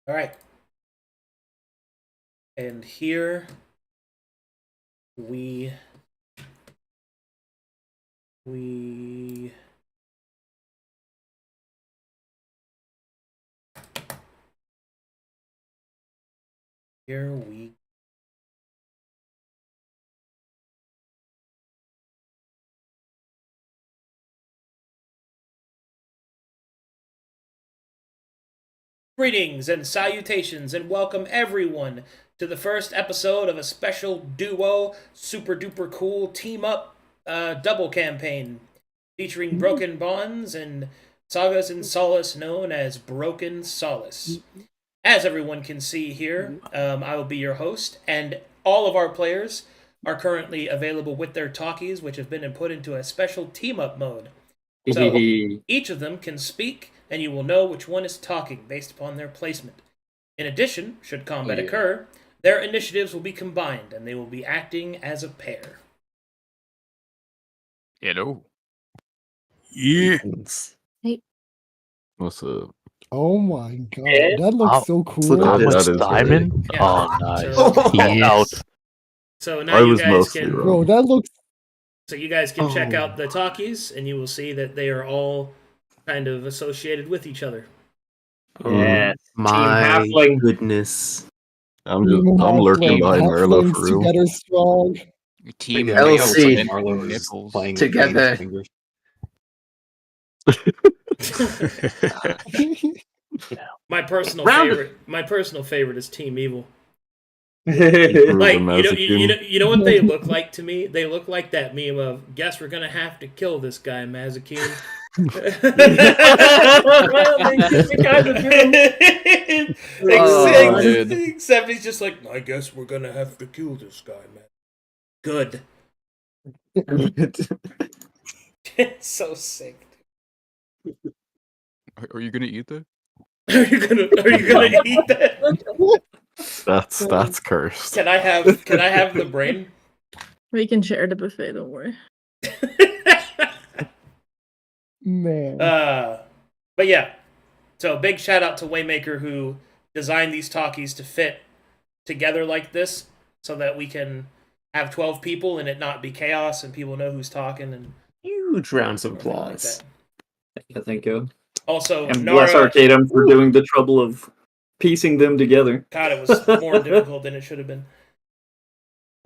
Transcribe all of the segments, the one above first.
All right. And here we here we Greetings and salutations, and welcome everyone to the first episode of a special duo, super duper cool team up double campaign featuring Broken Bonds and sagas in Solace known as Broken Solace. As everyone can see here, I will be your host, and all of our players are currently available with their talkies, which have been put into a special team up mode. So each of them can speak, and you will know which one is talking based upon their placement. In addition, should combat occur, their initiatives will be combined, and they will be acting as a pair. Hello. Yes. Hey. What's up? Oh my god, that looks so cool. That is diamond? Yeah. Oh, nice. So, Yes. so now I you was guys mostly can wrong. Bro, that looks so you guys can check Oh. out the talkies, and you will see that they are all kind of associated with each other. Yes. My Team Halfling. goodness. I'm Team lurking Halfling, behind Marlo Halflings for real. together strong. Team Like Leo LC. and Marlo is Nichols. playing Together. with fingers. My personal favorite is Team Evil. Prove Like them as a team. you know what they look like to me? They look like that meme of "Guess we're gonna have to kill this guy, Mazakine." dude. Except he's just like, I guess we're gonna have to kill this guy, man. Good. It's so sick. Are you gonna eat that? Are you gonna eat that? That's cursed. Can I have the brain? We can share the buffet, don't worry. Man. But yeah. So big shout out to Waymaker who designed these talkies to fit together like this so that we can have 12 people and it not be chaos and people know who's talking and Huge rounds of everything like applause. that. Thank you. Also, And Nara, bless Arcadum for doing the trouble of piecing them together. God, it was more difficult than it should have been.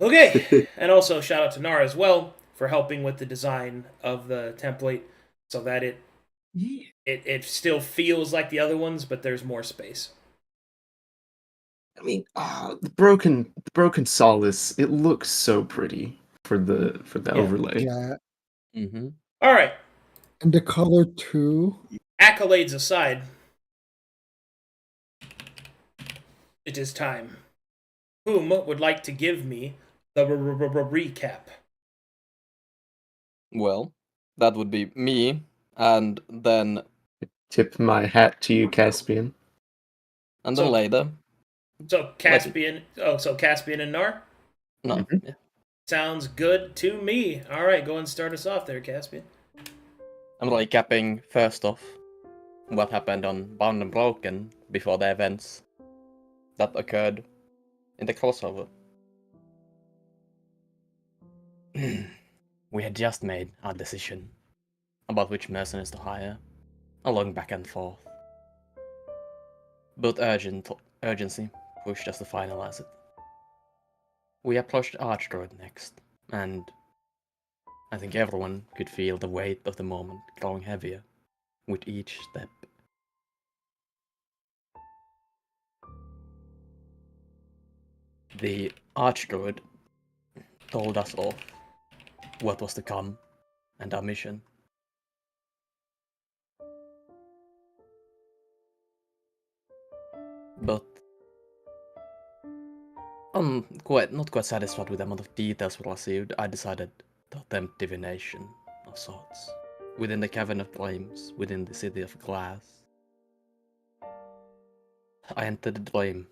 Okay, and also shout out to Nara as well for helping with the design of the template so that it still feels like the other ones, but there's more space. I mean, the broken solace. It looks so pretty for the Yeah. overlay. Yeah. Mm-hmm. All right, And the color too. accolades aside, it is time. Whom would like to give me the recap? Well, that would be me, and then Tip my hat to you, Caspian. So- later. So Caspian, Caspian and Nar? No, Mhm. yeah. Sounds good to me. All right, go and start us off there, Caspian. I'm recapping first off what happened on Bound and Broken before the events that occurred in the crossover. We had just made our decision about which mercenaries to hire, along back and forth. But urgency pushed us to finalize it. We approached Arcadum next, and I think everyone could feel the weight of the moment growing heavier with each step. The Archdruid told us all what was to come and our mission. But I'm not quite satisfied with the amount of details we received. I decided to attempt divination of sorts within the Cavern of Flames, within the City of Glass. I entered the dream.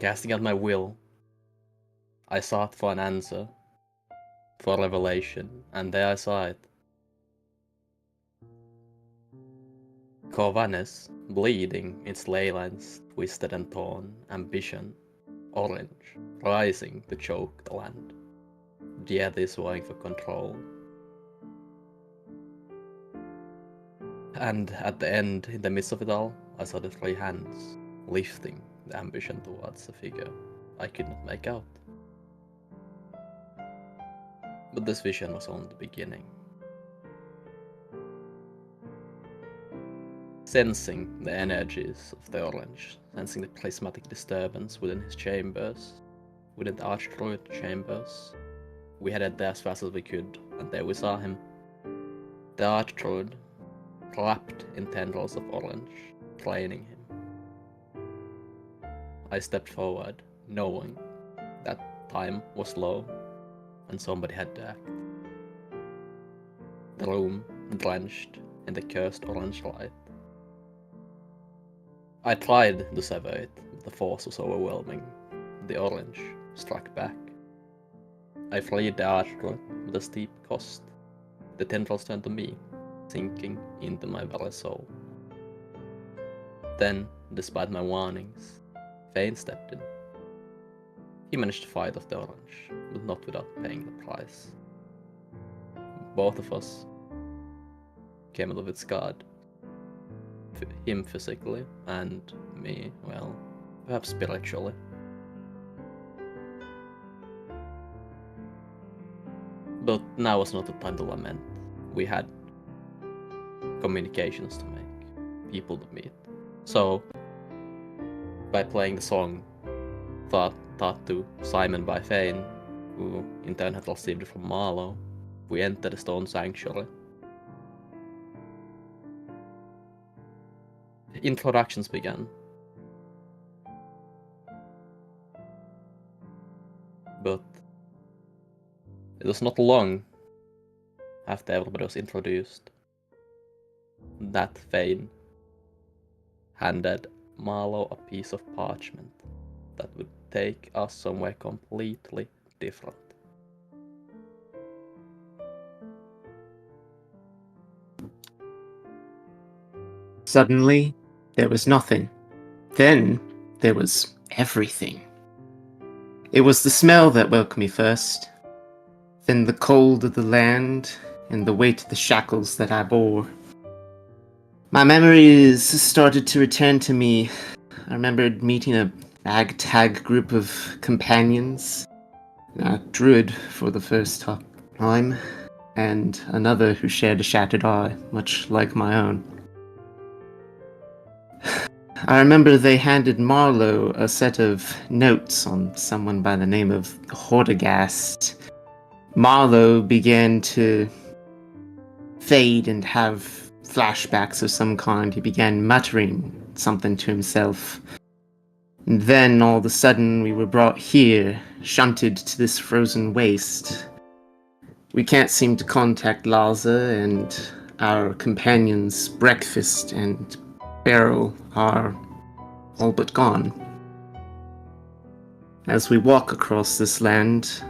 Casting out my will, I sought for an answer, for revelation, and there I saw it. Corvanes, bleeding, its ley lines twisted and torn, ambition, orange, rising to choke the land. The earth is vying for control. And at the end, in the midst of it all, I saw the three hands, lifting the ambition towards a figure I could not make out. But this vision was only the beginning. Sensing the energies of the orange, sensing the plasmatic disturbance within his chambers, within the Archdruid chambers, we headed there as fast as we could, and there we saw him. The Archdruid, wrapped in tendrils of orange, training him. I stepped forward, knowing that time was low, and somebody had to act. The room drenched in the cursed orange light. I tried to sever it, but the force was overwhelming. The orange struck back. I freed the Archdruid with a steep cost. The tendrils turned to me, sinking into my very soul. Then, despite my warnings, Fane stepped in. He managed to fight off the orange, but not without paying the price. Both of us came out of it scarred. Him physically, and me, well, perhaps spiritually. But now was not the time to lament. We had communications to make, people to meet. So, by playing the song taught to Simon by Fane, who in turn had received it from Marlowe, we entered the stone sanctuary. Introductions began. But it was not long after everybody was introduced that Fane handed Marlowe a piece of parchment that would take us somewhere completely different. Suddenly, there was nothing. Then, there was everything. It was the smell that woke me first, then the cold of the land, and the weight of the shackles that I bore. My memories started to return to me. I remembered meeting a ragtag group of companions, a druid for the first time, and another who shared a shattered eye, much like my own. I remember they handed Marlowe a set of notes on someone by the name of Hordegast. Marlowe began to fade and have flashbacks of some kind. He began muttering something to himself. And then, all of a sudden, we were brought here, shunted to this frozen waste. We can't seem to contact Laza, and our companions, Breakfast and Beryl, are all but gone. As we walk across this land,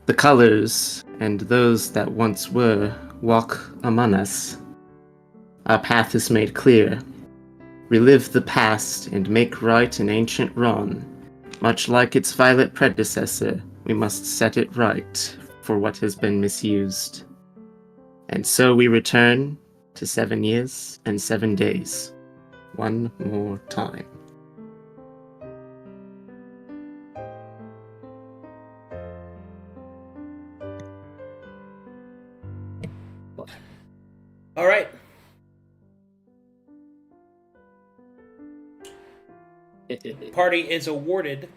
the colors and those that once were walk among us. Our path is made clear. Relive the past and make right an ancient wrong. Much like its violet predecessor, we must set it right for what has been misused. And so we return to 7 years and 7 days. One more time. All right. Party is awarded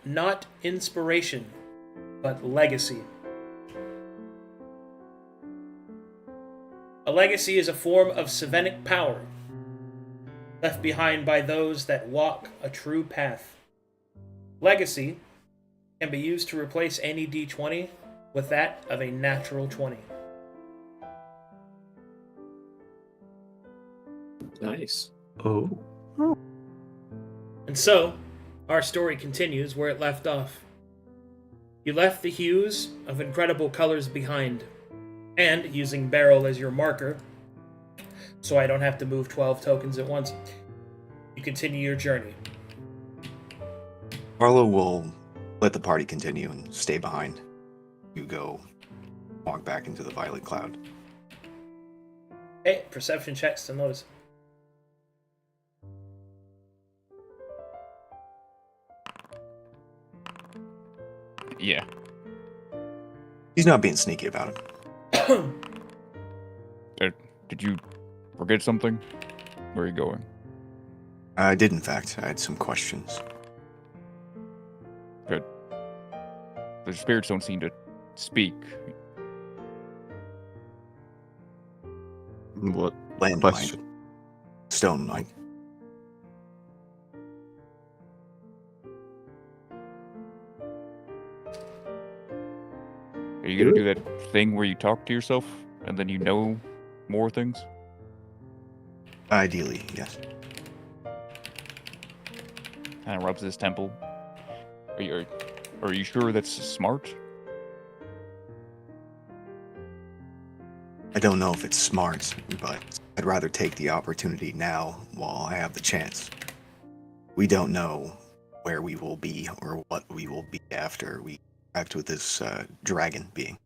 not inspiration, but legacy. A legacy is a form of Savenic power left behind by those that walk a true path. Legacy can be used to replace any D20 with that of a natural 20. Nice. Oh. And so, our story continues where it left off. You left the hues of incredible colors behind, and, using Beryl as your marker, so I don't have to move 12 tokens at once. You continue your journey. Marlo will let the party continue and stay behind. You go walk back into the violet cloud. Hey, perception checks to notice. Yeah. He's not being sneaky about it. Did you forget something? Where are you going? I did, in fact. I had some questions. Good. The spirits don't seem to speak. What Land question? might. Stone might. Are you gonna do that thing where you talk to yourself and then you know more things? Ideally, yes. Kind of rubs his temple. Are you sure that's smart? I don't know if it's smart, but I'd rather take the opportunity now while I have the chance. We don't know where we will be or what we will be after we interact with this dragon being.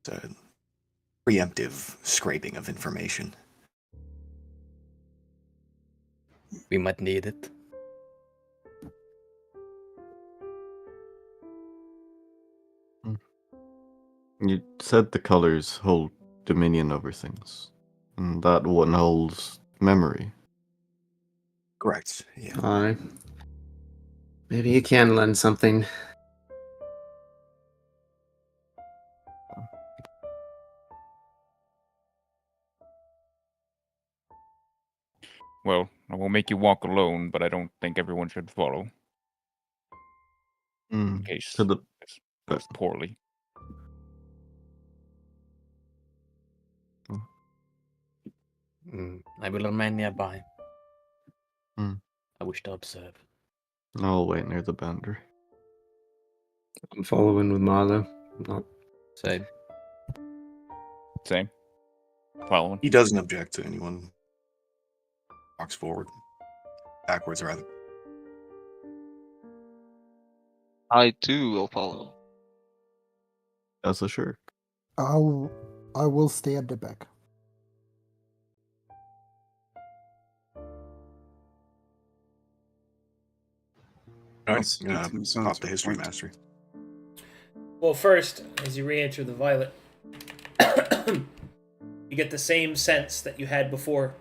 It's a preemptive scraping of information. We might need it. You said the colors hold dominion over things, and that one holds memory. Correct, yeah. Aye. Maybe you can learn something. Well, I will make you walk alone, but I don't think everyone should follow. In case To the it goes poorly. I will remain nearby. Hmm. I wish to observe. I'll wait near the boundary. I'm following with Marlo. I'm not. Same. Same. Following. He doesn't object to anyone walks forward. Backwards, rather. I too will follow. As a sure. I will stay at the back. Alright, pop the history mastery. Well, first, as you re-enter the violet, you get the same sense that you had before.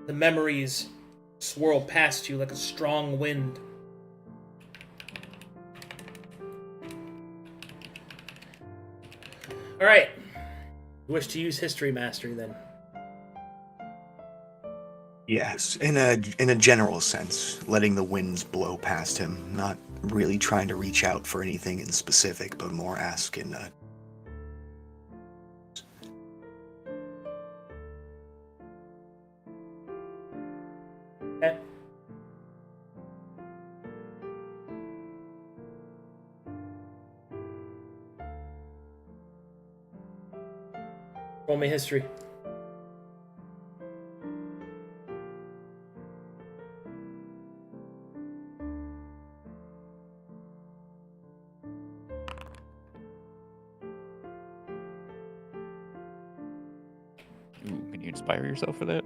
The memories swirl past you like a strong wind. Alright. You wish to use history mastery then. Yes, in a general sense, letting the winds blow past him, not really trying to reach out for anything in specific, but more ask in Okay. Roll me history. Ooh, can you inspire yourself for that?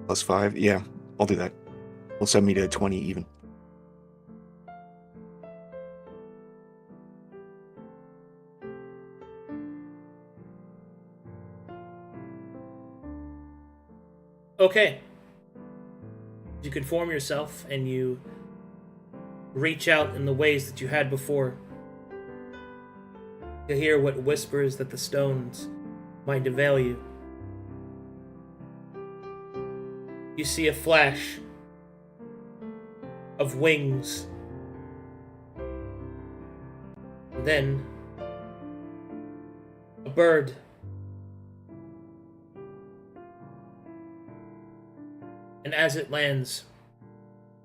+5, yeah, I'll do that. Will send me to 20 even. Okay. You conform yourself and you reach out in the ways that you had before. To hear what whispers that the stones might avail you. You see a flash of wings. Then a bird. And as it lands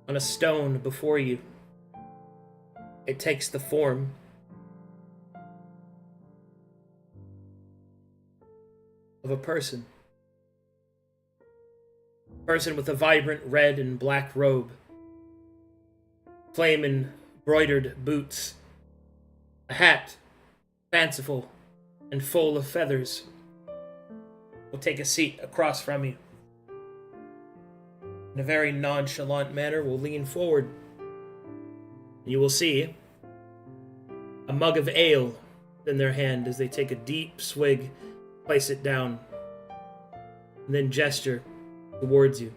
on a stone before you, it takes the form of a person. A person with a vibrant red and black robe, flame embroidered boots, a hat, fanciful and full of feathers, will take a seat across from you. In a very nonchalant manner, will lean forward. You will see a mug of ale in their hand as they take a deep swig, place it down, and then gesture towards you.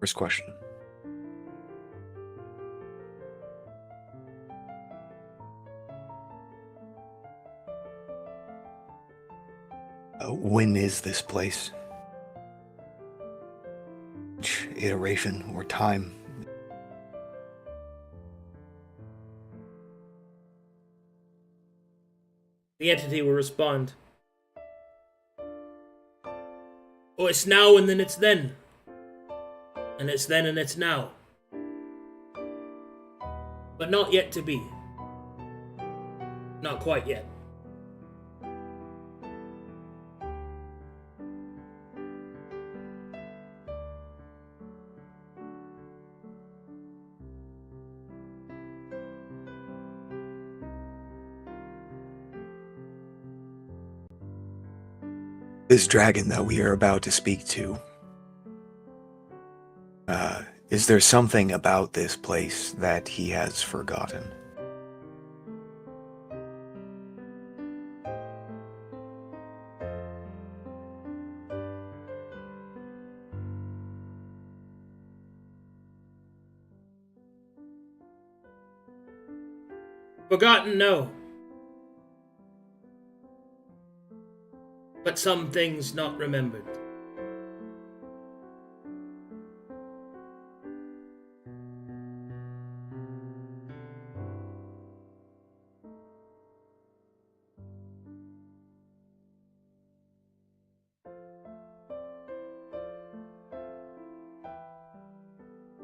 First question. When is this place? Which iteration or time? The entity will respond, "Oh, it's now and then it's then. And it's then and it's now. But not yet to be. Not quite yet." This dragon that we are about to speak to, is there something about this place that he has forgotten? Forgotten, no. But some things not remembered.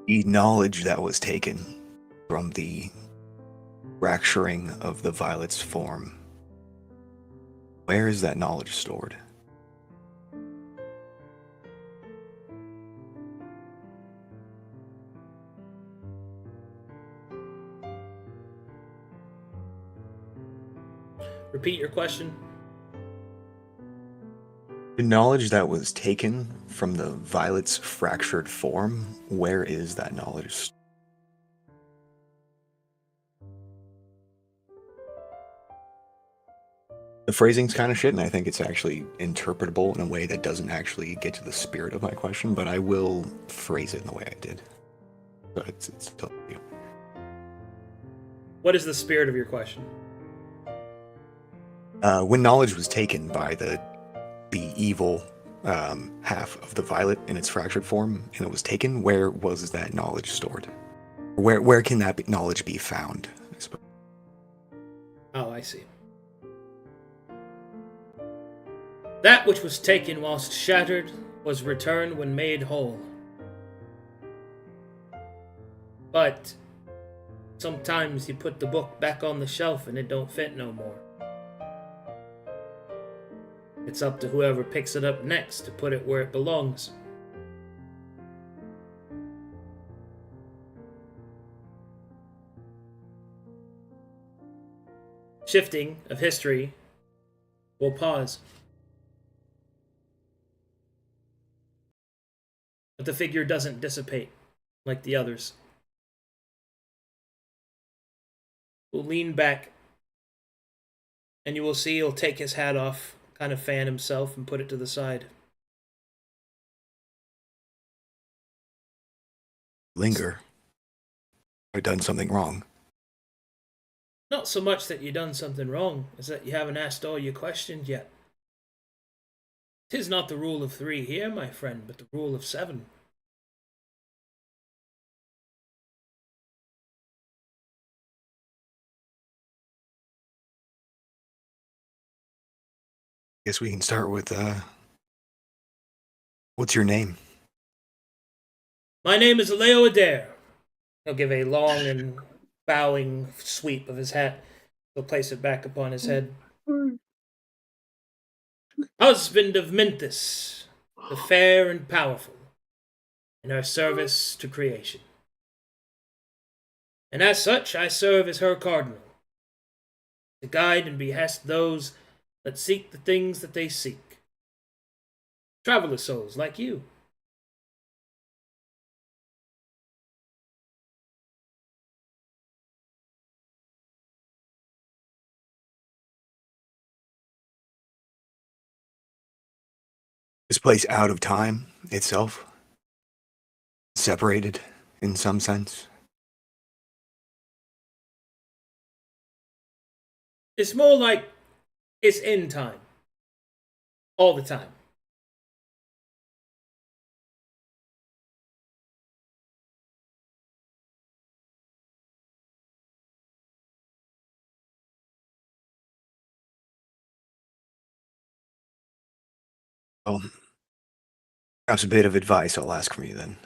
The knowledge that was taken from the fracturing of the violet's form, where is that knowledge stored? Repeat your question. The knowledge that was taken from the violet's fractured form, where is that knowledge? The phrasing's kind of shit, and I think it's actually interpretable in a way that doesn't actually get to the spirit of my question, but I will phrase it in the way I did. So it's still you. What is the spirit of your question? When knowledge was taken by the evil half of the violet in its fractured form, and it was taken, where was that knowledge stored? Where can that knowledge be found? I suppose. Oh, I see. That which was taken whilst shattered was returned when made whole. But sometimes you put the book back on the shelf and it don't fit no more. It's up to whoever picks it up next to put it where it belongs. Shifting of history will pause. But the figure doesn't dissipate like the others. He'll lean back, and you will see he'll take his hat off, kind of fan himself, and put it to the side. Linger. I've done something wrong. Not so much that you done something wrong, as that you haven't asked all your questions yet. 'Tis not the rule of 3 here, my friend, but the rule of 7. Guess we can start with, what's your name? My name is Leo Adair. He'll give a long and bowing sweep of his hat. He'll place it back upon his head. Husband of Minthus, the fair and powerful, in her service to creation. And as such, I serve as her cardinal, to guide and behest those that seek the things that they seek. Traveler souls like you. This place out of time itself? Separated, in some sense? It's more like it's in time. All the time. Well, perhaps a bit of advice I'll ask from you then.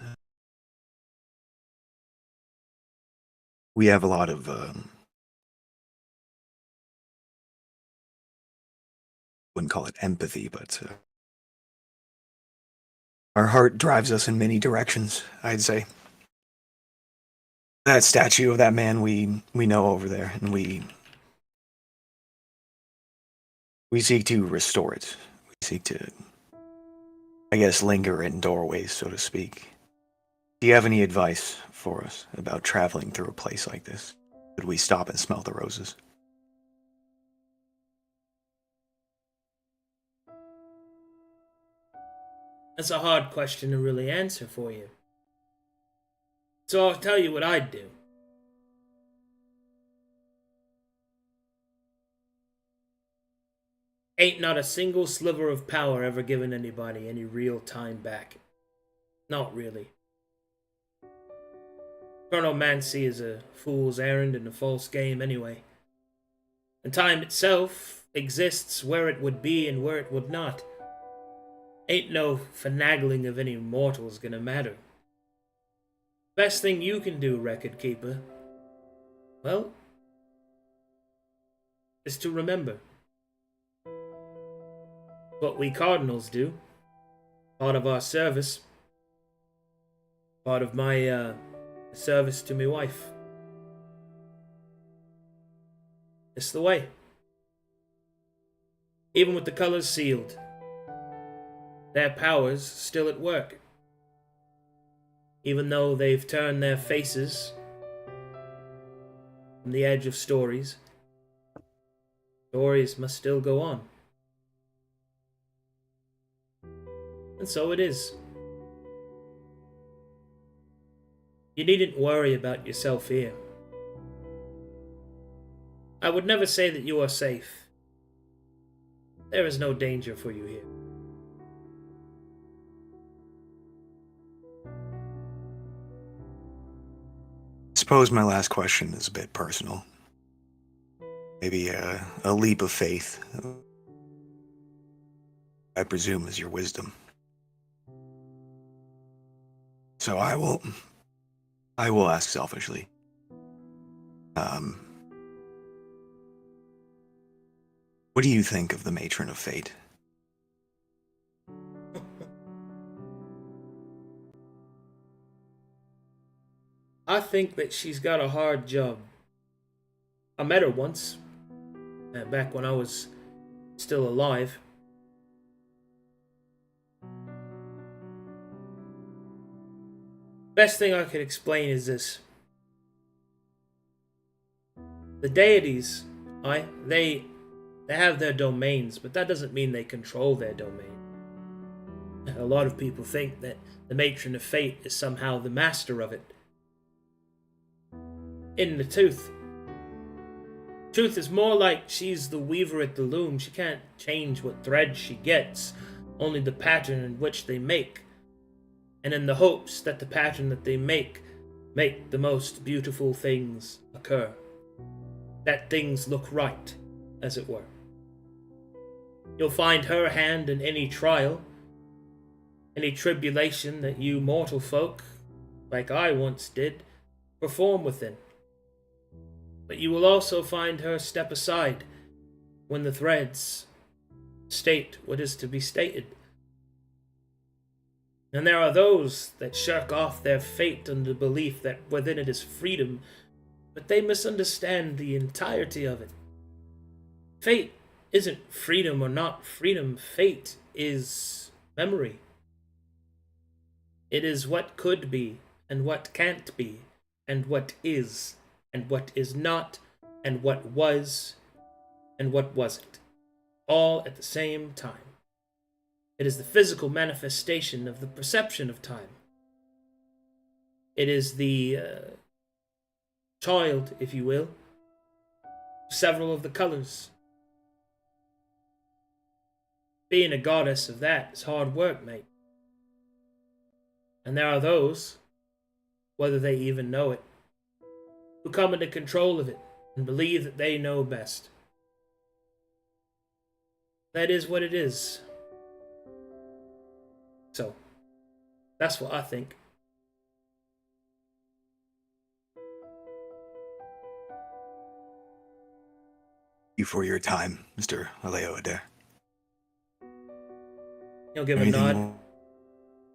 We have a lot of wouldn't call it empathy, but our heart drives us in many directions, I'd say. That statue of that man we know over there, and we seek to restore it. We seek to, I guess, linger in doorways, so to speak. Do you have any advice for us about traveling through a place like this? Could we stop and smell the roses? That's a hard question to really answer for you. So I'll tell you what I'd do. Ain't not a single sliver of power ever given anybody any real time back. Not really. Chronomancy is a fool's errand and a false game anyway. And time itself exists where it would be and where it would not. Ain't no finagling of any mortals gonna matter. Best thing you can do, Record Keeper, well, is to remember what we Cardinals do. Part of our service. Part of my service to my wife. It's the way. Even with the colors sealed, their powers still at work. Even though they've turned their faces from the edge of stories, stories must still go on. And so it is. You needn't worry about yourself here. I would never say that you are safe. There is no danger for you here. Suppose my last question is a bit personal. Maybe a leap of faith. I presume is your wisdom. So I will ask selfishly. What do you think of the Matron of Fate? I think that she's got a hard job. I met her once, back when I was still alive. Best thing I could explain is this. The deities, they have their domains, but that doesn't mean they control their domain. A lot of people think that the Matron of Fate is somehow the master of it. In the truth is more like she's the weaver at the loom. She can't change what thread she gets, only the pattern in which they make. And in the hopes that the pattern that they make the most beautiful things occur. That things look right, as it were. You'll find her hand in any trial, any tribulation that you mortal folk like I once did, perform within. But you will also find her step aside when the threads state what is to be stated. And there are those that shirk off their fate under the belief that within it is freedom, but they misunderstand the entirety of it. Fate isn't freedom or not freedom. Fate is memory. It is what could be, and what can't be, and what is not, and what was, and what wasn't, all at the same time. It is the physical manifestation of the perception of time. It is the child, if you will, of several of the colors. Being a goddess of that is hard work, mate. And there are those, whether they even know it, who come into control of it and believe that they know best. That is what it is. So, that's what I think. You for your time, Mr. Leo Adair. He'll give a Anything nod.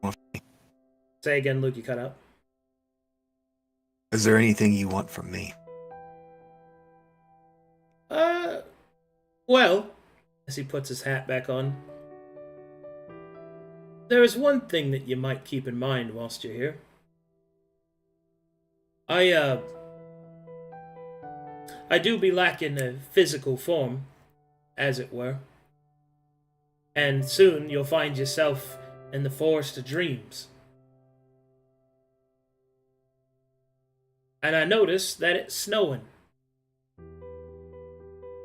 more? Say again, Luke, you cut out. Is there anything you want from me? Well, as he puts his hat back on, there is one thing that you might keep in mind whilst you're here. I do be lacking a physical form, as it were. And soon you'll find yourself in the forest of dreams. And I notice that it's snowing.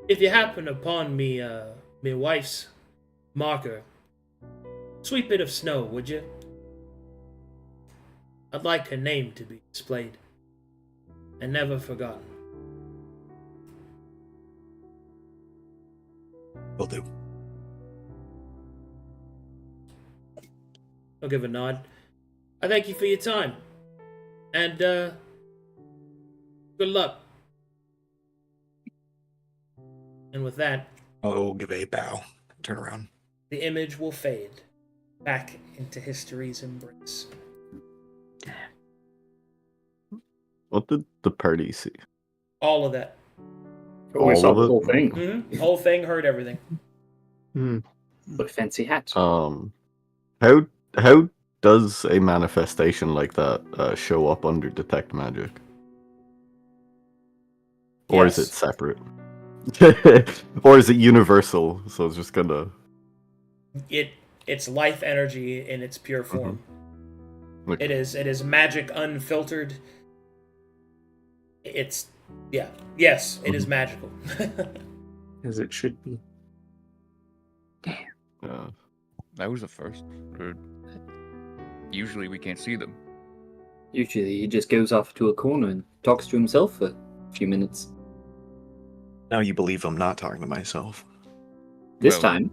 If you happen upon me wife's marker, sweet bit of snow, would you? I'd like her name to be displayed and never forgotten. Will do. I'll give a nod. I thank you for your time. And, good luck. And with that, I'll give a bow. Turn around. the image will fade back into history's embrace. What did the party see? All of that. Oh, I All saw of the it? whole thing. The whole thing, heard everything. What a fancy hat. How does a manifestation like that show up under detect magic? Or is it Yes. separate? Or is it universal? So it's just gonna. It's life energy in its pure form. Like, It is magic unfiltered. Yes, it is magical. As it should be. yeah. That was the first. Usually we can't see them. Usually he just goes off to a corner and talks to himself for a few minutes. Now you believe I'm not talking to myself. This Well, time,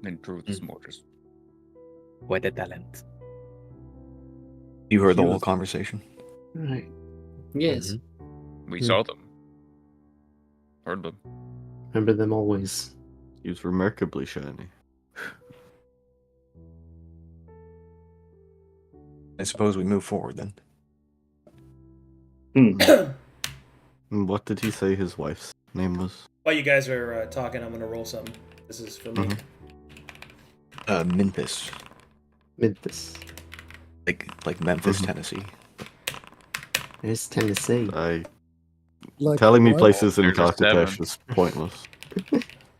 In truth, it's more just What a talent. You heard the He whole was- conversation? Right. yes. we saw them, heard them. Remember them always. He was remarkably shiny. I suppose we move forward then. And what did he say his wife's name was? While you guys are talking, I'm gonna roll something. This is for me. Memphis. Memphis. Like Memphis, Mhm. Tennessee. There's Tennessee. Like Telling me what? places in There's a Calcutta seven. is pointless.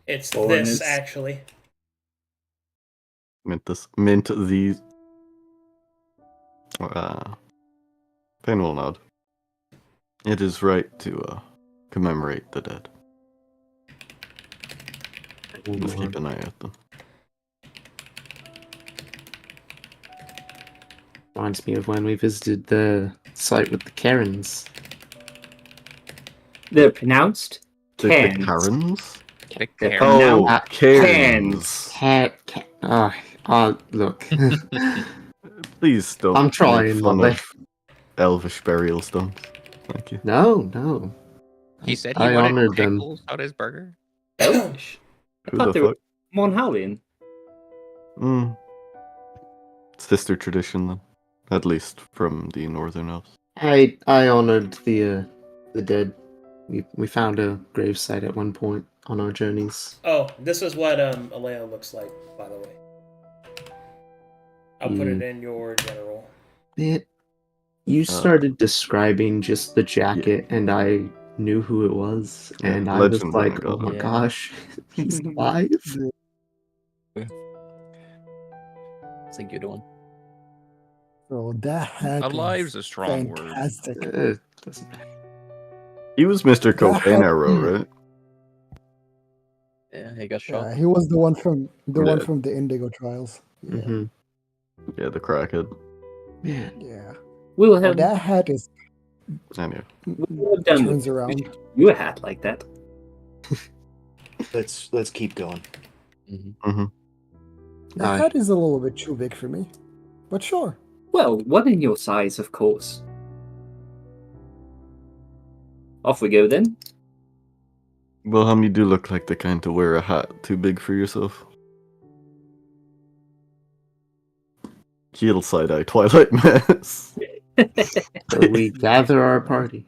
It's Foreigners. this, actually. Mint the. Pain will nod. It is right to commemorate the dead. Just keep an eye out them. Reminds me of when we visited the site with the Karens. They're pronounced The Cairns. Karens? The They're Karen. Oh, pronounced Cairns. Look. The Please don't I'm trying, make fun lovely. of elvish burial stones. Thank you. No. He said he I wanted honored them. pickles on his burger. Elvish. I Who thought the they were fuck? Monhalian. Sister tradition, then. At least from the northern elves. I honored the dead. We found a gravesite at one point on our journeys. Oh, this is what Alea looks like, by the way. I'll put it in your general. You started describing just the jacket, and I knew who it was, and I was Legend like, woman "Oh my Yeah. gosh, he's alive!" It's a good one. So that hat Alive's is a strong word. fantastic. Doesn't matter. He was Mr. That Cocaine had- Arrow, right? Yeah, he got shot. Yeah, he was the one from Yeah. the Indigo Trials. Yeah. Mhm. Yeah, the crackhead. Man, Yeah. We'll Oh, have, that hat is Anyway. we'll have done with turns it. around. You a hat like that. Let's keep going. The Aye. hat is a little bit too big for me, but sure. Well, one in your size, of course. Off we go then. Wilhelm, you do look like the kind to wear a hat too big for yourself. Heel side-eye Twilight mess. so we gather our party.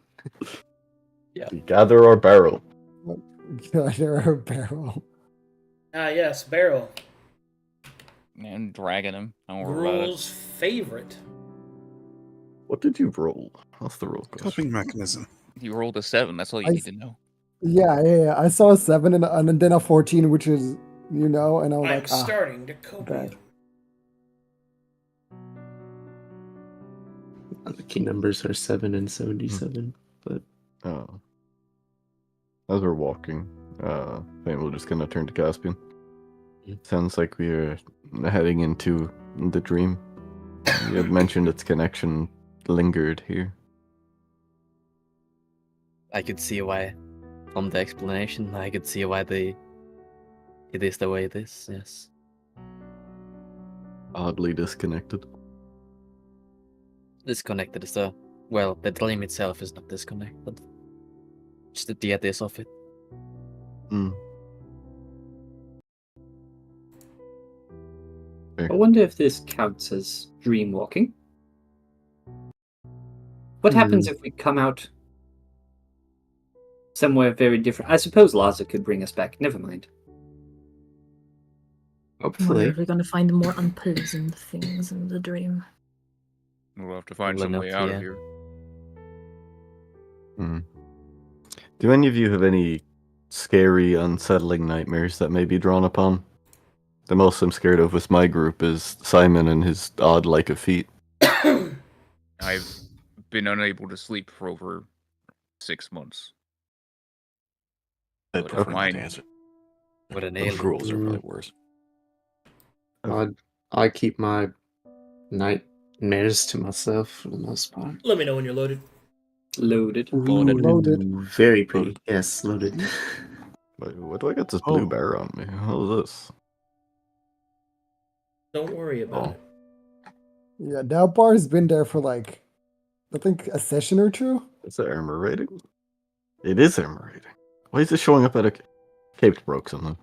We gather our barrel. There are a barrel. Ah, yes, Barrel. And dragging him. Don't worry about it. Gruel's favorite. What did you roll? That's the roll question. Coping mechanism. You rolled a 7. That's all you I- need to know. Yeah. I saw a 7 and then a 14, which is, and I was I'm like, starting to cope. bad. The key numbers are 7 and 77. But As we're walking, I think we're just gonna turn to Caspian. Sounds like we are heading into the dream. You had mentioned its connection lingered here. I could see why, from the explanation, I could see why it is the way it is, yes. Oddly disconnected. Disconnected is the dream itself is not disconnected. Just the deities of it. I wonder if this counts as dream walking. What happens if we come out somewhere very different? I suppose Laza could bring us back. Never mind. I wonder hopefully, if we're gonna find more unpleasant things in the dream. We'll have to find Well, some enough, way out yeah. of here. Do any of you have any scary, unsettling nightmares that may be drawn upon? The most I'm scared of with my group is Simon and his odd like of feet. I've been unable to sleep for over 6 months. The But perfect mine- answer. With an The alien. rules are probably worse. I keep my nightmares to myself for the most part. Let me know when you're loaded. Loaded. Loaded. Very pretty. Yes, loaded. Wait, what do I got this blue bear on me? What is this? Don't worry about it. Yeah, that bar's been there for like, I think a session or two. Is it armor rating? It is armor rating. Why is it showing up at a caped broke something?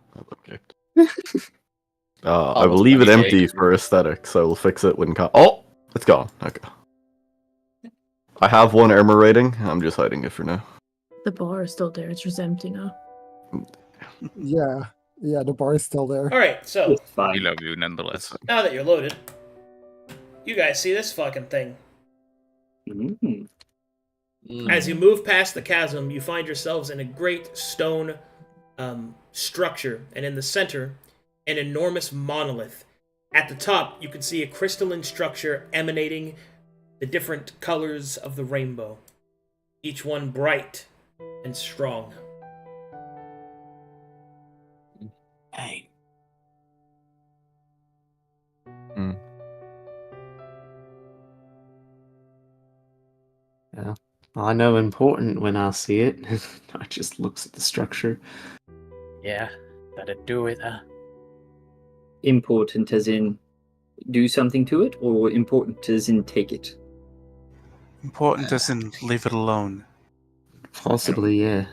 I will leave it empty for aesthetics. I will fix it when oh, it's gone. Okay. I have one armor rating. I'm just hiding it for now. The bar is still there. It's just empty now. Yeah, the bar is still there. All right, so It's We fine. love you nonetheless. now that you're loaded, you guys see this fucking thing. Mm. As you move past the chasm, you find yourselves in a great stone structure, and in the center, an enormous monolith. At the top, you can see a crystalline structure emanating the different colors of the rainbow, each one bright and strong. Hey. Yeah. I know important when I see it. I just looks at the structure. Yeah, that'd do it, huh? Important as in do something to it, or important as in take it? Important as in leave it alone. Possibly, yeah.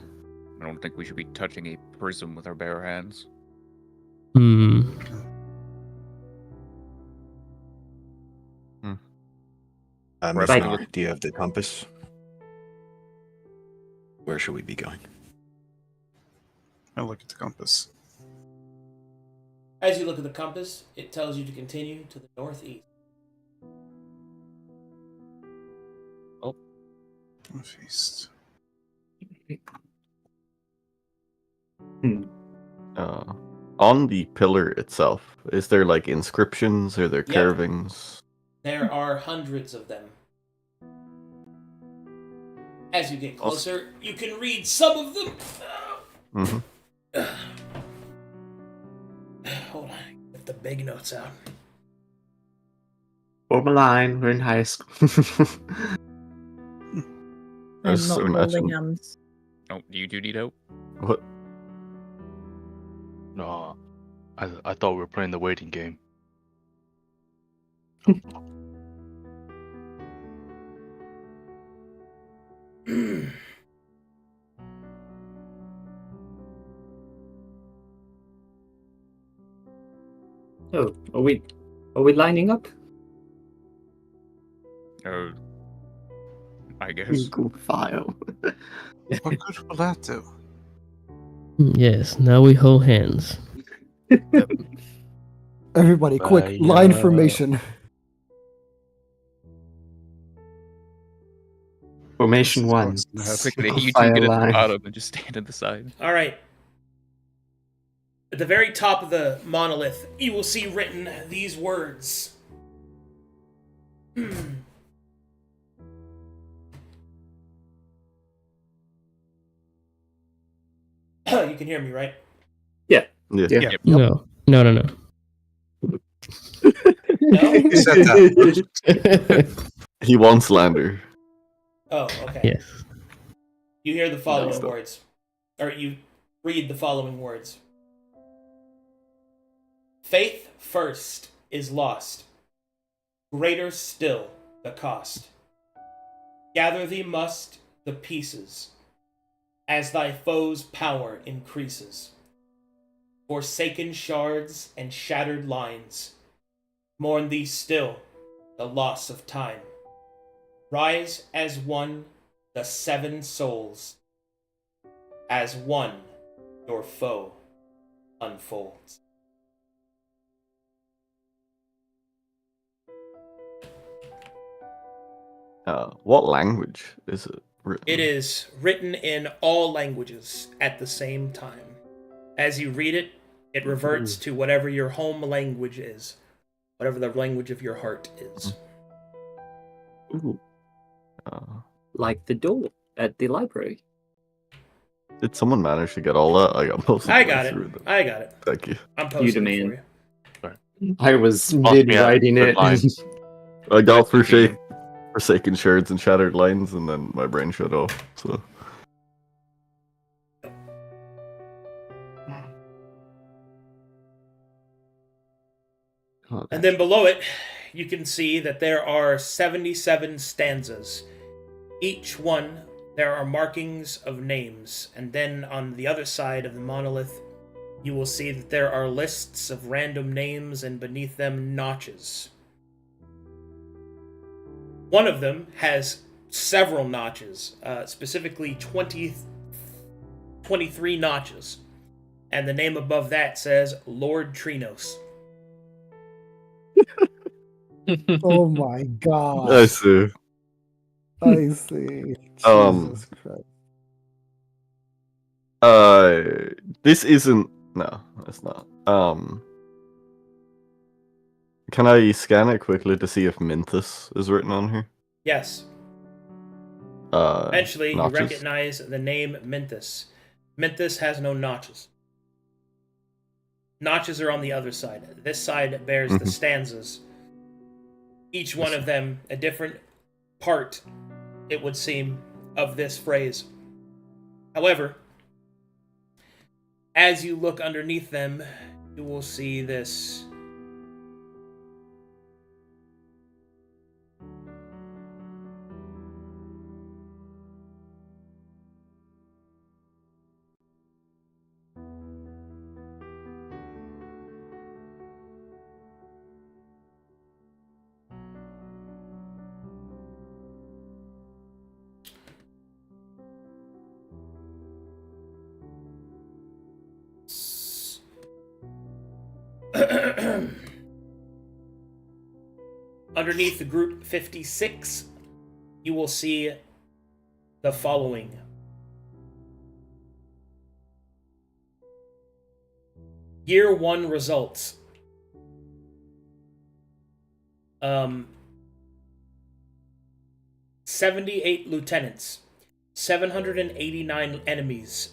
I don't think we should be touching a prism with our bare hands. Hmm. Mr. Right. Do you have the compass? Where should we be going? I look at the compass. As you look at the compass, it tells you to continue to the northeast. Northeast. On the pillar itself, is there like inscriptions? Are there Yep. carvings? There are hundreds of them. As you get closer, you can read some of them. Mm-hmm. Hold on, get the big notes out. Form a line. We're in high school. I I'm just not holding imagine- hands. Oh, you do need help? What? No, I thought we were playing the waiting game. Oh, are we lining up? I guess. Google file. What good will that do? Yes, now we hold hands. Everybody, quick, line formation. Formation 1. Quickly, you two Fire get at line. the bottom and just stand at the side. All right. At the very top of the monolith, you will see written these words. You can hear me, right? Yeah. Yeah. No. No. No? He said that. He wants Lander. Oh, okay. Yes. You hear the following stop. words. Or you read the following words. Faith first is lost. Greater still the cost. Gather thee must the pieces, as thy foe's power increases. Forsaken shards and shattered lines, mourn thee still the loss of time. Rise as one the 7 souls, as one your foe unfolds. What language is it written? It is written in all languages at the same time. As you read it, it reverts to whatever your home language is, whatever the language of your heart is. Ooh. Like the door at the library. Did someone manage to get all that? I got most of I the got way it. through them. I got it. Thank you. I'm posting it demand. for you. I was Must mid be a writing good it. line. I got Thank you. Forsaken shards and shattered lines, and then my brain shut off. So And then below it, you can see that there are 77 stanzas. Each one, there are markings of names. And then on the other side of the monolith, you will see that there are lists of random names and beneath them notches. One of them has several notches, specifically 23 notches. And the name above that says Lord Trinos. Oh my god. I see. I see. Um, Jesus Christ. This isn't. No, it's not. Can I scan it quickly to see if Minthus is written on here? Yes. Uh, Eventually, notches? you recognize the name Minthus. Minthus has no notches. Notches are on the other side. This side bears the Mhm. stanzas. Each one of them a different part, it would seem, of this phrase. However, as you look underneath them, you will see this Underneath the group 56, you will see the following. Year 1 results. 78 lieutenants, 789 enemies.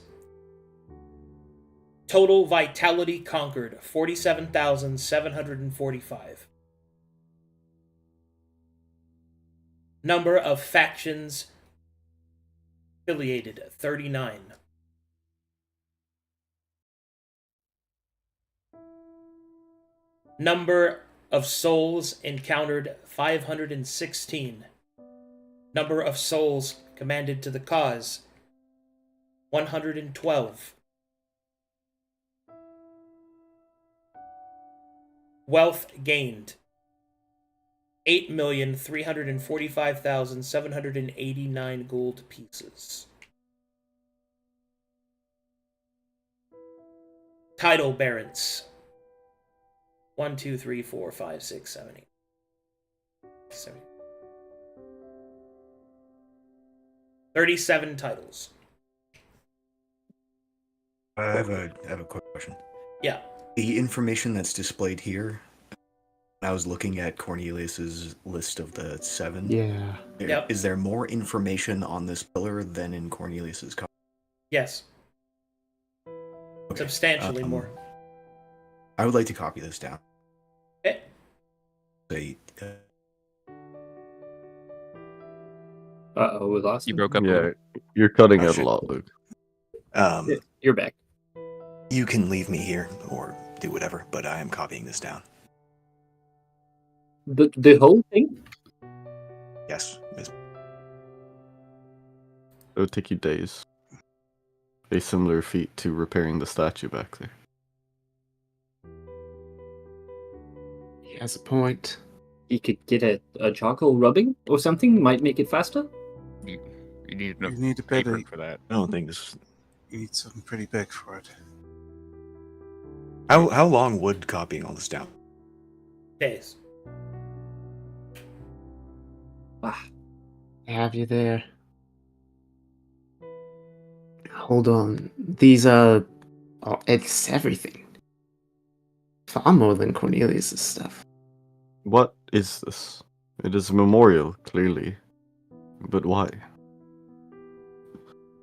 Total vitality conquered, 47,745. Number of factions affiliated, 39. Number of souls encountered, 516. Number of souls commanded to the cause, 112. Wealth gained, 8,345,789 gold pieces. Title barons. 1, 2, 3, 4, 5, 6, 7, 8. 7. 37 titles. I have a quick question. Yeah. The information that's displayed here, I was looking at Cornelius's list of the 7. Yeah. Yep. Is there more information on this pillar than in Cornelius's copy? Yes. Okay. Substantially more. I would like to copy this down. Okay. We lost You him? broke up. Yeah, you're cutting out shit. a lot, Luke. You're back. You can leave me here or do whatever, but I am copying this down. The whole thing? Yes. It would take you days. A similar feat to repairing the statue back there. He has a point. You could get a charcoal rubbing or something, might make it faster. You need enough You need a paper bit. for that. I don't think this. You need something pretty big for it. How long would copying all this down? Days. I have you there. Hold on. These are... Oh, it's everything. Far more than Cornelius' stuff. What is this? It is a memorial, clearly. But why?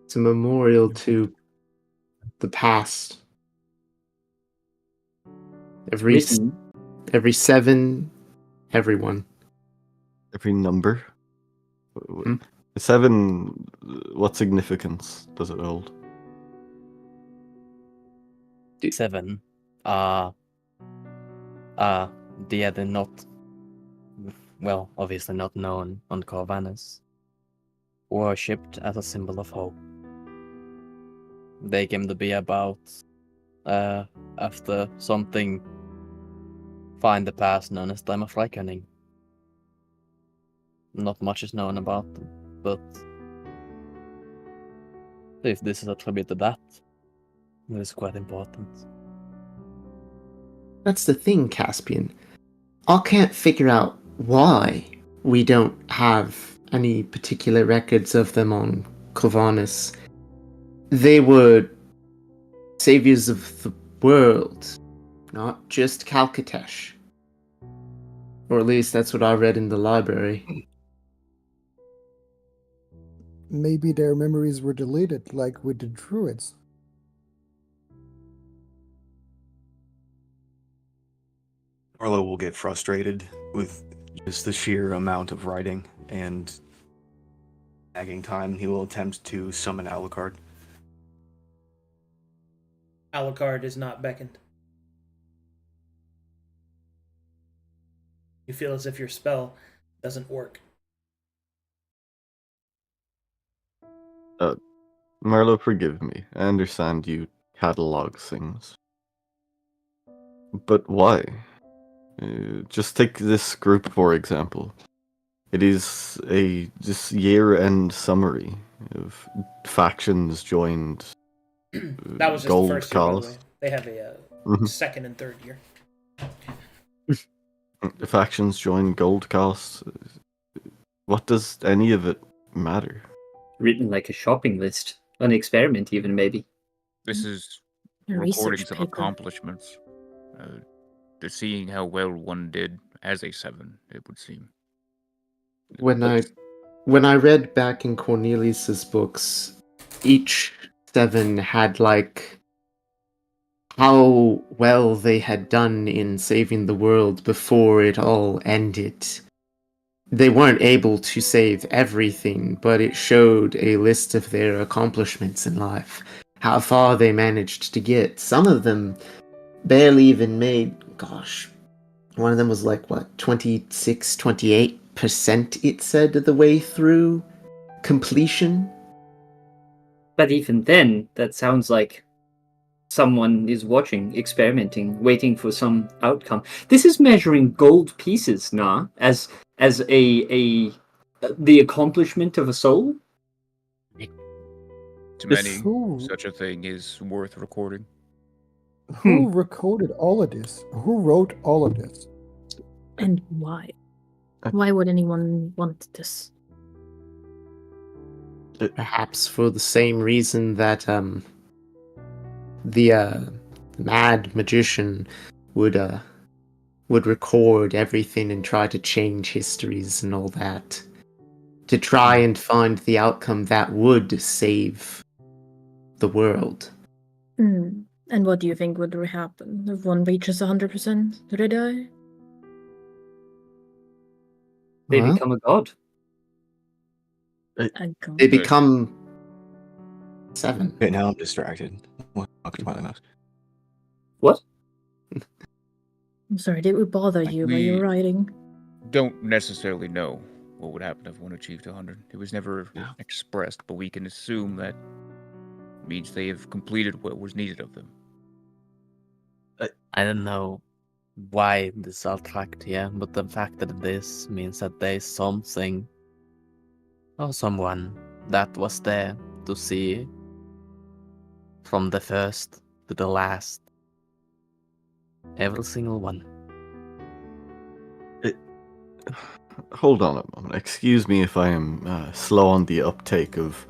It's a memorial to the past. Every 7, everyone. Every number? 7, what significance does it hold? 7. They are not, well, obviously not known on Corvinus. Worshipped as a symbol of hope. They came to be about after something find the past known as Time of Reckoning. Not much is known about them, but if this is a tribute to that, it is quite important. That's the thing, Caspian. I can't figure out why we don't have any particular records of them on Corvinus. They were saviors of the world, not just Calcatesh. Or at least that's what I read in the library. Maybe their memories were deleted, like with the druids. Arlo will get frustrated with just the sheer amount of writing and nagging time. He will attempt to summon Alucard. Alucard is not beckoned. You feel as if your spell doesn't work. Marlo, forgive me. I understand you catalog things. But why? Just take this group, for example. It is a just year-end summary of factions joined. That was just gold the first year, by the way. cost. They have a second and third year. The factions join gold costs. What does any of it matter? Written like a shopping list. An experiment, even, maybe. This is A recordings research of paper. accomplishments. They're seeing how well one did as a 7, it would seem. When I read back in Cornelius's books, each 7 had like how well they had done in saving the world before it all ended. They weren't able to save everything, but it showed a list of their accomplishments in life, how far they managed to get. Some of them barely even made, gosh, one of them was like, what, 26, 28% it said the way through completion? But even then, that sounds like someone is watching, experimenting, waiting for some outcome. This is measuring gold pieces, nah? As the accomplishment of a soul? To many, Who- such a thing is worth recording. Who recorded all of this? Who wrote all of this? And why? Why would anyone want this? Perhaps for the same reason that the mad magician would record everything and try to change histories and all that, to try and find the outcome that would save the world. And what do you think would happen if one reaches 100%? Do they die? They Huh? become a god. A god. They become 7. Okay, now I'm distracted. What the fuck is my mouse? What? I'm sorry, did we bother Like, you while you we- were writing? Don't necessarily know what would happen if one achieved 100. It was never expressed, but we can assume that means they have completed what was needed of them. I don't know why this are tracked here, but the fact that this means that there is something or someone that was there to see from the first to the last. Every single one. Hold on a moment. Excuse me if I am slow on the uptake of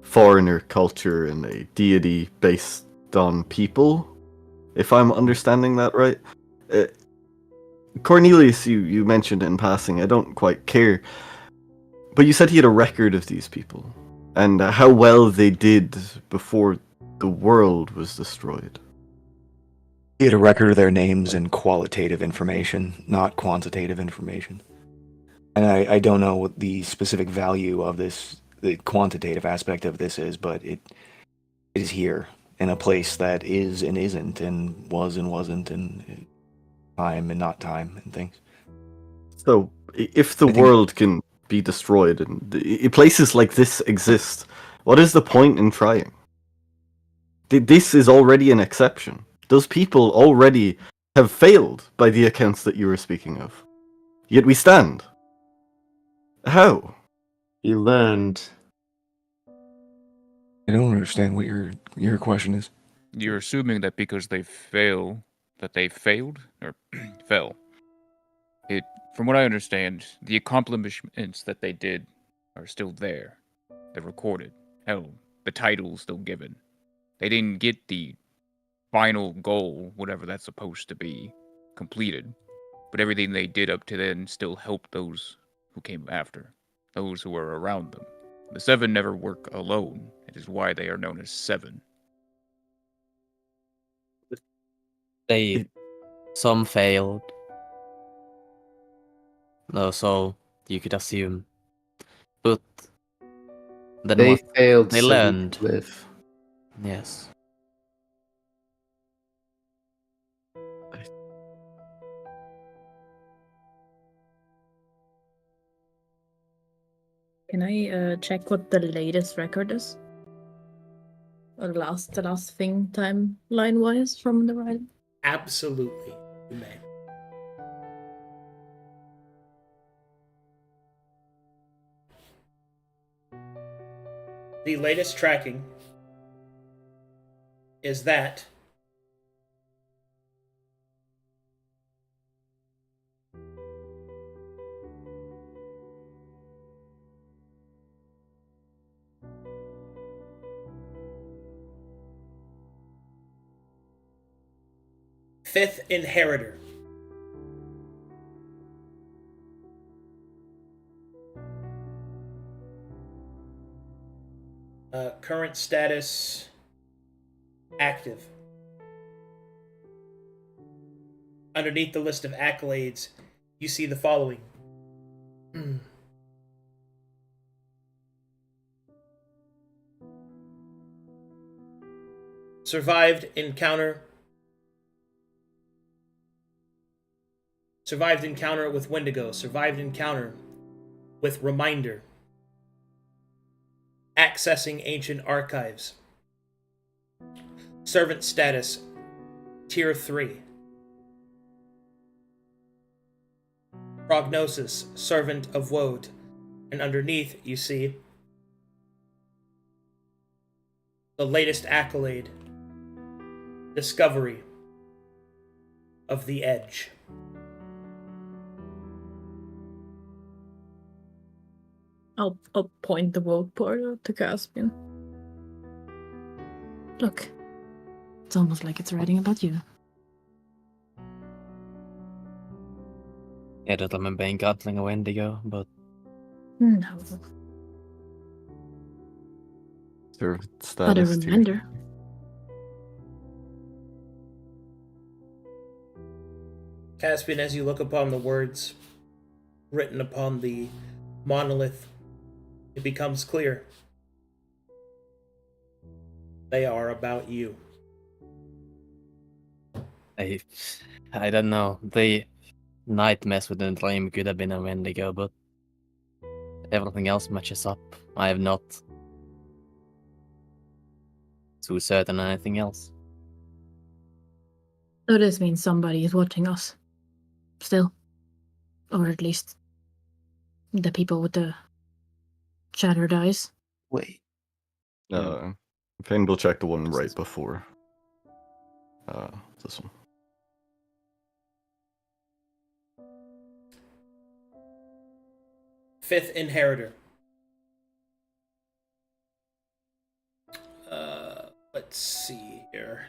foreigner culture and a deity based on people. If I'm understanding that right. Cornelius, you mentioned it in passing. I don't quite care. But you said he had a record of these people. And how well they did before the world was destroyed. He had a record of their names and qualitative information, not quantitative information. And I don't know what the specific value of this, the quantitative aspect of this is, but it is here in a place that is and isn't, and was and wasn't, and time and not time, and things. So, if the world can be destroyed and places like this exist, what is the point in trying? This is already an exception. Those people already have failed by the accounts that you were speaking of. Yet we stand. How? You learned. I don't understand what your question is. You're assuming that because they fail, that they failed or fell. From what I understand, the accomplishments that they did are still there. They're recorded. Hell, the title's still given. They didn't get the final goal, whatever that's supposed to be, completed. But everything they did up to then still helped those who came after, those who were around them. The 7 never work alone. It is why they are known as 7. Some failed. No, so you could assume. But then They what? failed They so we learned. could live. Yes. Can I check what the latest record is? Or the last thing timeline wise from the writing? Absolutely, you may. The latest tracking is that Fifth Inheritor. Current status active. Underneath the list of accolades, you see the following. Survived encounter with Wendigo. Survived encounter with Reminder. Accessing ancient archives. Servant status, tier 3. Prognosis, servant of Woad. And underneath, you see the latest accolade, discovery of the Edge. I'll point the Woad portal to Caspian. Look, it's almost like it's writing about you. I don't remember encountering a Wendigo, but No. Servant But a status tier. reminder. Caspian, as you look upon the words written upon the monolith, it becomes clear. They are about you. I don't know. The night mess with the dream could have been a Wendigo, but everything else matches up. I have not too certain anything else. So this means somebody is watching us. Still. Or at least the people with the shattered eyes. Wait. Fane will check the one right before this one. Fifth Inheritor. Let's see here.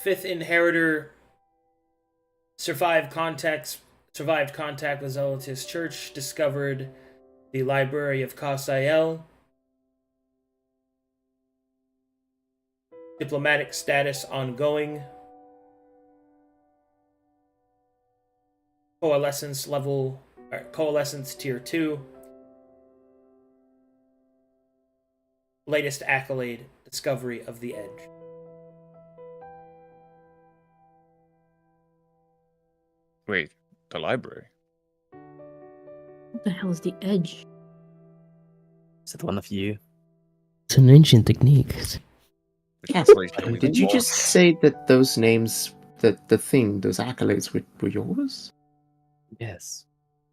Fifth Inheritor survived contact with Zealotist Church, discovered the Library of Kasael. Diplomatic status ongoing. Coalescence tier 2. Latest accolade, discovery of the Edge. Wait, the library? What the hell is the Edge? Is it one of you? It's an ancient technique. Yes. Probably showing Did the you wall. just say that those names, that the thing, those accolades were yours? Yes.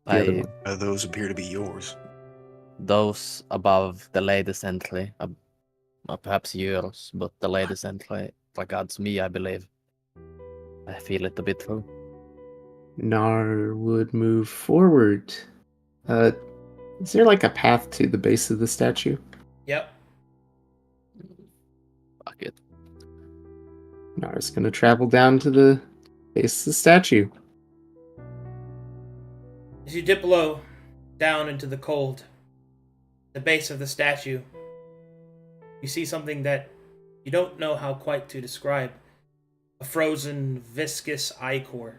The other one. Those appear to be yours. Those above the latest entry, perhaps yours, but the latest entry regards me, I believe. I feel it a bit through. Nar would move forward. Is there like a path to the base of the statue? Yep. Fuck it. Nar's gonna travel down to the base of the statue. As you dip low, down into the cold, the base of the statue, you see something that you don't know how quite to describe. A frozen, viscous ichor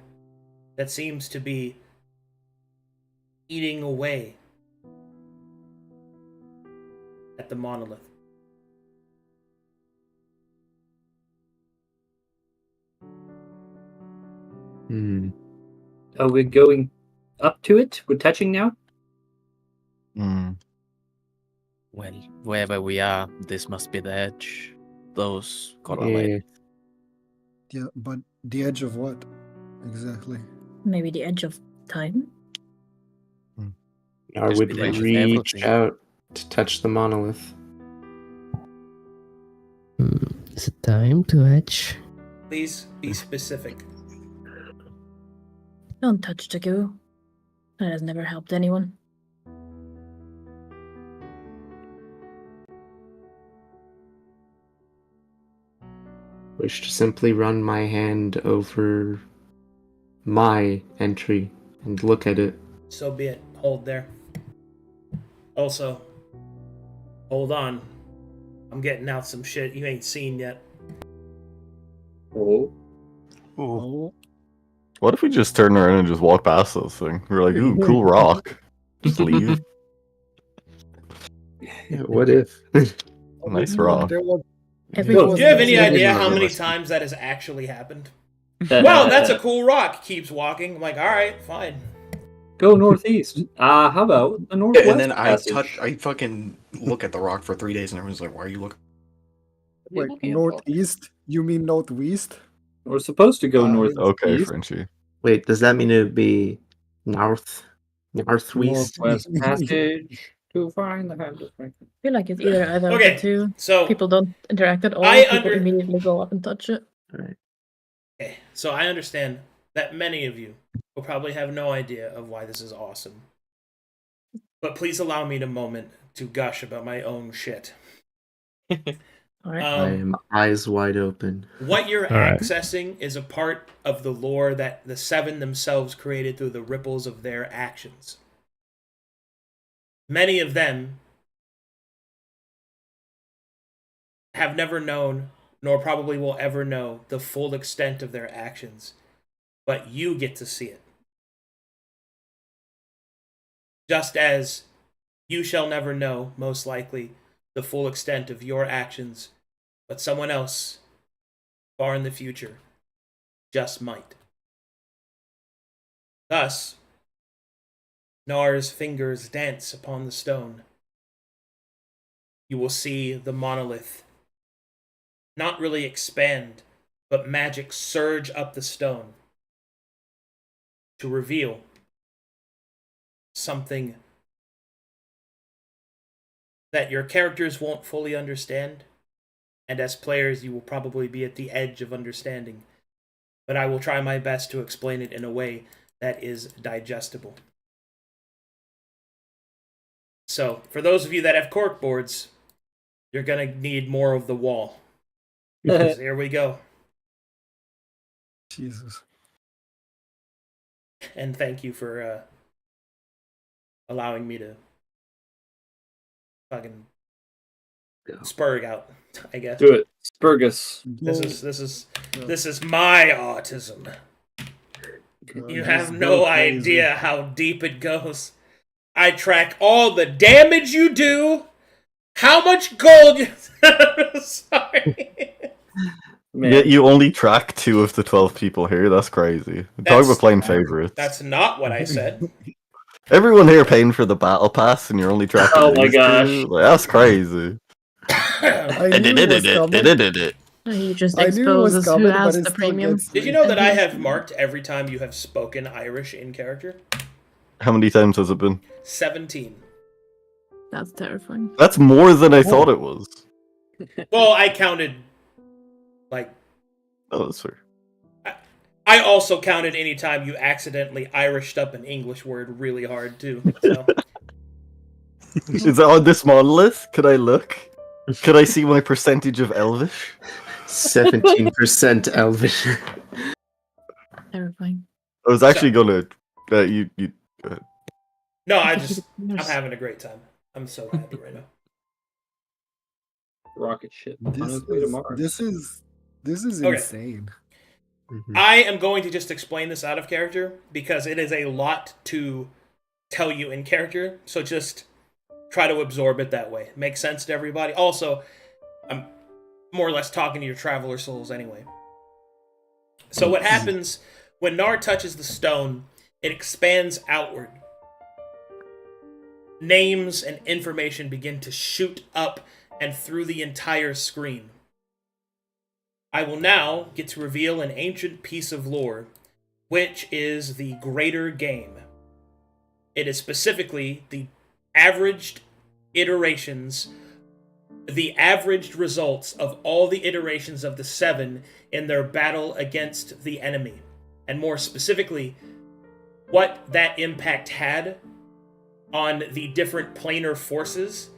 that seems to be eating away at the monolith. Are we going up to it? We're touching now? Well, wherever we are, this must be the edge. Those correlate. Yeah, but the edge of what exactly? Maybe the edge of time? Nar Just would be the edge of reach everything. out to touch the monolith. Is it time to etch? Please be specific. Don't touch the goo. That has never helped anyone. Wish to simply run my hand over my entry and look at it. So be it. Hold there. Also, hold on. I'm getting out some shit you ain't seen yet. Oh. Ooh. What if we just turn around and just walk past this thing? We're like, ooh, cool rock. Just leave. Yeah, what if? Nice rock. Do you have any idea how many times that has actually happened? Wow, that's a cool rock. Keeps walking. I'm like, all right, fine. Go northeast. How about the northwest? And then I passage? I fucking look at the rock for 3 days, and everyone's like, "Why are you looking?" Wait, northeast? You mean northwest? We're supposed to go northeast. Okay, Frenchie. Wait, does that mean it would be northwest? Northwest passage to find the house of Franklin. I feel like it's either of Okay, the two. so People don't interact at all. I People under- immediately go up and touch it. Right. Okay, so I understand that many of you will probably have no idea of why this is awesome. But please allow me a moment to gush about my own shit. All right. I am eyes wide open. What you're All right. accessing is a part of the lore that the Seven themselves created through the ripples of their actions. Many of them have never known, nor probably will ever know, the full extent of their actions. But you get to see it. Just as you shall never know, most likely, the full extent of your actions, but someone else, far in the future, just might. Thus, Nar's fingers dance upon the stone. You will see the monolith not really expand, but magic surge up the stone to reveal something that your characters won't fully understand, and as players you will probably be at the edge of understanding, but I will try my best to explain it in a way that is digestible. So, for those of you that have cork boards, you're going to need more of the wall. Because here we go. Jesus. And thank you for allowing me to fucking spurg out, I guess. Do it. Spurgus. This is my autism. You have no idea how deep it goes. I track all the damage you do, how much gold you... Sorry. Man. Yet you only track 2 of the 12 people here. That's crazy. Talk about playing favorites. That's not what I said. Everyone here paying for the battle pass, and you're only tracking. Oh my gosh, like, that's crazy. He just exposes who has the premium. Did you know that I have marked every time you have spoken Irish in character? How many times has it been? 17. That's terrifying. That's more than I thought it was. Well, I counted, like... Oh, that's fair. I also counted any time you accidentally Irished up an English word really hard, too. So. Is it on this monolith? Could I look? Could I see my percentage of Elvish? 17% Elvish. Terrifying. I was actually gonna... you go ahead. No, I'm having a great time. I'm so happy right now. Rocket ship. This is Okay. insane. I am going to just explain this out of character because it is a lot to tell you in character. So just try to absorb it that way. Make sense to everybody. Also, I'm more or less talking to your traveler souls anyway. So what happens when Nar touches the stone, it expands outward. Names and information begin to shoot up and through the entire screen. I will now get to reveal an ancient piece of lore, which is the greater game. It is specifically the averaged iterations, the averaged results of all the iterations of the Seven in their battle against the enemy. And more specifically, what that impact had on the different planar forces,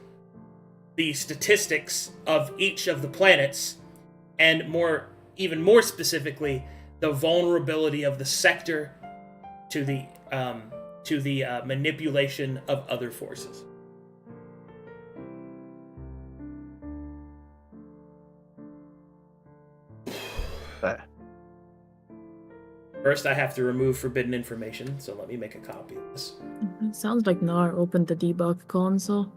the statistics of each of the planets, and even more specifically, the vulnerability of the sector to the manipulation of other forces. First, I have to remove forbidden information, so let me make a copy of this. It sounds like Nar opened the debug console.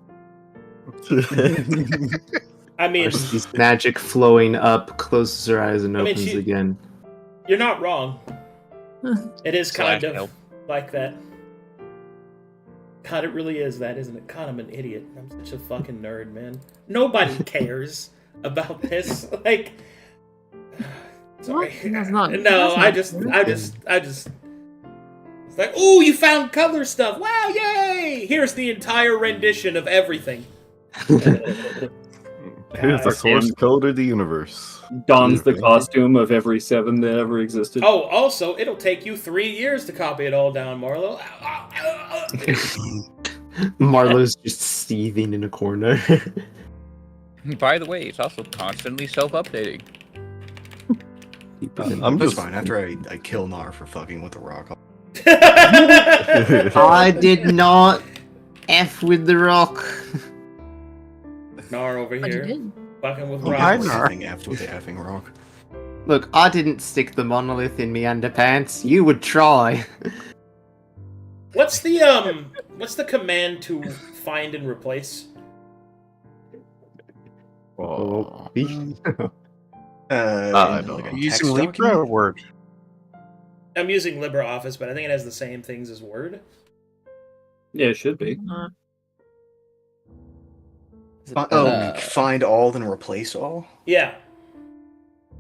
I mean, Sees magic flowing up, closes her eyes, and opens again. You're not wrong. It is kind of help. like that. God, it really is that, isn't it? God, I'm an idiot. I'm such a fucking nerd, man. Nobody cares about this. Like, sorry. That's not. No, I just. It's like, ooh, you found color stuff. Wow, yay! Here's the entire rendition of everything. Here's the source code of the universe. Dons the costume of every 7 that ever existed. Oh, also, it'll take you 3 years to copy it all down, Marlo. Marlo's just seething in a corner. By the way, it's also constantly self-updating. I'm That's just fine. After I kill Nar for fucking with the rock. I did not F with the rock. Nar over But you here, did. fucking with Hi, rocks. Nar. Effing F'd with the effing rock. Look, I didn't stick the monolith in me underpants. You would try. What's the command to find and replace? Oh. Like a Using text Libra document? or Word? I'm using LibreOffice, but I think it has the same things as Word. Yeah, it should be. Find all then replace all? Yeah.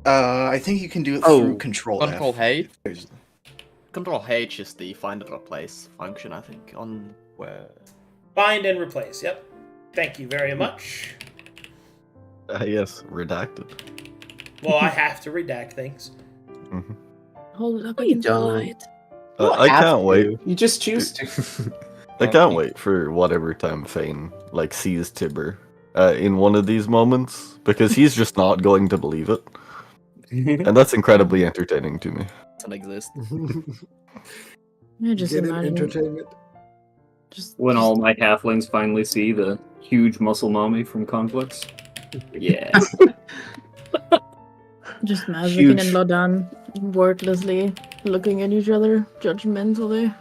I think you can do it through Control F. Control H. There's- Control H is the find and replace function, I think, on where. Find and replace. Yep. Thank you very much. Yes, redacted. Well, I have to redact things. Hold it up No, you against the don't. light. I can't wait. You just choose to. I can't wait for whatever time Fane sees Tibber in one of these moments, because he's just not going to believe it, and that's incredibly entertaining to me. Doesn't exist. Yeah, just Get it, imagine. entertainment. When all my halflings finally see the huge muscle mommy from Conflicts. Yeah. Just Mavic Huge. and Lodan wordlessly looking at each other judgmentally.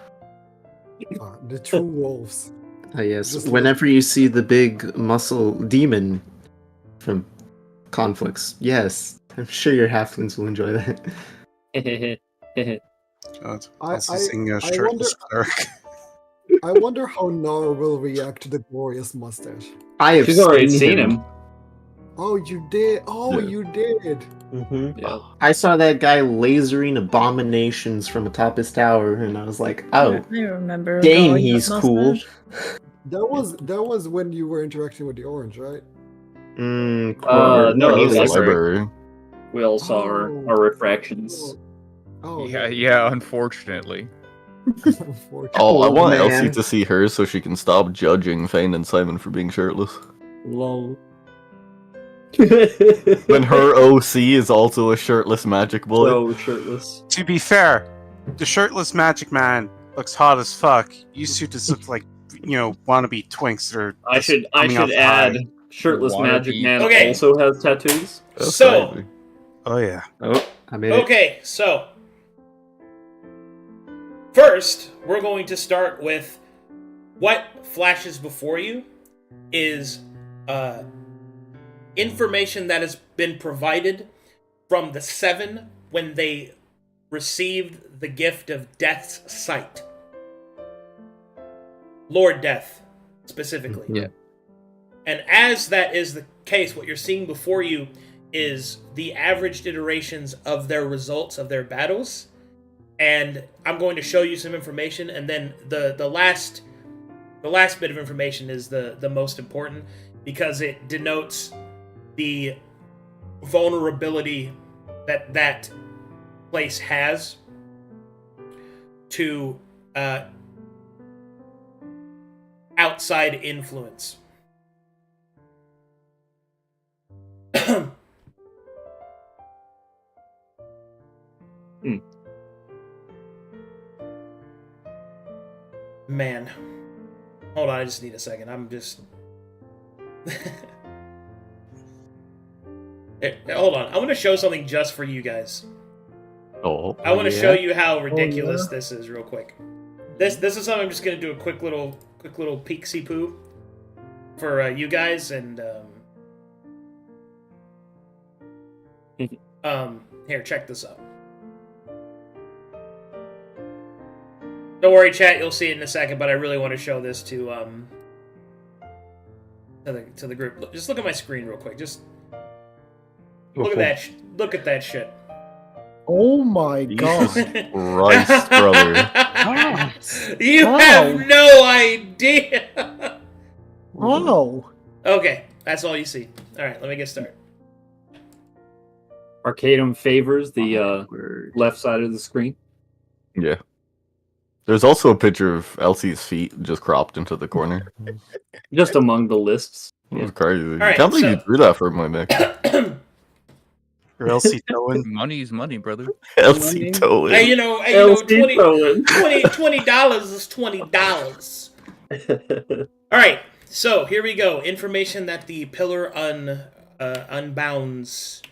The true wolves. Yes. Just Whenever you see the big muscle demon from Conflicts, yes, I'm sure your halflings will enjoy that. God, I- also I- seeing a I shirtless cleric. I wonder how Nar will react to the glorious mustache. I have She's already seen him. Oh, you did. Oh, Yeah. you did. Yeah. I saw that guy lasering abominations from atop his tower, and I was like, oh, I remember. dang, drawing that he's cool. mustache. That was when you were interacting with the orange, right? No, he it was was- Library. We all saw our refractions. Oh, Yeah, unfortunately. Unfortunately. Oh, I Old want man. Elsie to see her so she can stop judging Fane and Simon for being shirtless. Lol. When her OC is also a shirtless magic boy. So shirtless. To be fair, the shirtless magic man looks hot as fuck. You two just look like, wannabe twinks that are. I just should coming off the add high. shirtless Wanna magic be- man Okay. also has tattoos. That's So- crazy. Oh yeah. Oh, I made it. Okay, so first we're going to start with what flashes before you is information that has been provided from the Seven when they received the gift of Death's Sight. Lord Death, specifically. Yeah. And as that is the case, what you're seeing before you is the averaged iterations of their results of their battles. And I'm going to show you some information, and then the last bit of information is the most important, because it denotes the vulnerability that place has to outside influence. Man. Hold on, I just need a second. I'm just... Hold on. I want to show something just for you guys. Oh. I want to show you how ridiculous this is real quick. This is something I'm just going to do a quick little peeksy poo for you guys, and here, check this out. Don't worry, chat, you'll see it in a second, but I really want to show this to the group. Just look at my screen real quick. Just look at that. Look at that shit. Oh my god! Christ, brother! You have no idea. Wow. Okay, that's all you see. All right, let me get started. Arcadum favors the left side of the screen. Yeah. There's also a picture of Elsie's feet just cropped into the corner. Just among the lists. It was crazy. right, I can't believe you drew that for my Nick. Or Elsie towing. Money's money, brother. Elsie towing. Hey, you know, $20 is $20. All right, so here we go. Information that the pillar unbounds.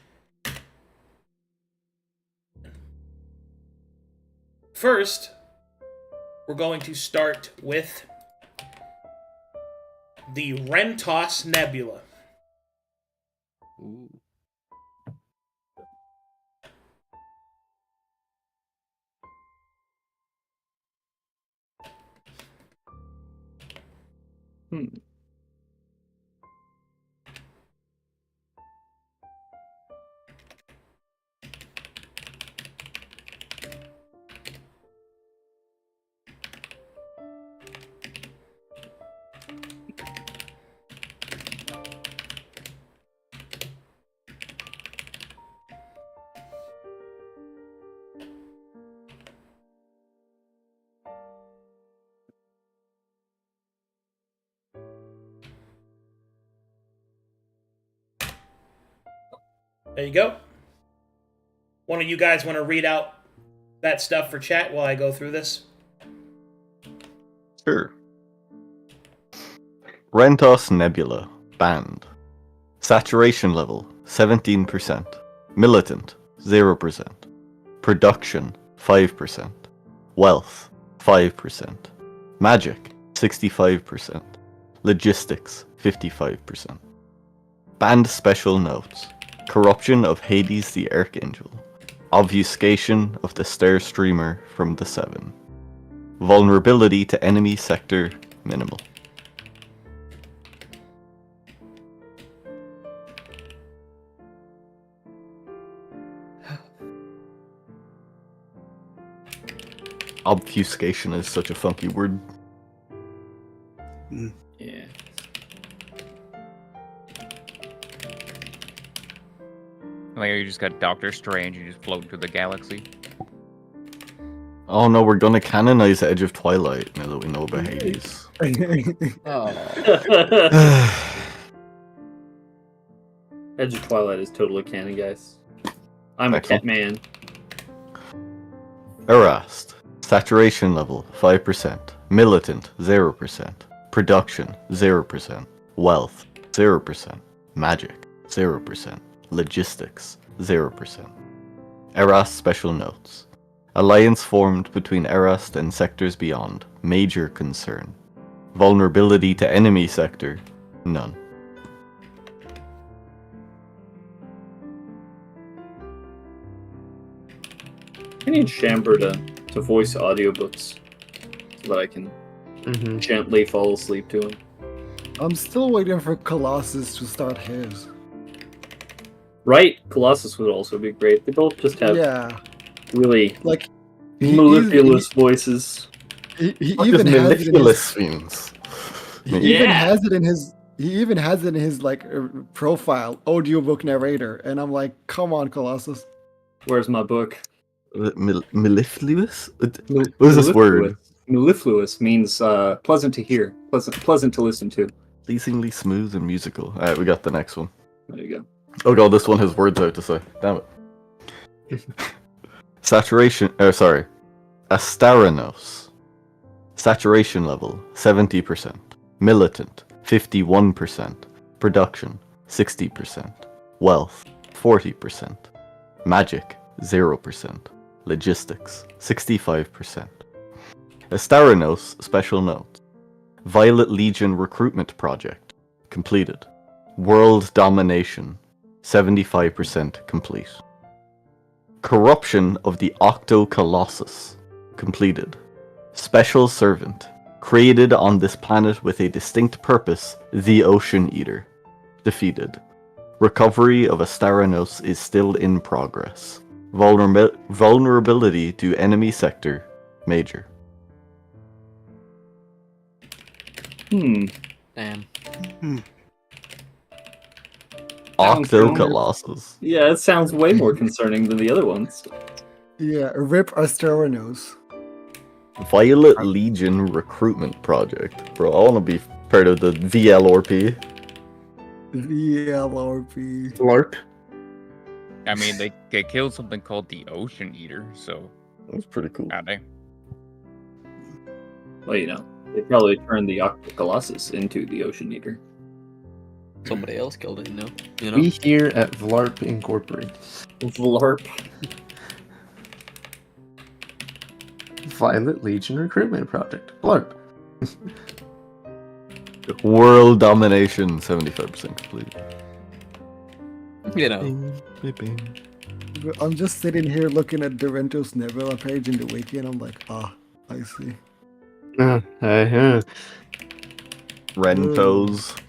First, we're going to start with the Rentos Nebula. Ooh. There you go. One of you guys want to read out that stuff for chat while I go through this? Sure. Rentos Nebula. Band. Saturation level 17%. Militant 0%. Production 5%. Wealth 5%. Magic 65%. Logistics 55%. Band special notes. Corruption of Hades the Archangel. Obfuscation of the Star Streamer from the Seven. Vulnerability to enemy sector minimal. Obfuscation is such a funky word. Yeah. Like you just got Doctor Strange, you just floating through the galaxy. Oh no, we're gonna canonize Edge of Twilight now that we know about Hades. Edge of Twilight is totally canon, guys. I'm a cat man. Erast. Saturation level 5%. Militant 0%. Production 0%. Wealth 0%. Magic 0%. Logistics 0%. Erast special notes. Alliance formed between Erast and sectors beyond. Major concern. Vulnerability to enemy sector. None. I need Chamber to voice audiobooks so that I can gently fall asleep to them. I'm still waiting for Colossus to start his. Right? Colossus would also be great. They both just have really like mellifluous voices. He even has it in his, means. He even has it in his. He even has it in his like profile, audiobook narrator, and I'm like, come on, Colossus. Where's my book? Mellifluous? What is this word? Mellifluous means pleasant to hear, pleasant to listen to. Pleasingly smooth and musical. Alright, we got the next one. There you go. Oh god, this one has words out to say. Damn it. Astaranos. Saturation level 70%. Militant 51%. Production 60%. Wealth 40%. Magic 0%. Logistics 65%. Astaranos special note. Violet Legion recruitment project completed. World domination 75% complete. Corruption of the Octo Colossus completed. Special servant created on this planet with a distinct purpose, the Ocean Eater defeated. Recovery of Astaranos is still in progress. Vulnerability to enemy sector major. Damn. Octo Colossus. Yeah, it sounds way more concerning than the other ones. Yeah, rip Astaranos. Violet Legion recruitment project. Bro, I want to be part of the VLRP. VLRP. LARP. I mean, they killed something called the Ocean Eater, so That's pretty cool. are they? Well, you know, they probably turned the Octo Colossus into the Ocean Eater. Somebody else killed it, you know? We here at VLARP Incorporated. VLARP. Violet Legion Recruitment Project. VLARP. World domination 75% complete. You know. Bing, bing. I'm just sitting here looking at Dorento's Nebula page in the wiki, and I'm like, I see. Rentos.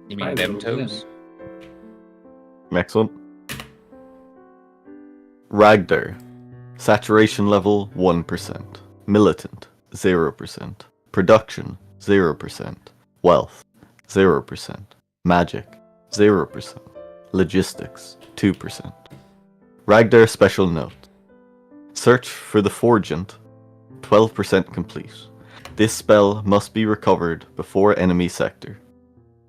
You mean them toes? Next one. Ragdar. Saturation level 1%. Militant 0%. Production 0%. Wealth 0%. Magic 0%. Logistics 2%. Ragdar special note. Search for the Forgent 12% complete. This spell must be recovered before enemy sector.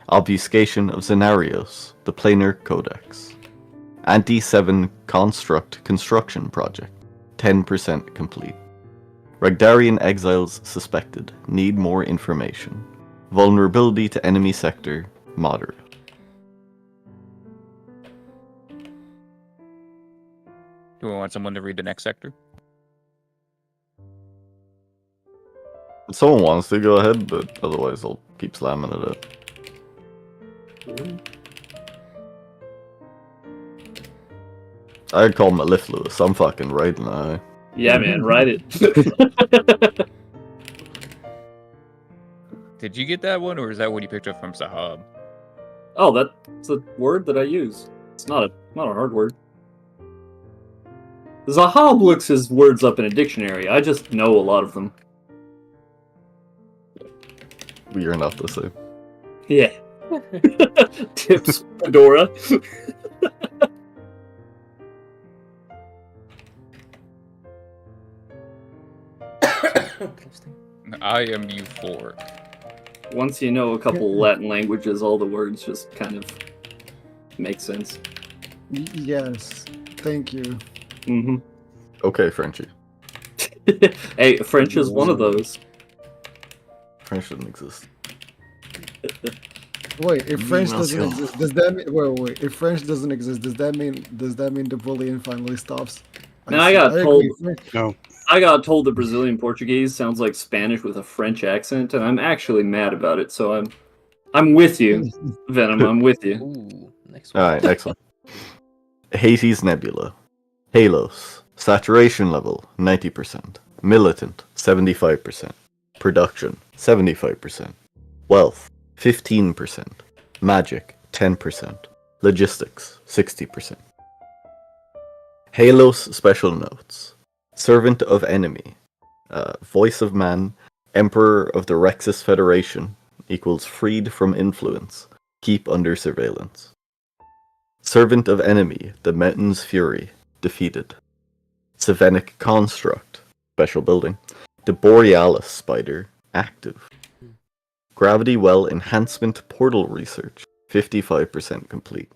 Obfuscation of Zenarios, the Planar Codex. Anti-7 Construct Construction Project, 10% complete. Ragdarian exiles suspected, need more information. Vulnerability to enemy sector, moderate. Do we want someone to read the next sector? If someone wants to go ahead, but otherwise I'll keep slamming it up. I'd call Mellifluous. I'm fucking writing that. Yeah, man, write it. Did you get that one, or is that what you picked up from Sahab? Oh, that's a word that I use. It's not a hard word. Zahab looks his words up in a dictionary. I just know a lot of them. We are not the same. Yeah. Tips Fedora. I am euphoric. Once you know a couple Latin languages, all the words just kind of make sense. Yes. Thank you. Mm-hmm. Okay, Frenchie. Hey, French is one of those. French doesn't exist. Wait, if French doesn't exist, does that mean wait? If French doesn't exist, does that mean the bullying finally stops? No, I got told. No. I got told that Brazilian Portuguese sounds like Spanish with a French accent, and I'm actually mad about it. So I'm with you, Venom. I'm with you. Ooh, next one. All right, next one. Hades Nebula. Halos. Saturation level 90%. Militant 75%. Production 75%. Wealth 15%. Magic 10%. Logistics 60%. Halos special notes. Servant of enemy. Voice of man. Emperor of the Rexus Federation equals freed from influence. Keep under surveillance. Servant of enemy. The Mountain's Fury. Defeated. Savenic construct. special building. The Borealis spider, active. Gravity well enhancement portal research, 55% complete.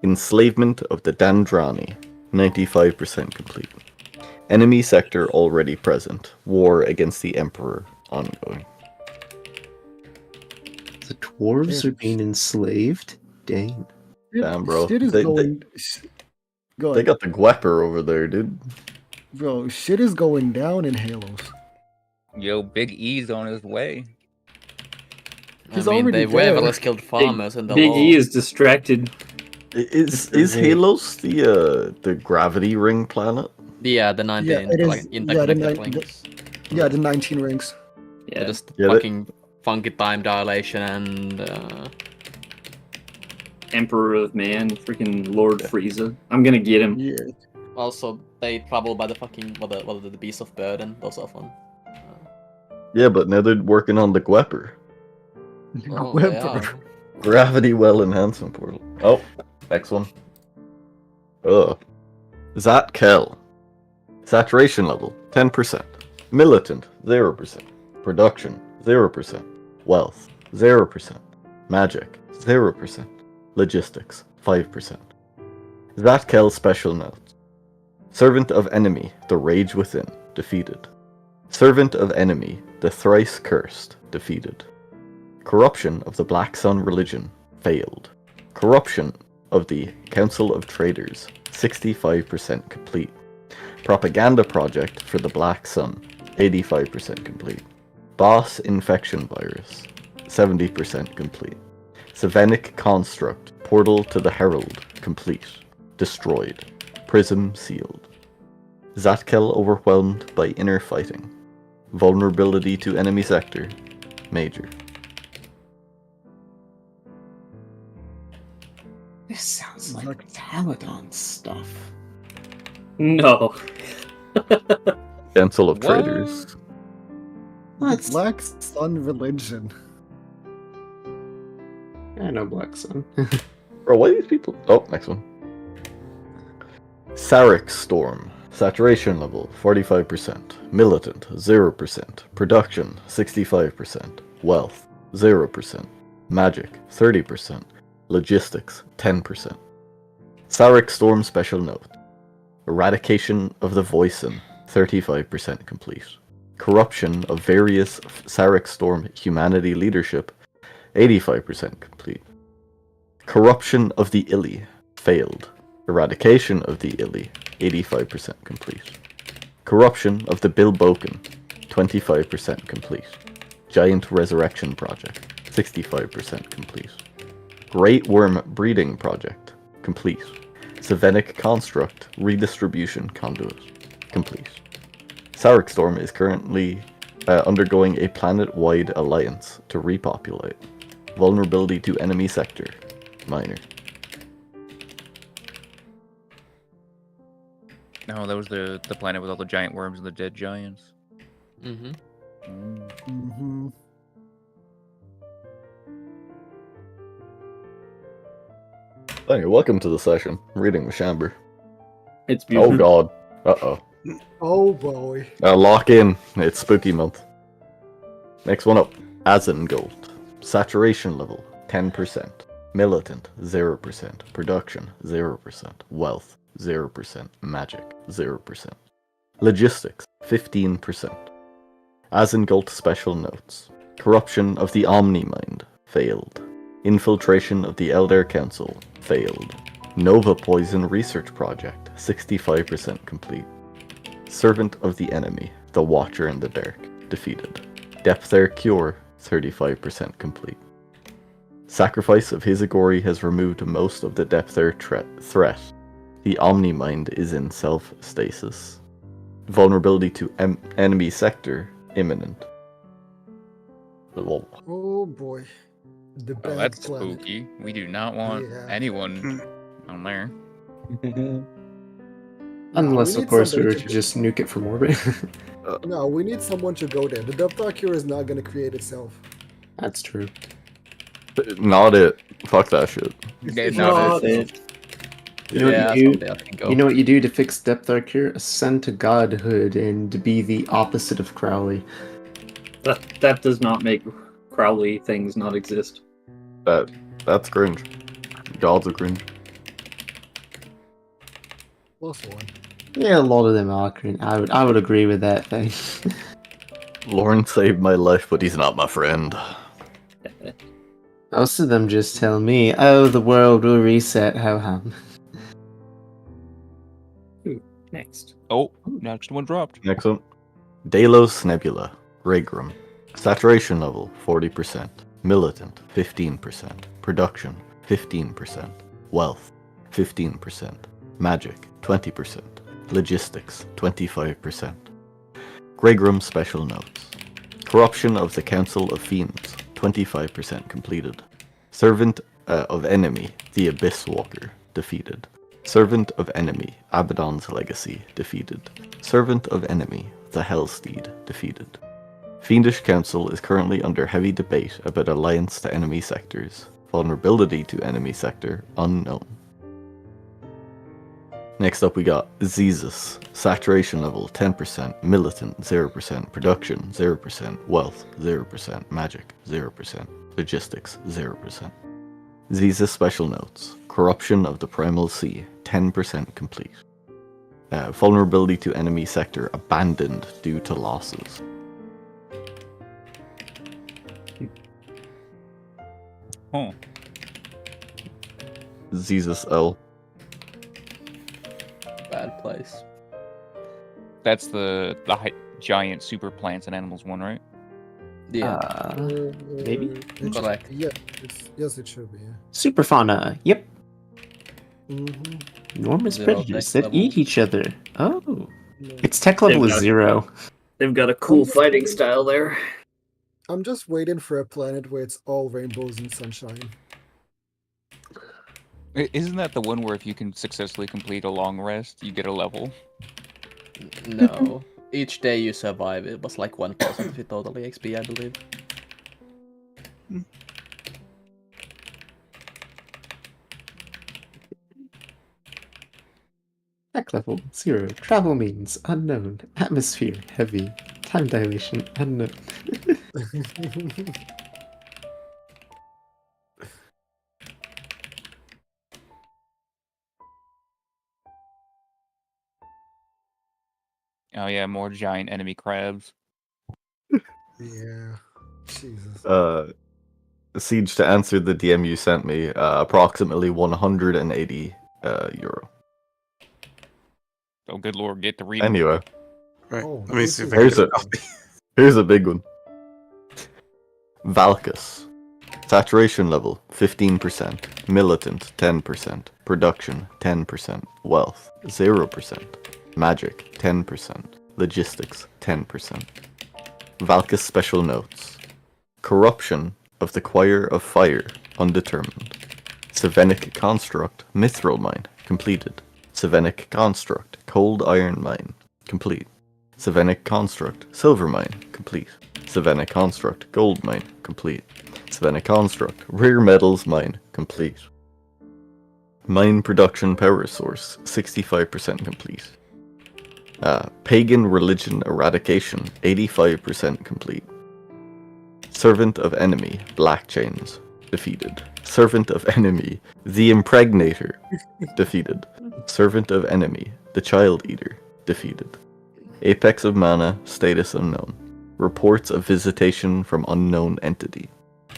Enslavement of the Dandrani, 95% complete. Enemy sector already present. War against the Emperor ongoing. The dwarves are being enslaved? Dang. Damn, bro. Shit is They got the Gwepper over there, dude. Bro, shit is going down in Halos. Yo, Big E's on his way. He's I mean, already they way there. less killed farmers in the Big law. E is distracted. Is Halos the gravity ring planet? Yeah, the 19 it is. like, interconnected rings. Yeah, the 19 rings. Yeah, just Yeah, fucking funky time dilation and Emperor of Man, freaking Lord Frieza. I'm gonna get him. Yeah. also they travel by the fucking what are the beasts of burden. Those are fun. Yeah, but now they're working on the Gwepper. Oh, they are. Gravity well enhancement portal. Oh, next one. Zatkel. Saturation level 10%. Militant 0%. Production 0%. Wealth 0%. Magic 0%. Logistics 5%. Zatkel special notes. Servant of enemy, the rage within, defeated. Servant of enemy, the thrice cursed, defeated. Corruption of the Black Sun religion, failed. Corruption of the Council of Traders, 65% complete. Propaganda project for the Black Sun, 85% complete. Boss infection virus, 70% complete. Savenic construct, portal to the Herald, complete. Destroyed. Prism sealed. Zatkel overwhelmed by inner fighting. Vulnerability to enemy sector, major. This sounds like Taladon stuff. No. Council of Traders. What? Black Sun religion. I know Black Sun. Bro, why are these people? Oh, next one. Sarek Storm. Saturation level 45%. Militant 0%. Production 65%. Wealth 0%. Magic 30%. Logistics 10%. Sarek Storm special note. Eradication of the Voicen 35% complete. Corruption of various Sarek Storm humanity leadership 85% complete. Corruption of the Illy failed. Eradication of the Illy 85% complete. Corruption of the Bilboken 25% complete. Giant Resurrection Project 65% complete. Great Worm Breeding Project complete. Savenic Construct Redistribution Conduit complete. Sarek Storm is currently undergoing a planet-wide alliance to repopulate. Vulnerability to enemy sector, minor. No, that was the planet with all the giant worms and the dead giants. Mm-hmm. Mm-hmm. Anyway, welcome to the session. Reading with Chamber. It's beautiful. Oh god. Uh-oh. Oh boy. Lock in. It's spooky month. Next one up. Azengold. Saturation level 10%. Militant 0%. Production 0%. Wealth 0%. Magic 0%. Logistics 15%. Azengold special notes. Corruption of the Omni-Mind failed. Infiltration of the Elder Council failed. Nova Poison Research Project 65% complete. Servant of the Enemy, the Watcher in the Dark, defeated. Depth Air Cure 35% complete. Sacrifice of Hizagori has removed most of the Depth Air threat. The Omni-Mind is in self-stasis. Vulnerability to enemy sector imminent. Oh boy. The bad That's planet. spooky. We do not want anyone on there. Unless, we of need course, we somebody were to to go- just nuke it from orbit. No, we need someone to go there. The Depth Cure is not going to create itself. That's true. Not it. Fuck that shit. Yeah, It's not not it. You know Yeah, what you someday I can go. do? You know what you do to fix depth arcure? Ascend to godhood and be the opposite of Crowley. That does not make Crowley things not exist. That's cringe. Gods are cringe. Plus one. Yeah, a lot of them are cringe. I would agree with that thing. Lauren saved my life, but he's not my friend. Most of them just tell me, "Oh, the world will reset." Ho hum. Next. Oh, next one dropped. Next one. Delos Nebula, Regrum. Saturation level 40%. Militant 15%. Production 15%. Wealth 15%. Magic 20%. Logistics 25%. Regrum special notes. Corruption of the Council of Fiends 25% completed. Servant of Enemy, the Abyss Walker, defeated. Servant of Enemy, Abaddon's Legacy, defeated. Servant of Enemy, the Hellsteed, defeated. Fiendish Council is currently under heavy debate about alliance to enemy sectors. Vulnerability to enemy sector, unknown. Next up we got Xezus. Saturation level 10%, Militant 0%, Production 0%, Wealth 0%, Magic 0%, Logistics 0%. Xezus special notes. Corruption of the Primal Sea 10% complete. Vulnerability to enemy sector abandoned due to losses. Huh. Xezus L. Bad place. That's the giant super plants and animals one, right? Yeah. Maybe? Correct. Yes, it should be. Yeah. Super fauna. Yep. Mm-hmm. Enormous Zero predators tech that level. eat each other. Oh. Its tech level is 0. They've got a cool fighting style there. I'm just waiting for a planet where it's all rainbows and sunshine. Isn't that the one where if you can successfully complete a long rest, you get a level? No. Each day you survive, it was like 1% of your total XP, I believe. Tech level 0. Travel means unknown. Atmosphere heavy. Time dilation unknown. Oh yeah, more giant enemy crabs. Yeah. Jesus. Siege, to answer the DM you sent me, approximately 180 euro. Oh good lord, get the read. Anyway, Right. Oh, Let me this see is if I here's can a here's a big one. Valkus. Saturation level 15%, Militant 10%, Production 10%, Wealth 0%, Magic 10%, Logistics 10%. Valkus special notes. Corruption of the Choir of Fire undetermined. Savenic Construct Mithril Mine completed. Savenic Construct Cold Iron Mine complete. Savenic Construct Silver Mine complete. Savenic Construct Gold Mine complete. Savenic Construct Rare Metals Mine complete. Mine Production Power Source 65% complete. Pagan Religion Eradication 85% complete. Servant of Enemy Black Chains defeated. Servant of Enemy the Impregnator defeated. Servant of Enemy the Child Eater defeated. Apex of Mana status unknown. Reports of visitation from unknown entity.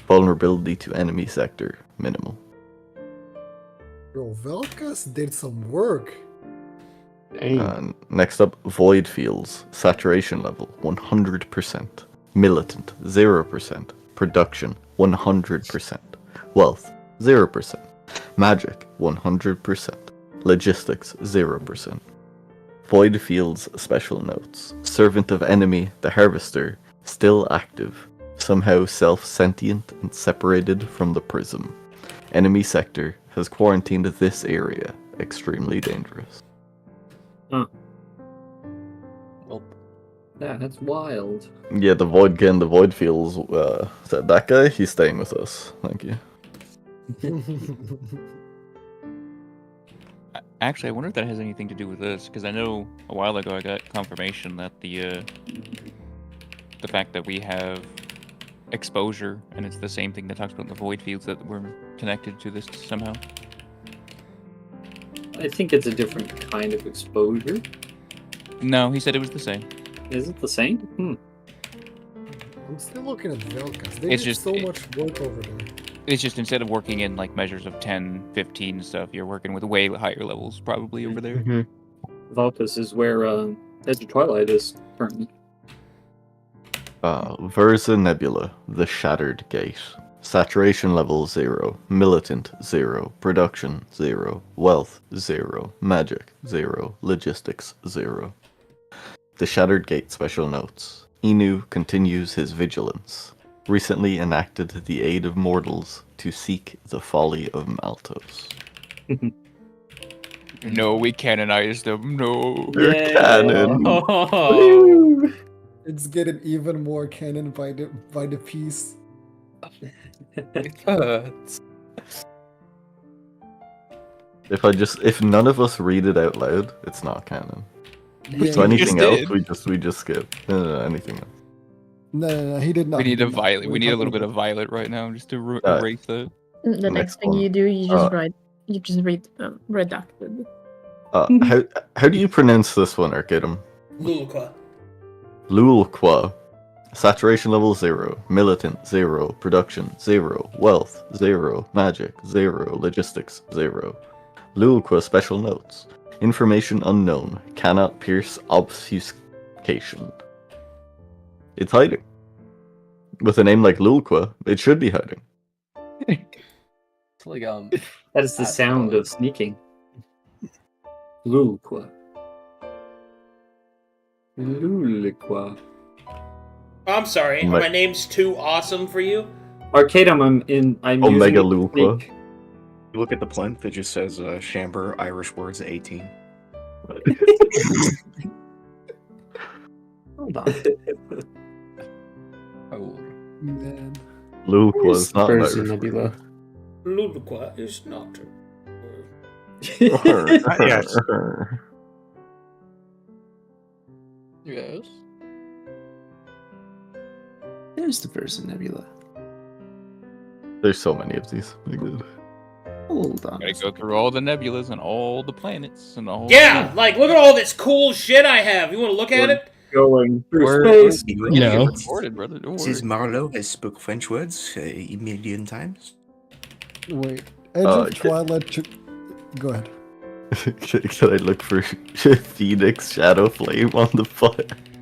Vulnerability to enemy sector minimal. Bro, Velkas did some work. Next up, Void Fields. Saturation level 100%. Militant 0%. Production 100%. Wealth 0%. Magic 100%. Logistics 0%. Void Fields special notes. Servant of Enemy, the Harvester, still active. Somehow self-sentient and separated from the prism. Enemy sector has quarantined this area. Extremely dangerous. Huh. Well, yeah, that's wild. Yeah, the Void Fields said that guy, he's staying with us. Thank you. Actually, I wonder if that has anything to do with this, because I know a while ago I got confirmation that the fact that we have exposure, and it's the same thing that talks about the void fields, that we're connected to this somehow. I think it's a different kind of exposure. No, he said it was the same. Is it the same? I'm still looking at Velkas. They It's did just- so much work over there. It's just instead of working in like measures of 10, 15 stuff, you're working with way higher levels probably over there. Mm-hmm. Valkus is where Edge of Twilight is currently. Versa Nebula, the Shattered Gate. Saturation level 0. Militant 0. Production 0. Wealth 0. Magic 0. Logistics 0. The Shattered Gate special notes. Inu continues his vigilance. Recently enacted the aid of mortals to seek the folly of Maltos. No, we canonized them. No. They're canon. Oh. It's getting even more canon by the piece. It hurts. If none of us read it out loud, it's not canon. Yeah, So anything just else, did. we just skip. Anything else. No, he did not. We need a He did not. violet. We're We need a talking little bit about- of violet right now, just to erase that. The Next next thing one. you do, you just Uh, write. You just read redacted. How do you pronounce this one, Arcadum? Lulqua. Lulqua. Saturation level 0. Militant 0. Production 0. Wealth 0. Magic 0. Logistics 0. Lulqua special notes. Information unknown. Cannot pierce obfuscation. It's hiding. With a name like Lulqua, it should be hiding. It's like That is the That's sound good. of sneaking. Lulqua. Lulqua. I'm sorry, My- my name's too awesome for you. Arcadum, I'm using Omega it to Lulqua. sneak. You look at the plinth, it just says Chamber Irish words 18. Hold on. oh, Man. Lulqua is not an Versa Irish Nebula. Lulqua is not. Yes. word. yes. There's the Versa Nebula. There's so many of these. My God. Hold on. Gotta go through all the nebulas and all the planets and all. Yeah, like look at all this cool shit I have. You want to look at it? Going through We're- space. we're- No. Get recorded, brother. Don't Says worry. Marlowe has spoke French words a million times. Wait. Edge Uh, of Twilight. Go ahead. Can I look for Phoenix Shadow Flame on the fire?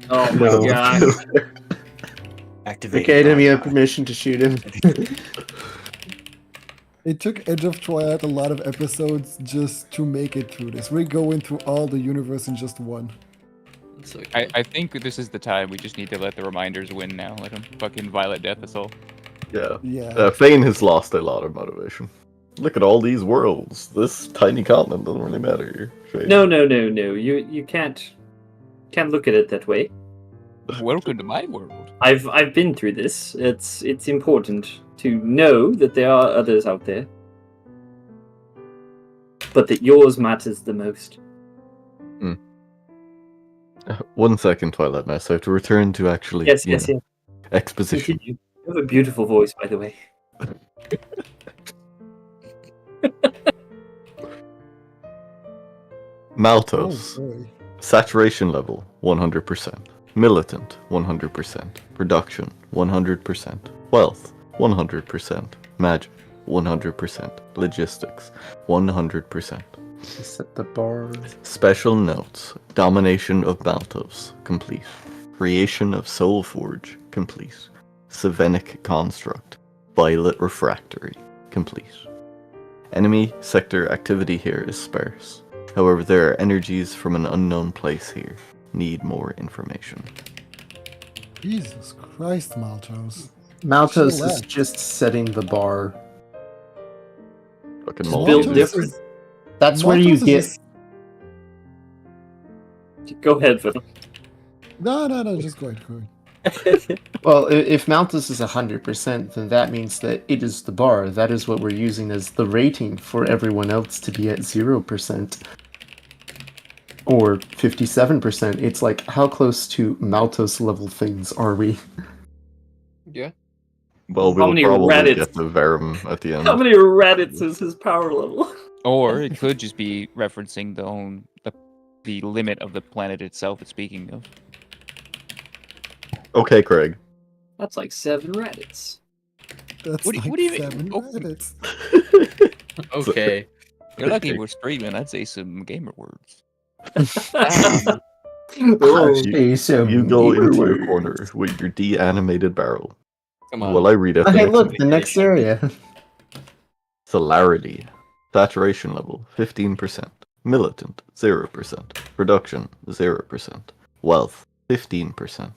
Oh my No. god. Activate. Arcadum, you have permission to shoot him. It took Edge of Twilight a lot of episodes just to make it through this. We're going through all the universe in just one. It's okay. I think this is the time we just need to let the reminders win now. Let them fucking Violet Death us all. Yeah. Yeah. Fane has lost a lot of motivation. Look at all these worlds. This tiny continent doesn't really matter here. Fane. No. You can't look at it that way. Welcome to my world. I've been through this. It's important to know that there are others out there, but that yours matters the most. 1 second, Twilight Mouse. I have to return to actually Yes. exposition. Continue. You have a beautiful voice, by the way. Maltos. Oh, boy. Saturation level 100%. Militant 100%. Production 100%. Wealth 100%. Magic 100%. Logistics 100%. Set the bar. Special notes. Domination of Maltos complete. Creation of Soul Forge complete. Savenic Construct. Violet Refractory complete. Enemy sector activity here is sparse. However, there are energies from an unknown place here. Need more information. Jesus Christ, Maltos. Maltos is left. just setting the bar. Fucking Just Maltos build is- different. That's where you Maltos is get. just- Go ahead, Phil. No, just go ahead. Well, if Malthus is 100%, then that means that it is the bar. That is what we're using as the rating for everyone else to be at 0%. Or 57%. It's like, how close to Malthus level things are we? Yeah. Well, How we'll many probably Reddits? get the Verum at the end. How many Reddits is his power level? Or it could just be referencing the limit of the planet itself it's speaking of. Okay, Craig. That's like 7 Reddits. That's What do like you mean? 7 Oh. Reddits. Okay. You're lucky we're streaming. I'd say some gamer words. Oh, You go into your corner with your de-animated barrel. Come on. Will I read it? Hey, look, the next area. Celerity. Saturation level, 15%. Militant, 0%. Production, 0%. Wealth, 15%.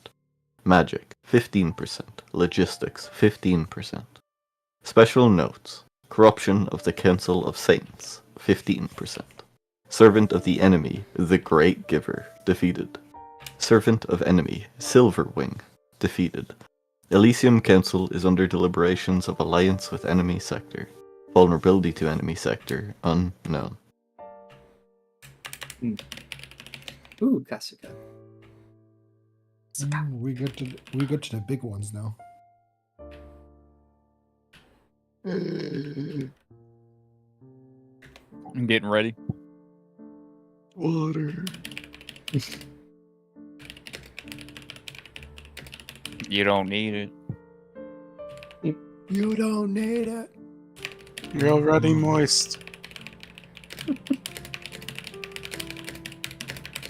Magic, 15%. Logistics, 15%. Special notes. Corruption of the Council of Saints, 15%. Servant of the Enemy, the Great Giver, defeated. Servant of Enemy, Silverwing, defeated. Elysium Council is under deliberations of alliance with enemy sector. Vulnerability to enemy sector, unknown. Ooh, Kasuga. We got to the big ones now. I'm getting ready. Water. You don't need it. You don't need it. You're already moist.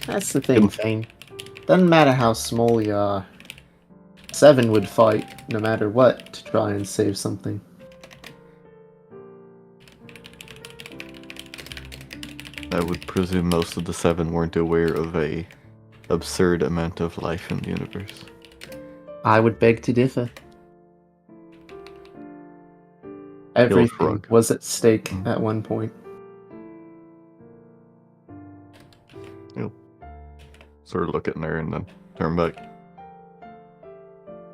That's the thing, Fane. Doesn't matter how small you are. 7 would fight no matter what to try and save something. I would presume most of the 7 weren't aware of a absurd amount of life in the universe. I would beg to differ. Everything shrug. was at stake at one point. Sort of look at her and then turn back.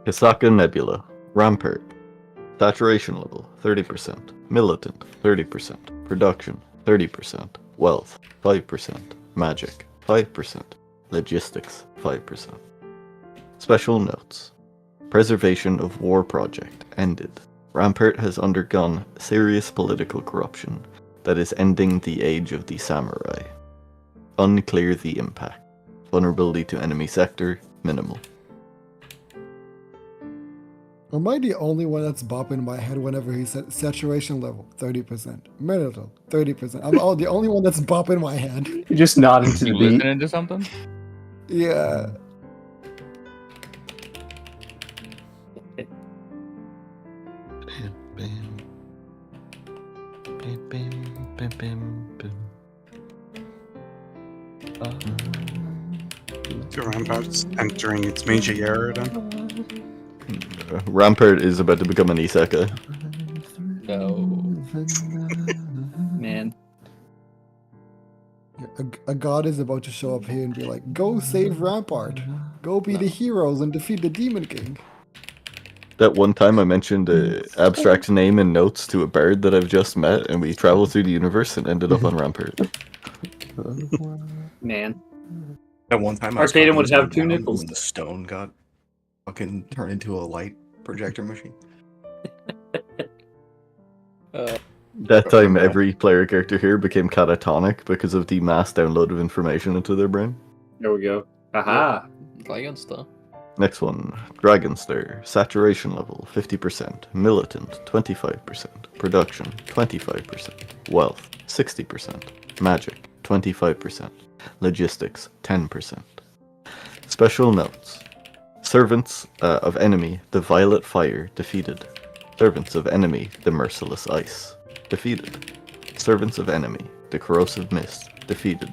Hisaka Nebula. Rampart. Saturation level, 30%. Militant, 30%. Production, 30%. Wealth, 5%. Magic, 5%. Logistics, 5%. Special notes. Preservation of War Project ended. Rampart has undergone serious political corruption that is ending the age of the samurai. Unclear the impact. Vulnerability to enemy sector, minimal. Am I the only one that's bopping in my head whenever he said saturation level 30%, militant 30%? I'm the only one that's bopping my head. You're just nodding to the You beat. listening to something? Yeah. The Rampart's entering its major year then. Rampart is about to become an isekai. No. Man. A god is about to show up here and be like, go save Rampart. Go be the heroes and defeat the Demon King. That one time I mentioned an abstract name in notes to a bard that I've just met, and we traveled through the universe and ended up on Rampart. Man. At one time, Arcadum would have 2 nipples. when the stone got fucking turned into a light projector machine. That time, every player character here became catatonic because of the mass download of information into their brain. There we go. Aha! Dragonster. Next one, Dragonstar. Saturation level, 50%. Militant, 25%. Production, 25%. Wealth, 60%. Magic, 25%. Logistics, 10%. Special notes. Servants of Enemy, the Violet Fire, defeated. Servants of Enemy, the Merciless Ice, defeated. Servants of Enemy, the Corrosive Mist, defeated.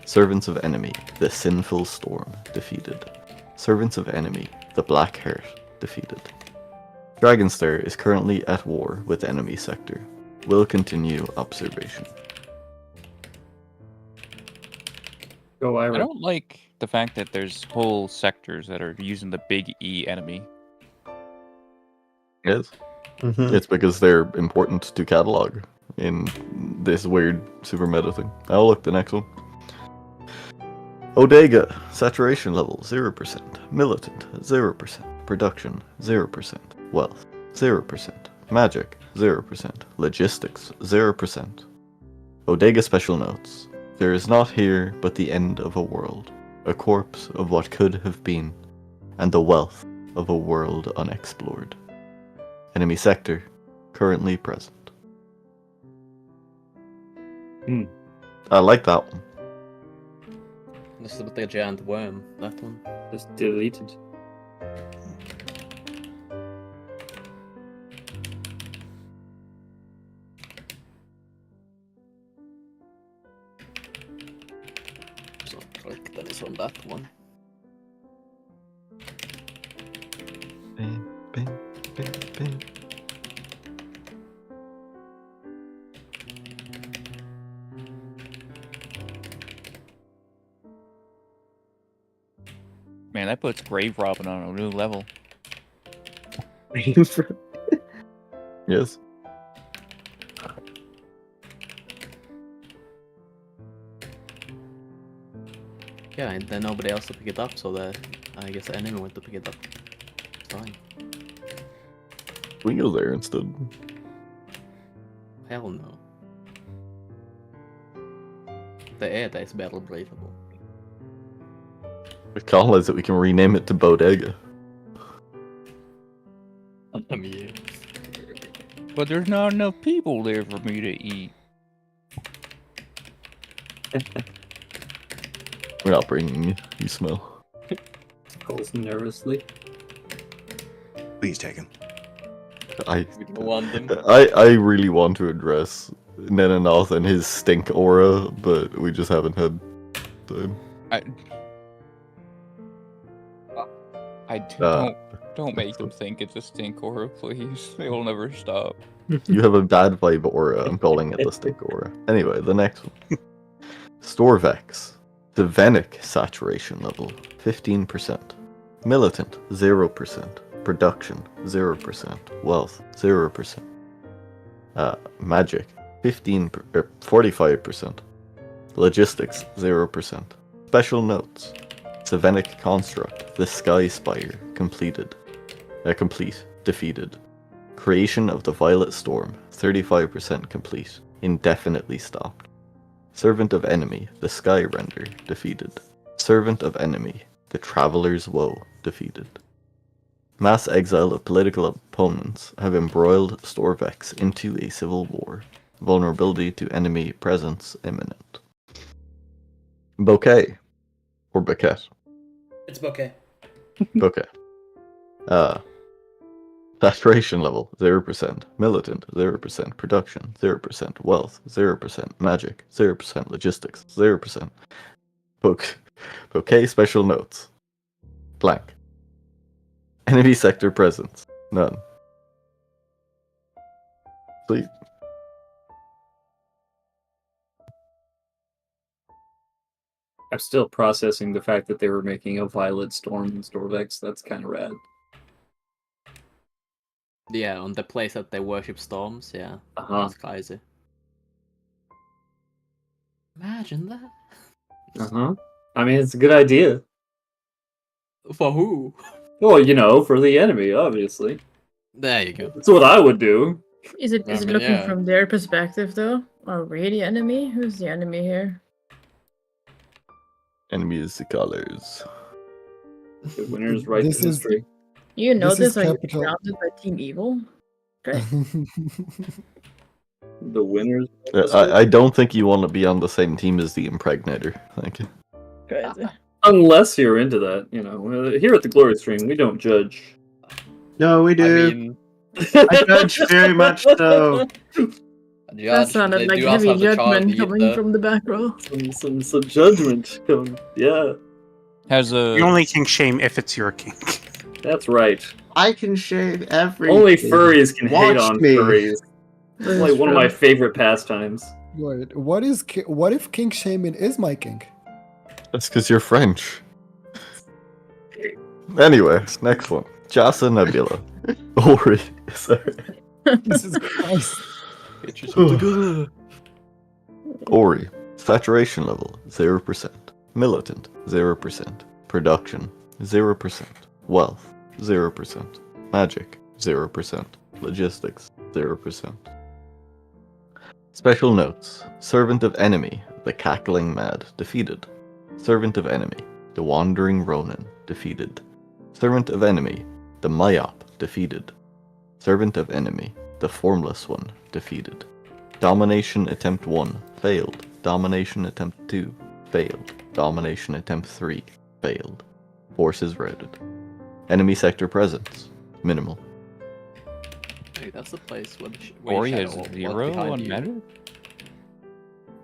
Servants of Enemy, the Sinful Storm, defeated. Servants of Enemy, the Black Heart, defeated. Dragonstar is currently at war with enemy sector. Will continue observation. Go I Ira. don't like the fact that there's whole sectors that are using the big E enemy. Yes. It's because they're important to catalog in this weird super meta thing. Oh, look, the next one. Bodega, saturation level 0%, militant 0%, production 0%, wealth 0%, magic 0%, logistics 0%. Bodega special notes. There is not here but the end of a world, a corpse of what could have been, and the wealth of a world unexplored. Enemy sector currently present. I like that one. This is about the giant worm, that one. Just deleted. So click that is on that one. Bing, bing, bing, bing. Man, that puts grave robbing on a new level. Yes. Yeah, and then nobody else to pick it up, so I guess the enemy went to pick it up. Fine. We go there instead. Hell no. The air is battle breathable. We call it that we can rename it to Bodega. I mean, But there's not enough people there for me to eat. We're not bringing you. You smell. Calls nervously. Please take him. we don't want them. I really want to address Nenanoth and his stink aura, but we just haven't had time. Don't make them think it's a stink aura, please. They will never stop. You have a bad vibe aura. I'm calling it the stink aura. Anyway, the next one. Storvex. Divenic saturation level 15%. Militant 0%. Production 0%. Wealth 0%. Magic 45%. Logistics 0%. Special notes. Savenic construct, the Sky Spire, completed. Complete, defeated. Creation of the Violet Storm, 35% complete, indefinitely stopped. Servant of Enemy, the Sky Render, defeated. Servant of Enemy, the Traveler's Woe, defeated. Mass exile of political opponents have embroiled Storvex into a civil war. Vulnerability to enemy presence imminent. Bouquet. Or Bouquet. It's bouquet. Bouquet. Saturation level 0%. Militant 0%. Production 0%. Wealth 0%. Magic 0%. Logistics 0%. Bouquet special notes. Blank. Enemy sector presence. None. Sweet. I'm still processing the fact that they were making a Violet Storm in Storvex. That's kind of rad. Yeah, on the place that they worship storms, yeah. That's crazy. Imagine that. I mean, it's a good idea. For who? Well, you know, for the enemy, obviously. There you go. That's what I would do. Is it looking from their perspective though? Are we the enemy? Who's the enemy here? Enemy is the colors. The winner's right This to is- history. You know This is this? Are you capital- surrounded by Team Evil? Great. The winner's I don't think you want to be on the same team as the Impregnator. Thank you. Crazy. Unless you're into that, you know. Here at the Glory Stream, we don't judge. No, we do. I mean, I judge very much so. That sounded like heavy judgment coming from the back row. Some judgment coming. Yeah, Has a You only can shame if it's your kink. that's right. I can shave everything. Only furries can hate Watch on me. furries. It's like one of my favorite pastimes. Wait, what if kink shaming is my kink? That's because you're French. Anyway, next one. Jasa Nebula. Ori. Sorry. Jesus Christ. get yourself together. Ori. Saturation level 0%. Militant 0%. Production, 0%. Wealth, 0%. Magic, 0%. Logistics, 0%. Special notes. Servant of Enemy, the Cackling Mad, defeated. Servant of Enemy, the Wandering Ronin, defeated. Servant of Enemy, the Myop, defeated. Servant of Enemy, the Formless One, defeated. Domination Attempt 1, failed. Domination Attempt 2, failed. Domination Attempt 3, failed. Forces routed. Enemy sector presence, minimal. Hey, that's the place where Ori your has shadow walks 0 behind on you. magic?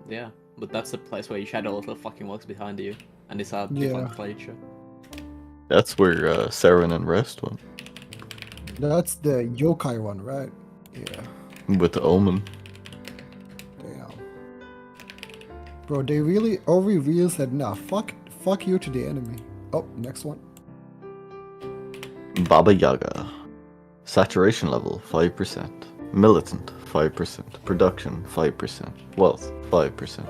Yeah, but that's the place where your shadow little fucking walks behind you, and it's a Yeah. different creature. That's where Saren and Rest went. That's the yokai one, right? Yeah. With the Omen. Damn. Bro, they really said, nah, fuck you to the enemy. Oh, next one. Baba Yaga. Saturation level 5%. Militant 5%. Production 5%. Wealth 5%.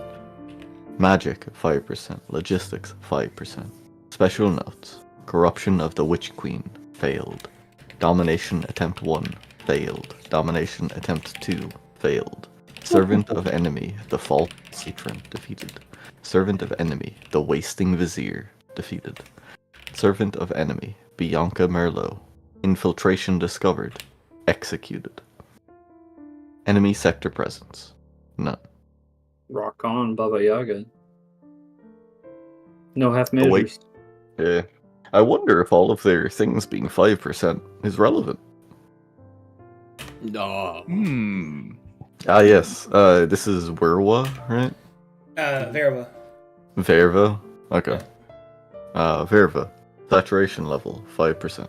Magic 5%. Logistics 5%. Special notes. Corruption of the Witch Queen failed. Domination Attempt 1 failed. Domination Attempt 2 failed. Servant of Enemy, the False Citron, defeated. Servant of Enemy, the Wasting Vizier, defeated. Servant of Enemy, Bianca Merlot, infiltration discovered, executed. Enemy sector presence, none. Rock on, Baba Yaga. No half Oh, wait. measures. Yeah. I wonder if all of their things being 5% is relevant. No. Ah, yes. This is Werwa, right? Verva. Verva? Okay. Verva. Saturation level, 5%.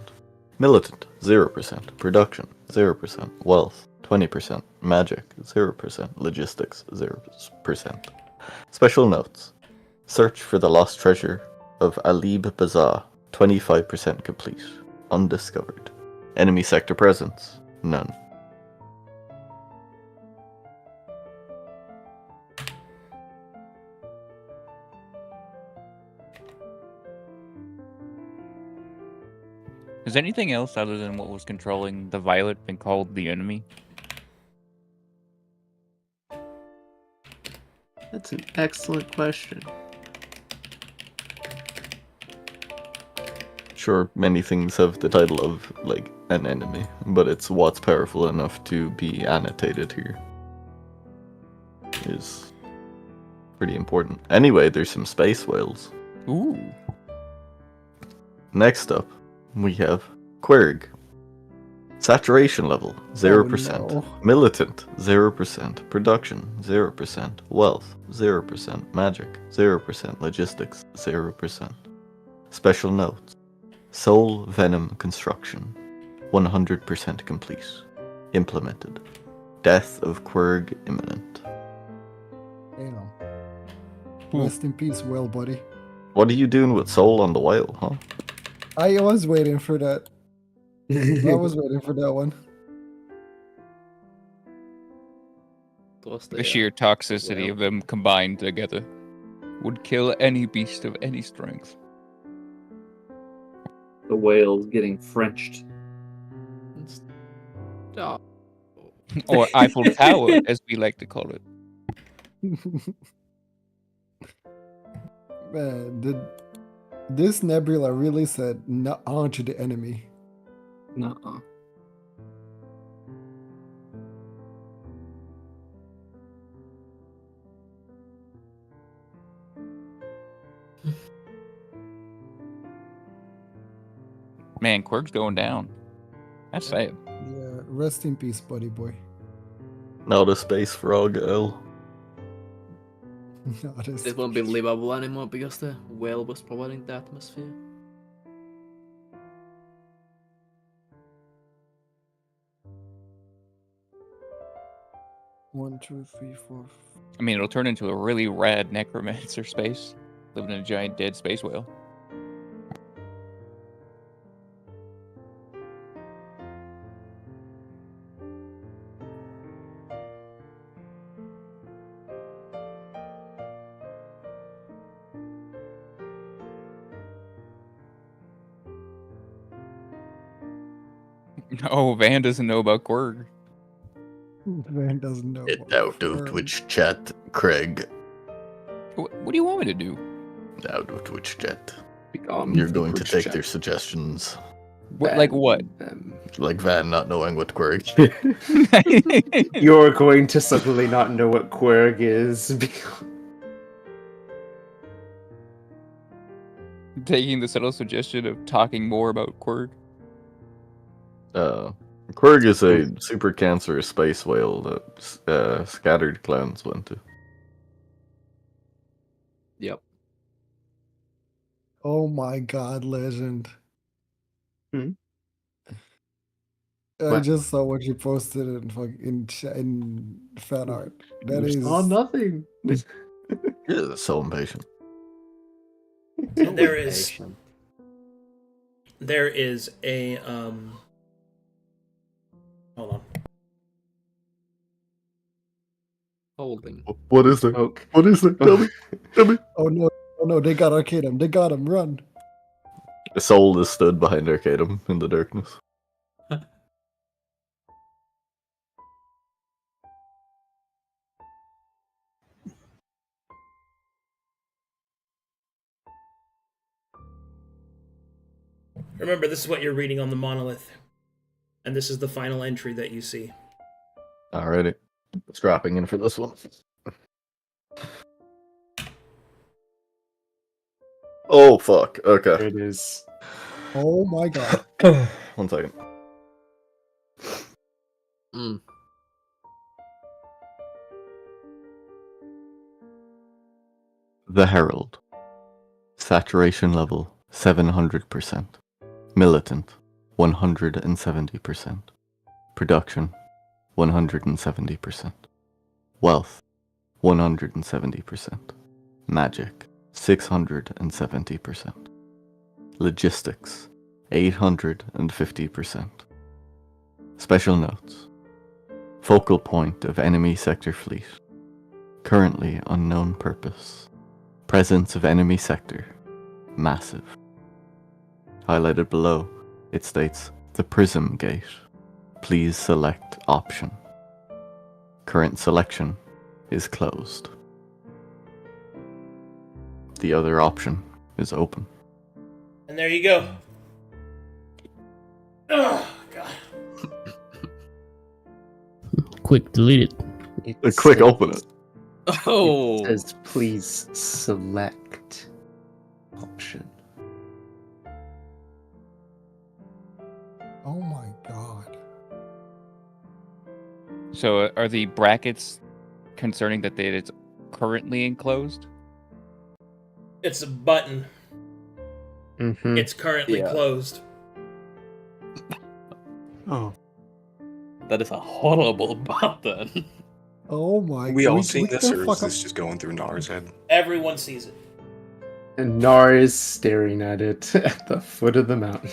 Militant, 0%. Production, 0%. Wealth, 20%. Magic, 0%. Logistics, 0%. Special notes. Search for the lost treasure of Alib Bazaar, 25% complete. Undiscovered. Enemy sector presence, none. Has anything else other than what was controlling the Violet been called the enemy? That's an excellent question. Sure, many things have the title of, like, an enemy, but it's what's powerful enough to be annotated here. Is pretty important. Anyway, there's some space whales. Ooh. Next up, we have Querg. Saturation level, 0%. no. Militant, 0%. Production, 0%. Wealth, 0%. Magic, 0%. Logistics, 0%. Special notes. Soul Venom Construction, 100% complete. Implemented. Death of Querg imminent. Damn. Rest in peace, well, buddy. What are you doing with Soul on the Whale, huh? I was waiting for that. I was waiting for that one. The sheer toxicity of them combined together would kill any beast of any strength. The whale's getting Frenched. Stop. Or Eiffel Tower, as we like to call it. Man, this nebula really said "nuh-uh" to the enemy. Nuh-uh. Man, Quirk's going down. That's sad. Yeah, rest in peace, buddy boy. Not a space frog, L. Not a It won't be livable anymore because the whale was providing the atmosphere. One, two, three, four. I mean, it'll turn into a really rad necromancer space, living in a giant dead space whale. Oh, Van doesn't know about Quirg. Van doesn't know. Get what out of Quirg- Twitch chat, Craig. What do you want me to do? Out of Twitch chat. Become You're the going to Twitch take chat. their suggestions. Like what? Like Van not knowing what Quirg. You're going to suddenly not know what Quirg is. Taking the subtle suggestion of talking more about Quirg. Quirg is a super cancerous space whale that scattered clowns went to. Yep. Oh my god, legend. Hmm? I What? just saw what you posted in fan art. That is nothing. Yeah, so impatient. And there is a hold on. Holding. What is it? Smoke. What is it? Tell me. Tell me. oh no, they got Arcadum. They got him, run. A soul is stood behind Arcadum in the darkness. Remember, this is what you're reading on the monolith. And this is the final entry that you see. Alrighty. It's dropping in for this one. Oh fuck. Okay. There it is. Oh my god. 1 second. The Herald. Saturation level 700%. Militant 170%. Production 170%. Wealth 170%. Magic 670%. Logistics 850%. Special notes. Focal point of enemy sector fleet. Currently unknown purpose. Presence of enemy sector. Massive. Highlighted below, it states the Prism Gate. Please select option. Current selection is closed. The other option is open. And there you go. Oh, God. Quick, delete it. Quick, open it. Oh. It says please select option. Oh my god. So are the brackets concerning that it's currently enclosed? It's a button. Mm-hmm. It's currently closed. Oh. That is a horrible button. Oh my god. We all seen this, or is this just going through Nar's head? Everyone sees it. And Nar is staring at it at the foot of the mountain.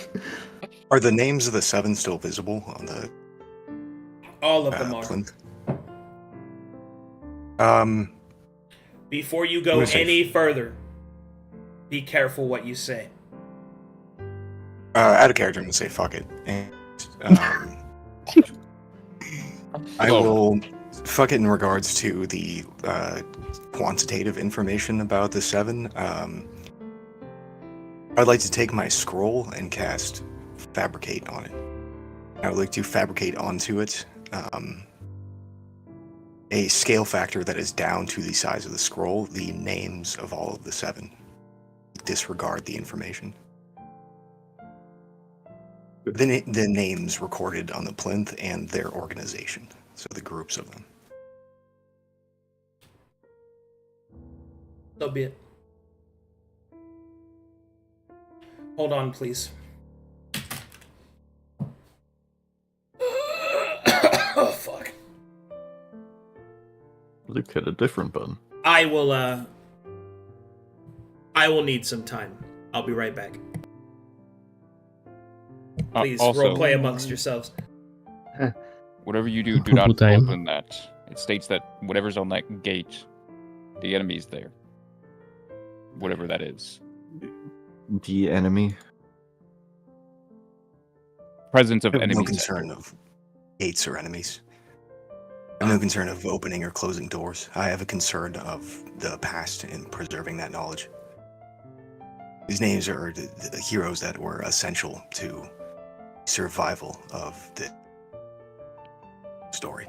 Are the names of the 7 still visible on the All of them are. plinth? Before you I'm go gonna say- any further, be careful what you say. Out of character, I'm gonna say fuck it. And, I will fuck it in regards to the quantitative information about the 7. I'd like to take my scroll and cast Fabricate on it. I would like to fabricate onto it a scale factor that is down to the size of the scroll, the names of all of the 7. Disregard the information. The names recorded on the plinth and their organization, so the groups of them. So be it. Hold on, please. Oh, fuck. Luke had a different button. I will need some time. I'll be right back. Please, Also, roleplay amongst yourselves. whatever you do not Full time. open that. It states that whatever's on that gate, the enemy's there. Whatever that is. The enemy. presence of I have no enemies. concern of gates or enemies. I have no concern of opening or closing doors. I have a concern of the past and preserving that knowledge. These names are the heroes that were essential to survival of the story.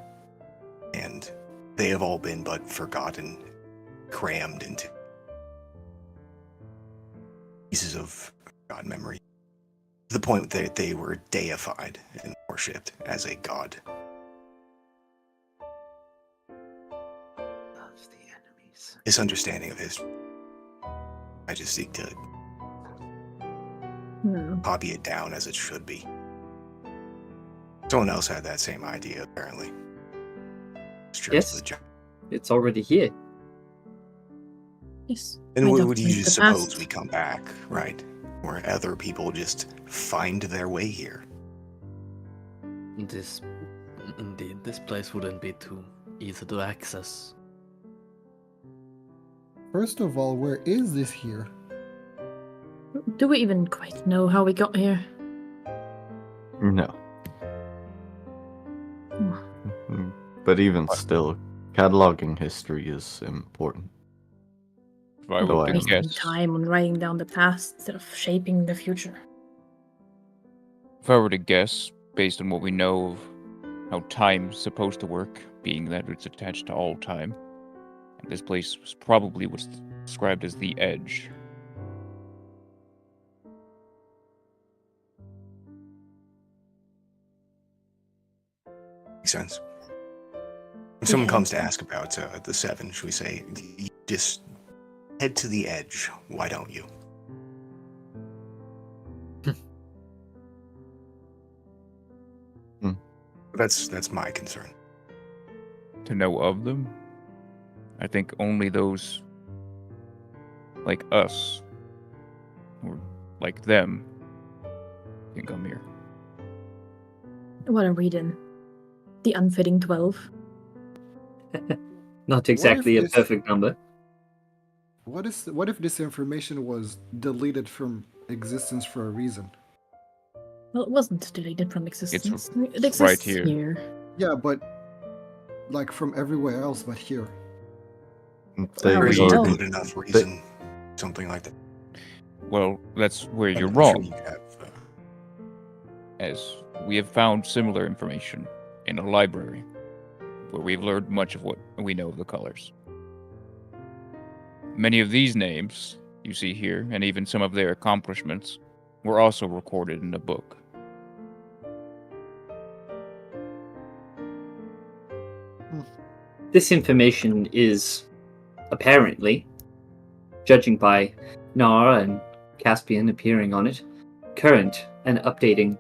And they have all been but forgotten, crammed into pieces of God memory. To the point that they were deified and worshipped as a god. This understanding of history, I just seek to copy it down as it should be. Someone else had that same idea, apparently. Yes, it's already here. Yes. And I don't would you think just the past- suppose we come back, right? Where other people just find their way here? Indeed, this place wouldn't be too easy to access. First of all, where is this here? Do we even quite know how we got here? No. Hmm. But even still, cataloging history is important. If I were to Wasting guess, time on writing down the past instead of shaping the future. if I were to guess, based on what we know of how time's supposed to work, being that it's attached to all time, and this place was probably what's described as the edge. Makes sense. If someone comes to ask about the seven, should we say, just head to the edge, why don't you? That's my concern. To know of them, I think only those like us or like them can come here. What are we then? The unfitting 12? Not exactly a this- perfect number. What if this information was deleted from existence for a reason? Well, it wasn't deleted from existence. It right exists here. Yeah, but like from everywhere else but here. They How There we isn't a know. good enough reason, something like that. Well, that's where you're I'm sure wrong, you have, as we have found similar information in a library where we've learned much of what we know of the colors. Many of these names you see here, and even some of their accomplishments, were also recorded in a book. This information is apparently, judging by Nara and Caspian appearing on it, current and updating.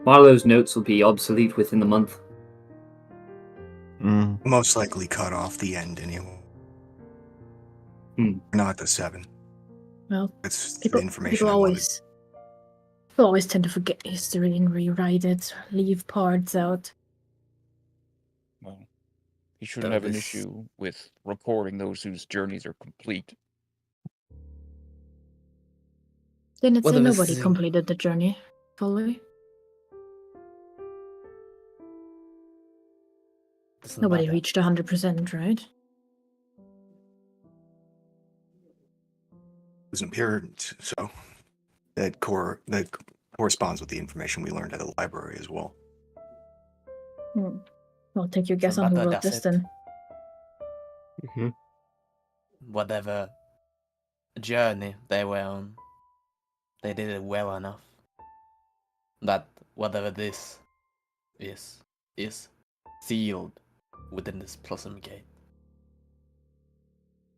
Marlowe's notes will be obsolete within the month. most likely cut off the end anyway. Not the seven. Well, It's people, the information people I wanted. always tend to forget history and rewrite it, leave parts out. Well, he shouldn't Though have an this- issue with recording those whose journeys are complete. Didn't it Well, say there was nobody the- completed the journey fully? Doesn't Nobody matter. reached 100%, right? Doesn't appear so. That corresponds with the information we learned at the library as well. Well, take your guess So on who matter wrote does this it. then. Whatever journey they were on, they did it well enough that whatever this is sealed within this Blossom Gate.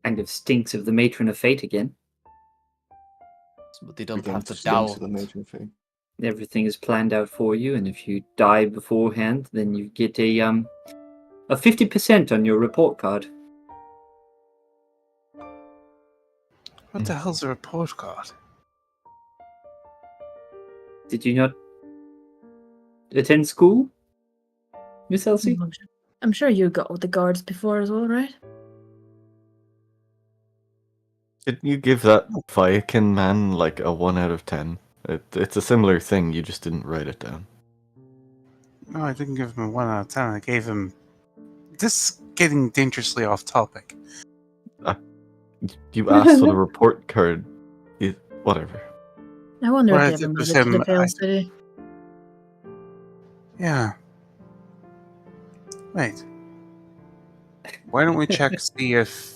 Kind of stinks of the Matron of Fate again. But they don't Again, have to stinks doubt. of the Matron of Fate. Everything is planned out for you, and if you die beforehand, then you get a 50% on your report card. What the hell's a report card? Did you not attend school, Miss Elsie? I'm sure you got with the guards before as well, right? Didn't you give that Viking man like a 1 out of 10? It's a similar thing. You just didn't write it down. No, I didn't give him a 1 out of 10. I gave him. This is getting dangerously off topic. You asked for the report card. Whatever. I wonder What if I they ever did made was it to him, the Pale City. Yeah. Wait. Why don't we check see if.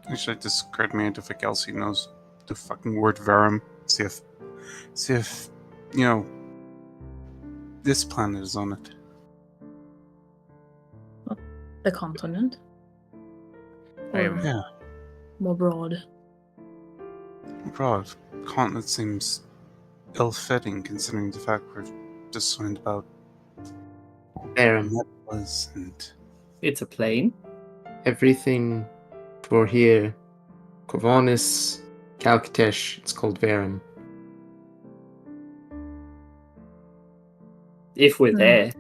Actually, this occurred to me if Kelsey knows the fucking word verum. See if this planet is on it. The continent. I am- Or Yeah. more broad. Broad. Continent seems ill-fitting considering the fact we're just learned about Verum. nebulas and It's a plane. Everything for here, Corvinus, Calcatesh, it's called Verum. If we're there.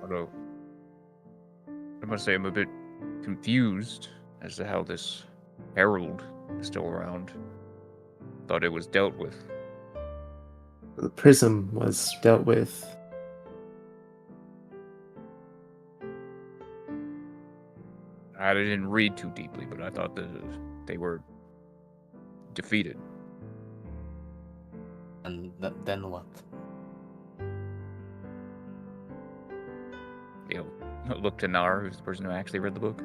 Although, I must say I'm a bit confused as to how this herald is still around. Thought it was dealt with. The prism was dealt with. I didn't read too deeply, but I thought that they were defeated. And then what? You know, look to Nar, who's the person who actually read the book.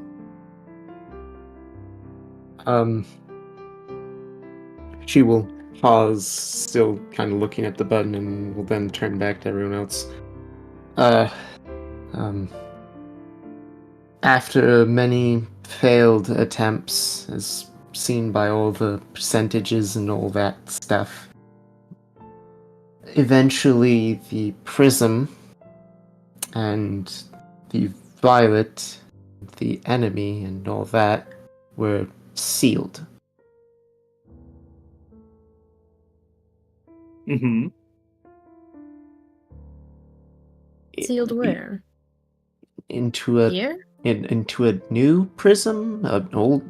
She will pause, still kind of looking at the button, and will then turn back to everyone else. After many failed attempts, as seen by all the percentages and all that stuff, eventually the prism and the violet, the enemy, and all that were sealed. Mm-hmm. Sealed where? Into a Here? into a new prism, an old,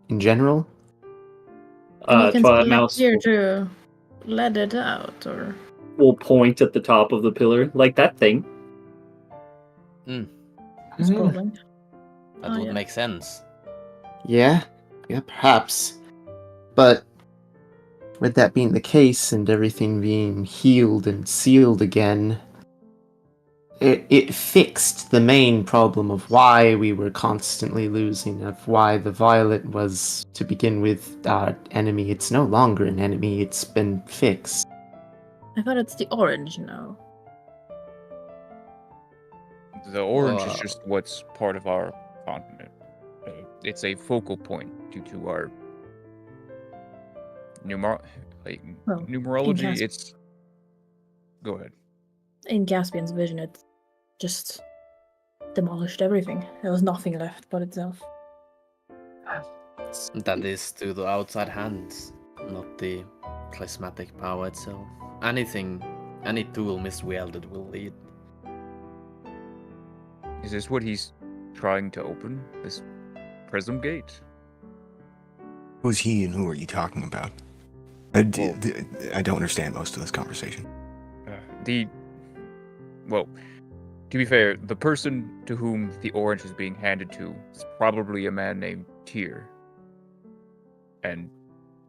in general. And you can Twilight select Mouse here to let it out, or... will point at the top of the pillar, like that thing. Scrolling. That Oh, would yeah. make sense. Yeah, perhaps. But with that being the case and everything being healed and sealed again, it fixed the main problem of why we were constantly losing, of why the violet was, to begin with, our enemy. It's no longer an enemy, it's been fixed. I thought it's the orange now. The orange is Whoa. just what's part of our continent. It's a focal point due to our Well, numerology. Cas- It's go ahead. In Caspian's vision, it just demolished everything. There was nothing left but itself. That is to the outside hands, not the charismatic power itself. Any tool miswielded will lead. Is this what he's trying to open? This prism gate? Who's he and who are you talking about? I don't understand most of this conversation. Well, to be fair, the person to whom the orange is being handed to is probably a man named Tyr. And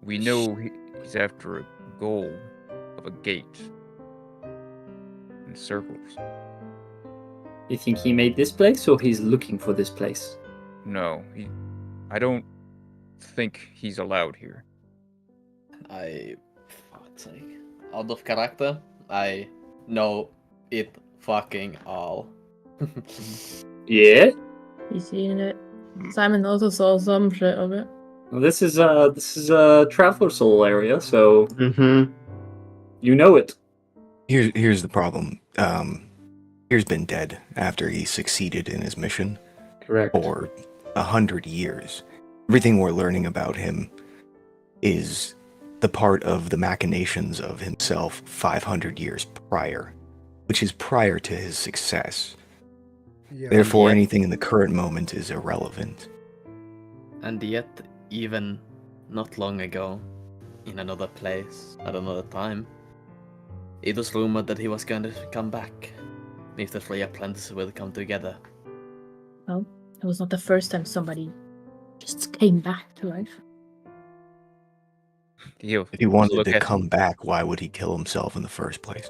we know he's after a goal of a gate in circles. You think he made this place, or he's looking for this place? No, I don't think he's allowed here. For fuck's sake. Out of character, I know it fucking all. Yeah? He's seen it. Simon also saw some shit of it. Well, this is a Traveler Soul area, so you know it. Here's the problem. Tyr's been dead after he succeeded in his mission. Correct. For 100 years. Everything we're learning about him is the part of the machinations of himself 500 years prior, which is prior to his success. Yeah. Therefore, Yeah. anything in the current moment is irrelevant. And yet, even not long ago, in another place, at another time, it was rumored that he was going to come back, if the three apprentices will come together. Well, it was not the first time somebody just came back to life. If he wanted to come back, why would he kill himself in the first place?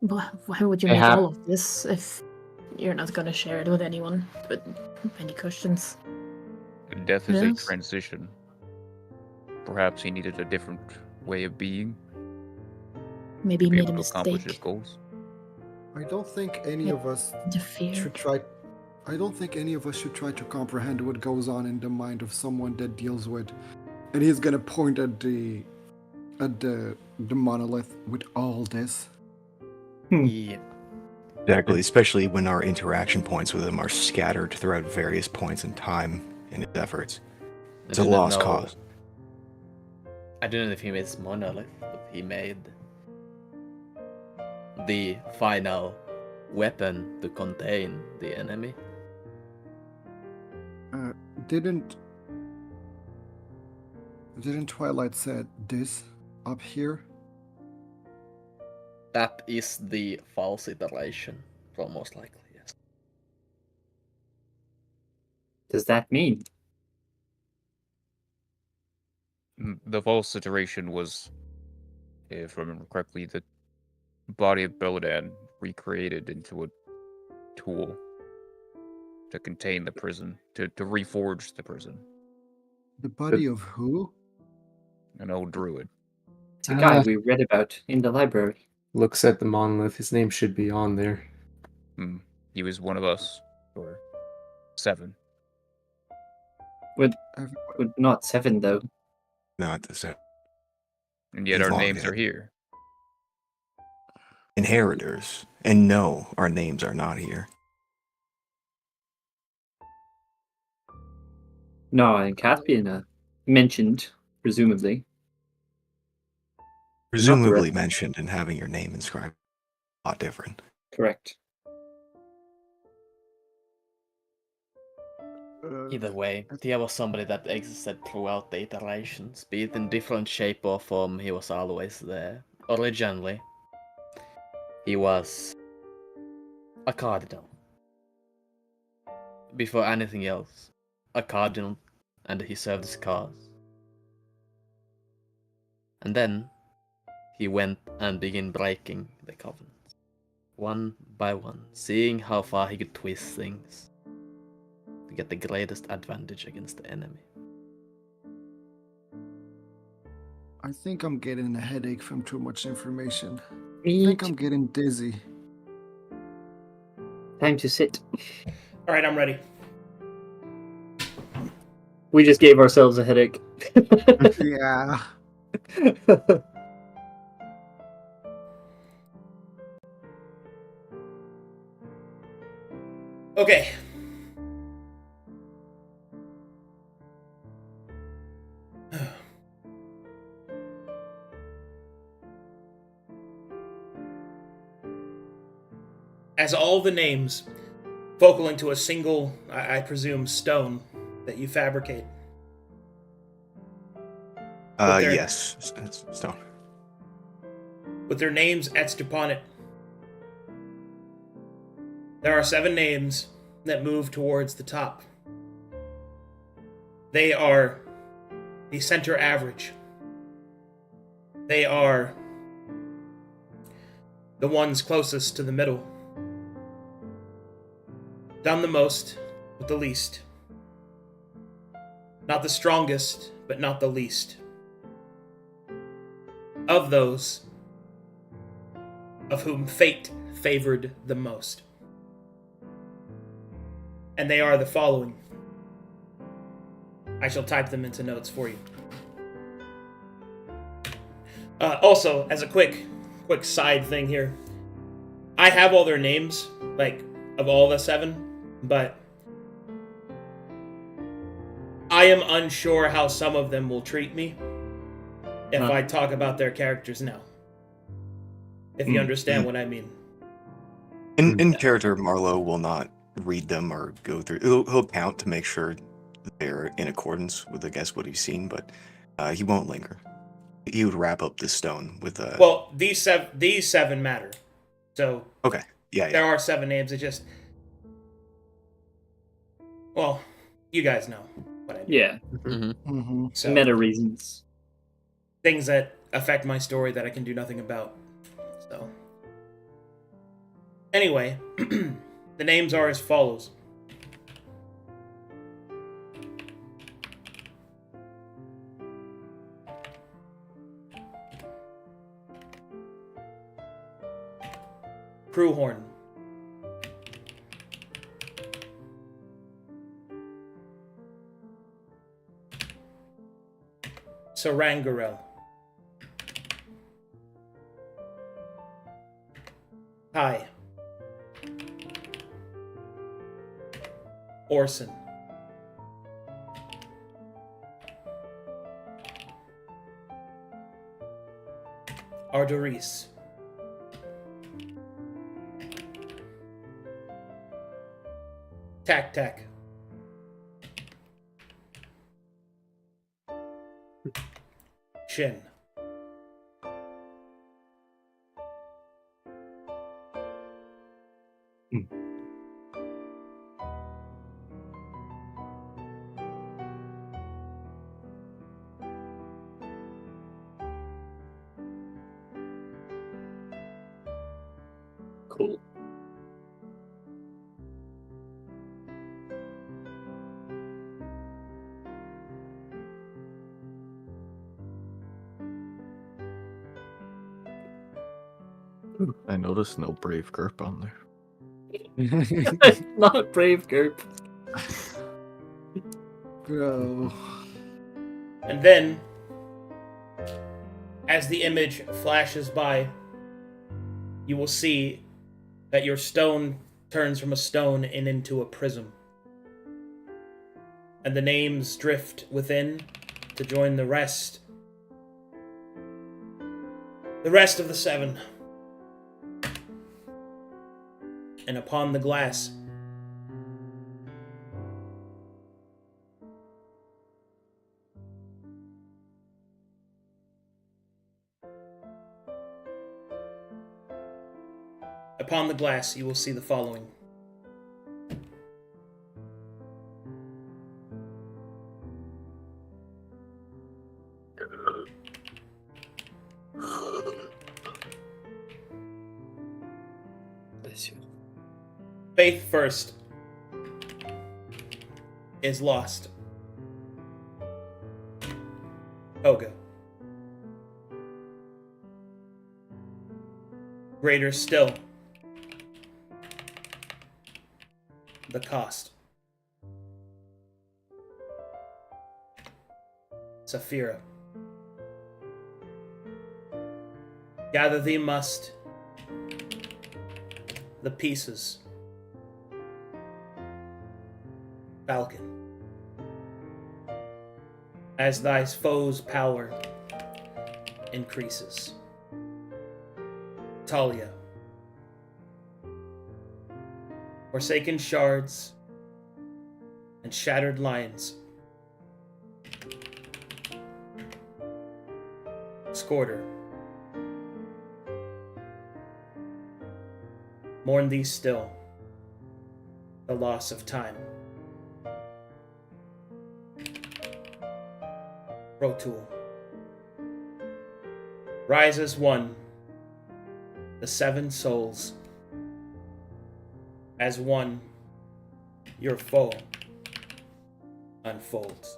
Why would you They make have- all of this if you're not gonna share it with anyone? But any questions? Death is a Yes. transition. Perhaps he needed a different way of being Maybe to he be made a able to accomplish his mistake. goals. I don't think any of us Interfere. should try. I don't think any of us should try to comprehend what goes on in the mind of someone that deals with. And he's gonna point at the monolith with all this. Yeah. Exactly, especially when our interaction points with him are scattered throughout various points in time in his efforts. It's a lost cause. I don't know if he made this monolith, but he made the final weapon to contain the enemy. Didn't Twilight said this up here? That is the false iteration, most likely, yes. Does that mean? The false iteration was, if I remember correctly, the body of Beladan recreated into a tool to contain the prison, to reforge the prison. The body of who? An old druid. It's a guy we read about in the library. Looks at the monolith. His name should be on there. He was one of us, or 7. Would not 7 though. Not the 7. And yet our names are here. Inheritors. And no, our names are not here. No, and Caspian mentioned, presumably. Presumably mentioned and having your name inscribed. A lot different. Correct. Either way, Tia was somebody that existed throughout the iterations, be it in different shape or form, he was always there. Originally, he was a cardinal. Before anything else, a cardinal, and he served his cause. And then, he went and began breaking the covenants, one by one, seeing how far he could twist things to get the greatest advantage against the enemy. I think I'm getting a headache from too much information. Me I think I'm getting dizzy. Time to sit. All right, I'm ready. We just gave ourselves a headache. Yeah. Okay. As all the names focal into a single, I presume, stone that you fabricate. Yes, it's stone. With their names etched upon it. There are 7 names that move towards the top. They are the center average. They are the ones closest to the middle. Done the most with the least. Not the strongest, but not the least. Of those, of whom fate favored the most. And they are the following. I shall type them into notes for you. Also, as a quick side thing here, I have all their names, like, of all the 7, but I am unsure how some of them will treat me if I talk about their characters now. If you understand what I mean. In character, Marlowe will not read them or go through. He'll count to make sure they're in accordance with, I guess, what he's seen, but he won't linger. He would wrap up this stone with a. Well, these seven matter. So Okay. Yeah. there are 7 names. It just. Well, you guys know what I mean. Yeah. Mm-hmm. So, Meta reasons. things that affect my story that I can do nothing about. So. Anyway, the names are as follows. Crewhorn. Sarangarel. Hi. Orson. Ardoris. Tac Tac. Shin. Cool. I noticed no brave Gerp on there. Not brave Gerp. Bro. And then, as the image flashes by, you will see that your stone turns from a stone and into a prism. And the names drift within to join the rest. The rest of the 7. And upon the glass, you will see the following. Bless you. Faith first is lost. Toga. Greater still. The cost. Saphira. Gather thee must the pieces. Falcon. As thy foe's power increases. Talia. Forsaken shards and shattered lions. Scorder. Mourn thee still, the loss of time. Rotul. Rise as one, the 7 souls. As one, your foe unfolds.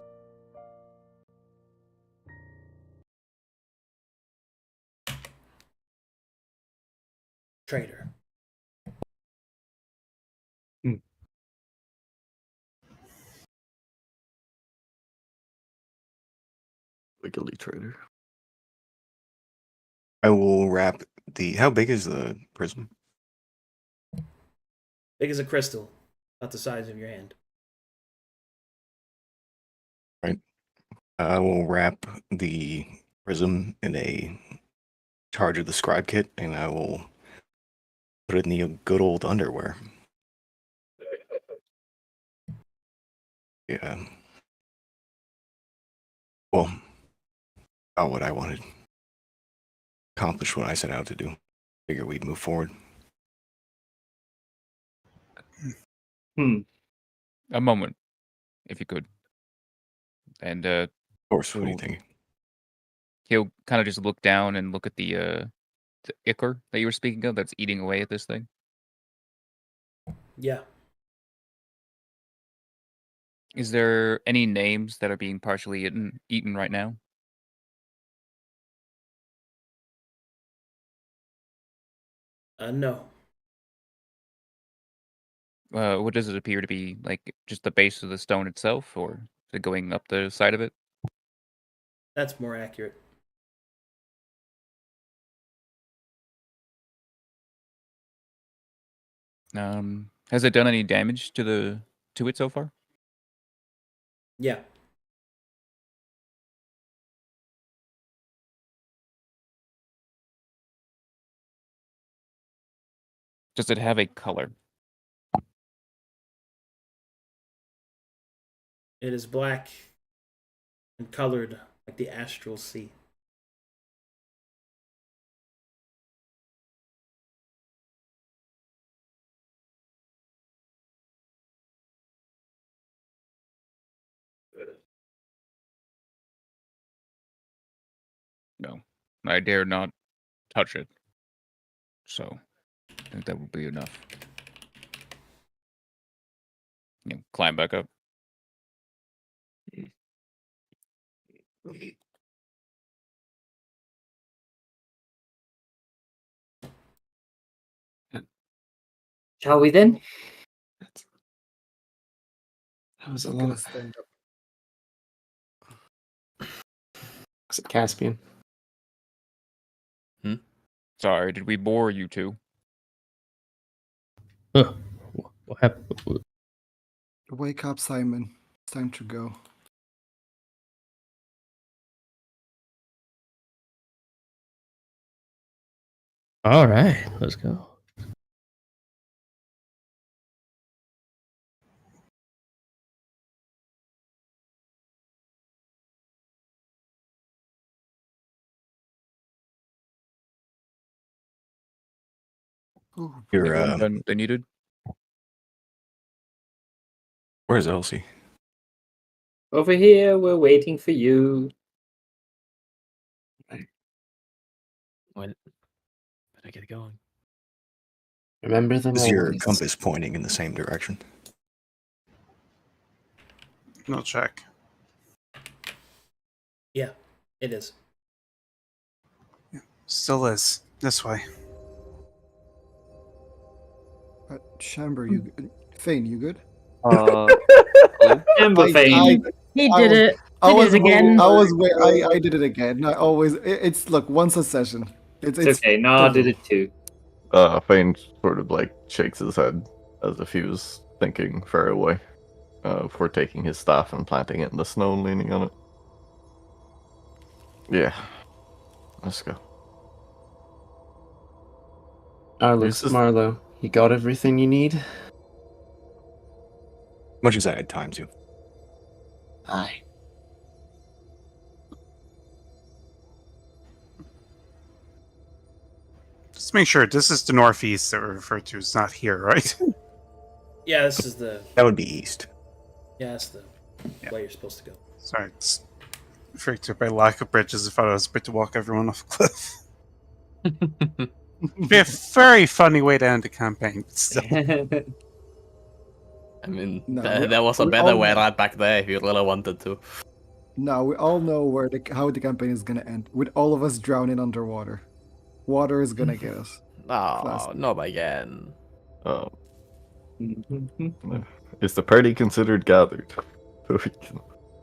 Traitor. Wiggly trader. I will wrap the. How big is the prism? Big as a crystal, about the size of your hand. Right. I will wrap the prism in a charge of the scribe kit, and I will put it in the good old underwear. Yeah. Well, about what I wanted. Accomplish what I set out to do. Figure we'd move forward. A moment, if you could. And Of course, what are you thinking? he'll kind of just look down and look at the ichor that you were speaking of that's eating away at this thing. Yeah. Is there any names that are being partially eaten right now? No. What does it appear to be? Like just the base of the stone itself, or is it going up the side of it? That's more accurate. Has it done any damage to it so far? Yeah. Does it have a color? It is black and colored like the astral sea. No, I dare not touch it. So, I think that would be enough. Climb back up. Shall we then? That was a I'm lot gonna of. stand up. Was it Caspian? Sorry, did we bore you two? Huh. What happened? Wake up, Simon. It's time to go. All right, let's go. Ooh, You're, Everyone done what they needed? where's Elsie? Over here, we're waiting for you. Well, better get going. Remember them Is your always. compass pointing in the same direction? No check. Yeah, it is. Still is. This way. Chamber, you good? Fane, you good? Amber I- Fane. He I did was- it. I It was is again. I did it again. I always. It's look once a session. It's okay. No, I did it too. Fane sort of like shakes his head as if he was thinking far away. Before taking his staff and planting it in the snow and leaning on it. Yeah. Let's go. Arliss, Marlowe, you got everything you need? Much as I had time to. Aye. Just make sure this is the northeast that we're referred to. It's not here, right? Yeah, this is the. That would be east. Yeah, that's the way you're supposed to go. Sorry, it's freaked out by lack of bridges. I thought I was about to walk everyone off a cliff. It'd be a very funny way to end the campaign. But still. I mean, No, there was a we better all way know. right back there if you really wanted to. No, we all know how the campaign is gonna end. With all of us drowning underwater. Water is gonna get us. Oh, Classic. not again. Is the party considered gathered?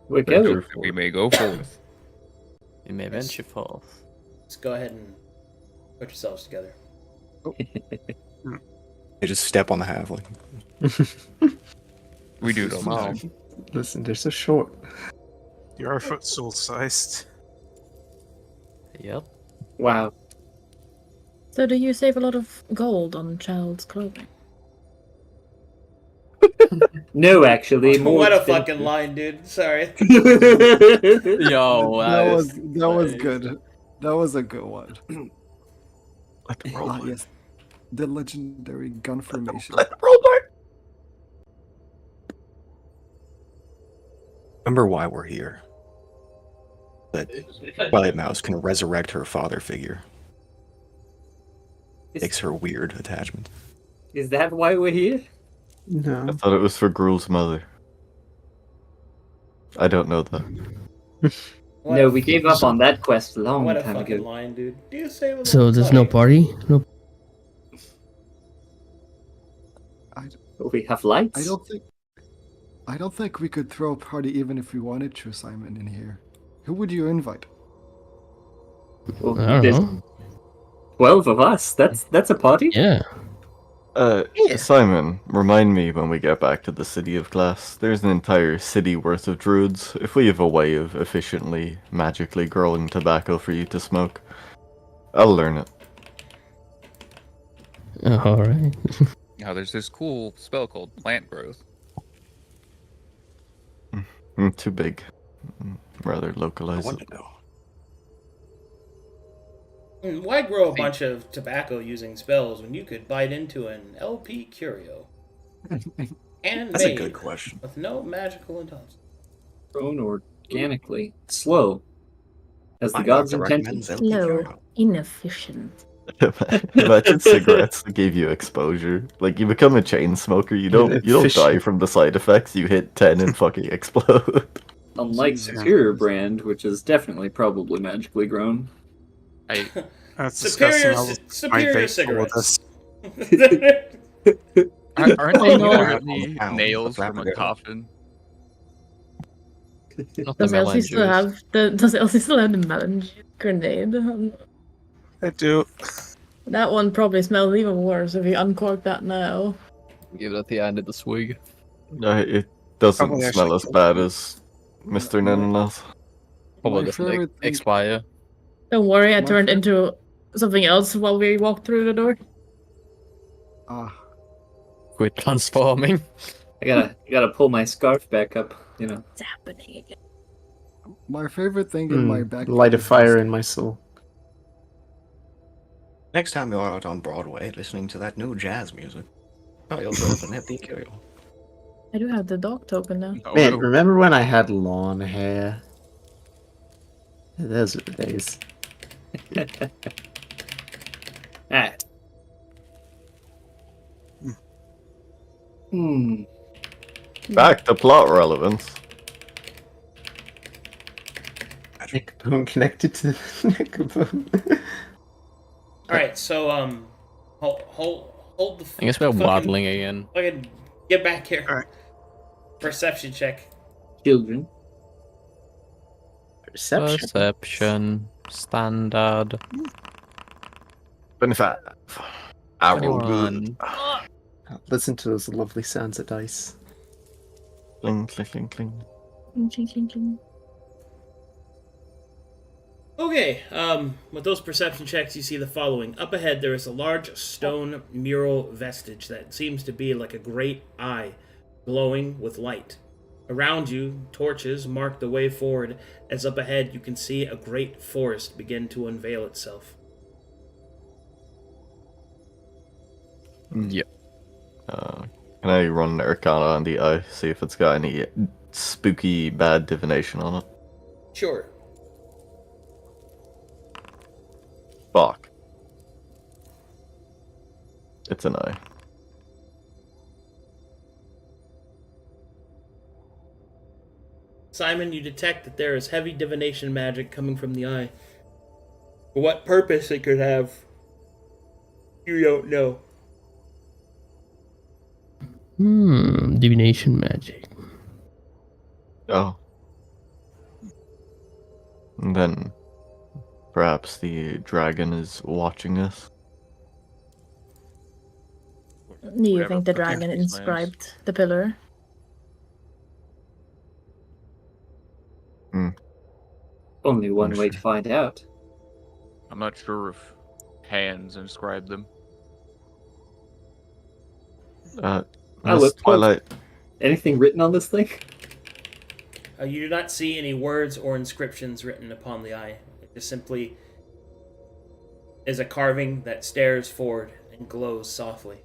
We're going. We may go forth. You may venture forth. Let's go ahead and put yourselves together. They just step on the halfling. We do it all the time. Listen, they're so short. You are foot-stool sized. Yep. Wow. So do you save a lot of gold on child's clothing? No, actually, more What a expensive. fucking line, dude. Sorry. Yo, that was good. That was a good one. Let the roll. Yes, the legendary gun formation. Let the roll back. Remember why we're here. That Twilight Mouse can resurrect her father figure. Makes her weird attachment. Is that why we're here? I No. thought it was for Gruel's mother. I don't know that. What No, a- we gave up on that quest a long What a time fucking ago. line, dude. Do you say with So there's no party? No. We have lights. I don't think we could throw a party even if we wanted to, Simon, in here. Who would you invite? Well, I don't there's know. 12 of us. That's a party. Yeah. Simon, remind me when we get back to the City of Glass. There's an entire city worth of druids. If we have a way of efficiently, magically growing tobacco for you to smoke, I'll learn it. Alright. Now, there's this cool spell called Plant Growth. Too big. Rather I localize want it. to know. Why grow a bunch of tobacco using spells when you could bite into an LP Curio? And That's a made good question. with no magical intelligence. Grown organically. Slow. As the My gods doctor intended. recommends LP Slow, Curio. inefficient. Imagine cigarettes that gave you exposure. Like you become a chain smoker, you don't die Efficient. from the side effects. You hit 10 and fucking explode. Unlike Jesus. Superior brand, which is definitely probably magically grown. I That's Superior, disgusting. superior cigarettes. cigarettes. aren't they I know. literally Pound, nails but from a rapid. coffin? Not the Does melon Elsie still juice. have the melon juice grenade? I do. That one probably smells even worse if you uncork that now. Give it at the end of the swig. It doesn't Probably smell actually as bad as Mr. Nenanas. Probably My doesn't favorite thing- expire. Don't worry, I My turned favorite- into something else while we walked through the door. Quit transforming. I gotta pull my scarf back up, you know. It's happening again. My favorite thing in my back. Light a fire in my soul. Next time you're out on Broadway listening to that new jazz music, buy yourself an LP Curio. I do have the dog token now. Oh, Man, no. remember when I had long hair? Those were the days. Alright. Hmm. Back to plot relevance. Neckbone connected to the neckbone. Alright, so, hold the I guess we're fucking- waddling again. Fucking get back here. Alright. Perception check. Children. Perception. Perception. Standard. 25. I roll good. 21. Listen to those lovely sounds of dice. Cling, cling, cling, cling. Ching, ching, ching. Okay, with those perception checks, you see the following. Up ahead, there is a large stone mural vestige that seems to be like a great eye, glowing with light. Around you, torches mark the way forward, as up ahead you can see a great forest begin to unveil itself. Yep. Can I run Arcana on the eye, see if it's got any spooky bad divination on it? Sure. Fuck. It's an eye. Simon, you detect that there is heavy divination magic coming from the eye. For what purpose it could have, you don't know. Divination magic. Oh. And then perhaps the dragon is watching us. Do you Whatever think the fucking dragon these lands. inscribed the pillar? Only one way sure. to find out. I'm not sure if hands inscribe them. I Miss look- Twilight, Anything written on this thing? You do not see any words or inscriptions written upon the eye. It just simply is a carving that stares forward and glows softly.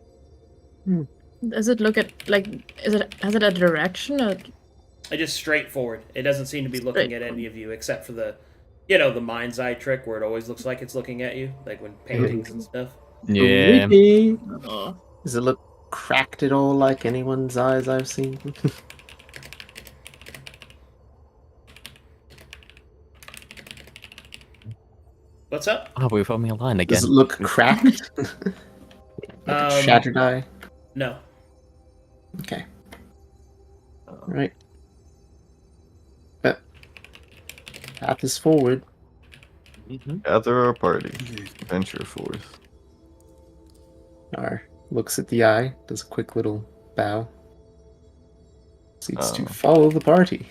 Does it look at has it a direction or It just straight forward. It doesn't seem to be looking at any of you except for the mind's eye trick where it always looks like it's looking at you, like when paintings and stuff. Yeah. Creepy. Does it look cracked at all like anyone's eyes I've seen? What's up? Oh, we found me a line again. Does it look cracked? Like a shattered eye? No. Okay. Alright. Path is forward. Gather our party. Venture forth. Nar looks at the eye, does a quick little bow. Seeks to Oh. follow the party.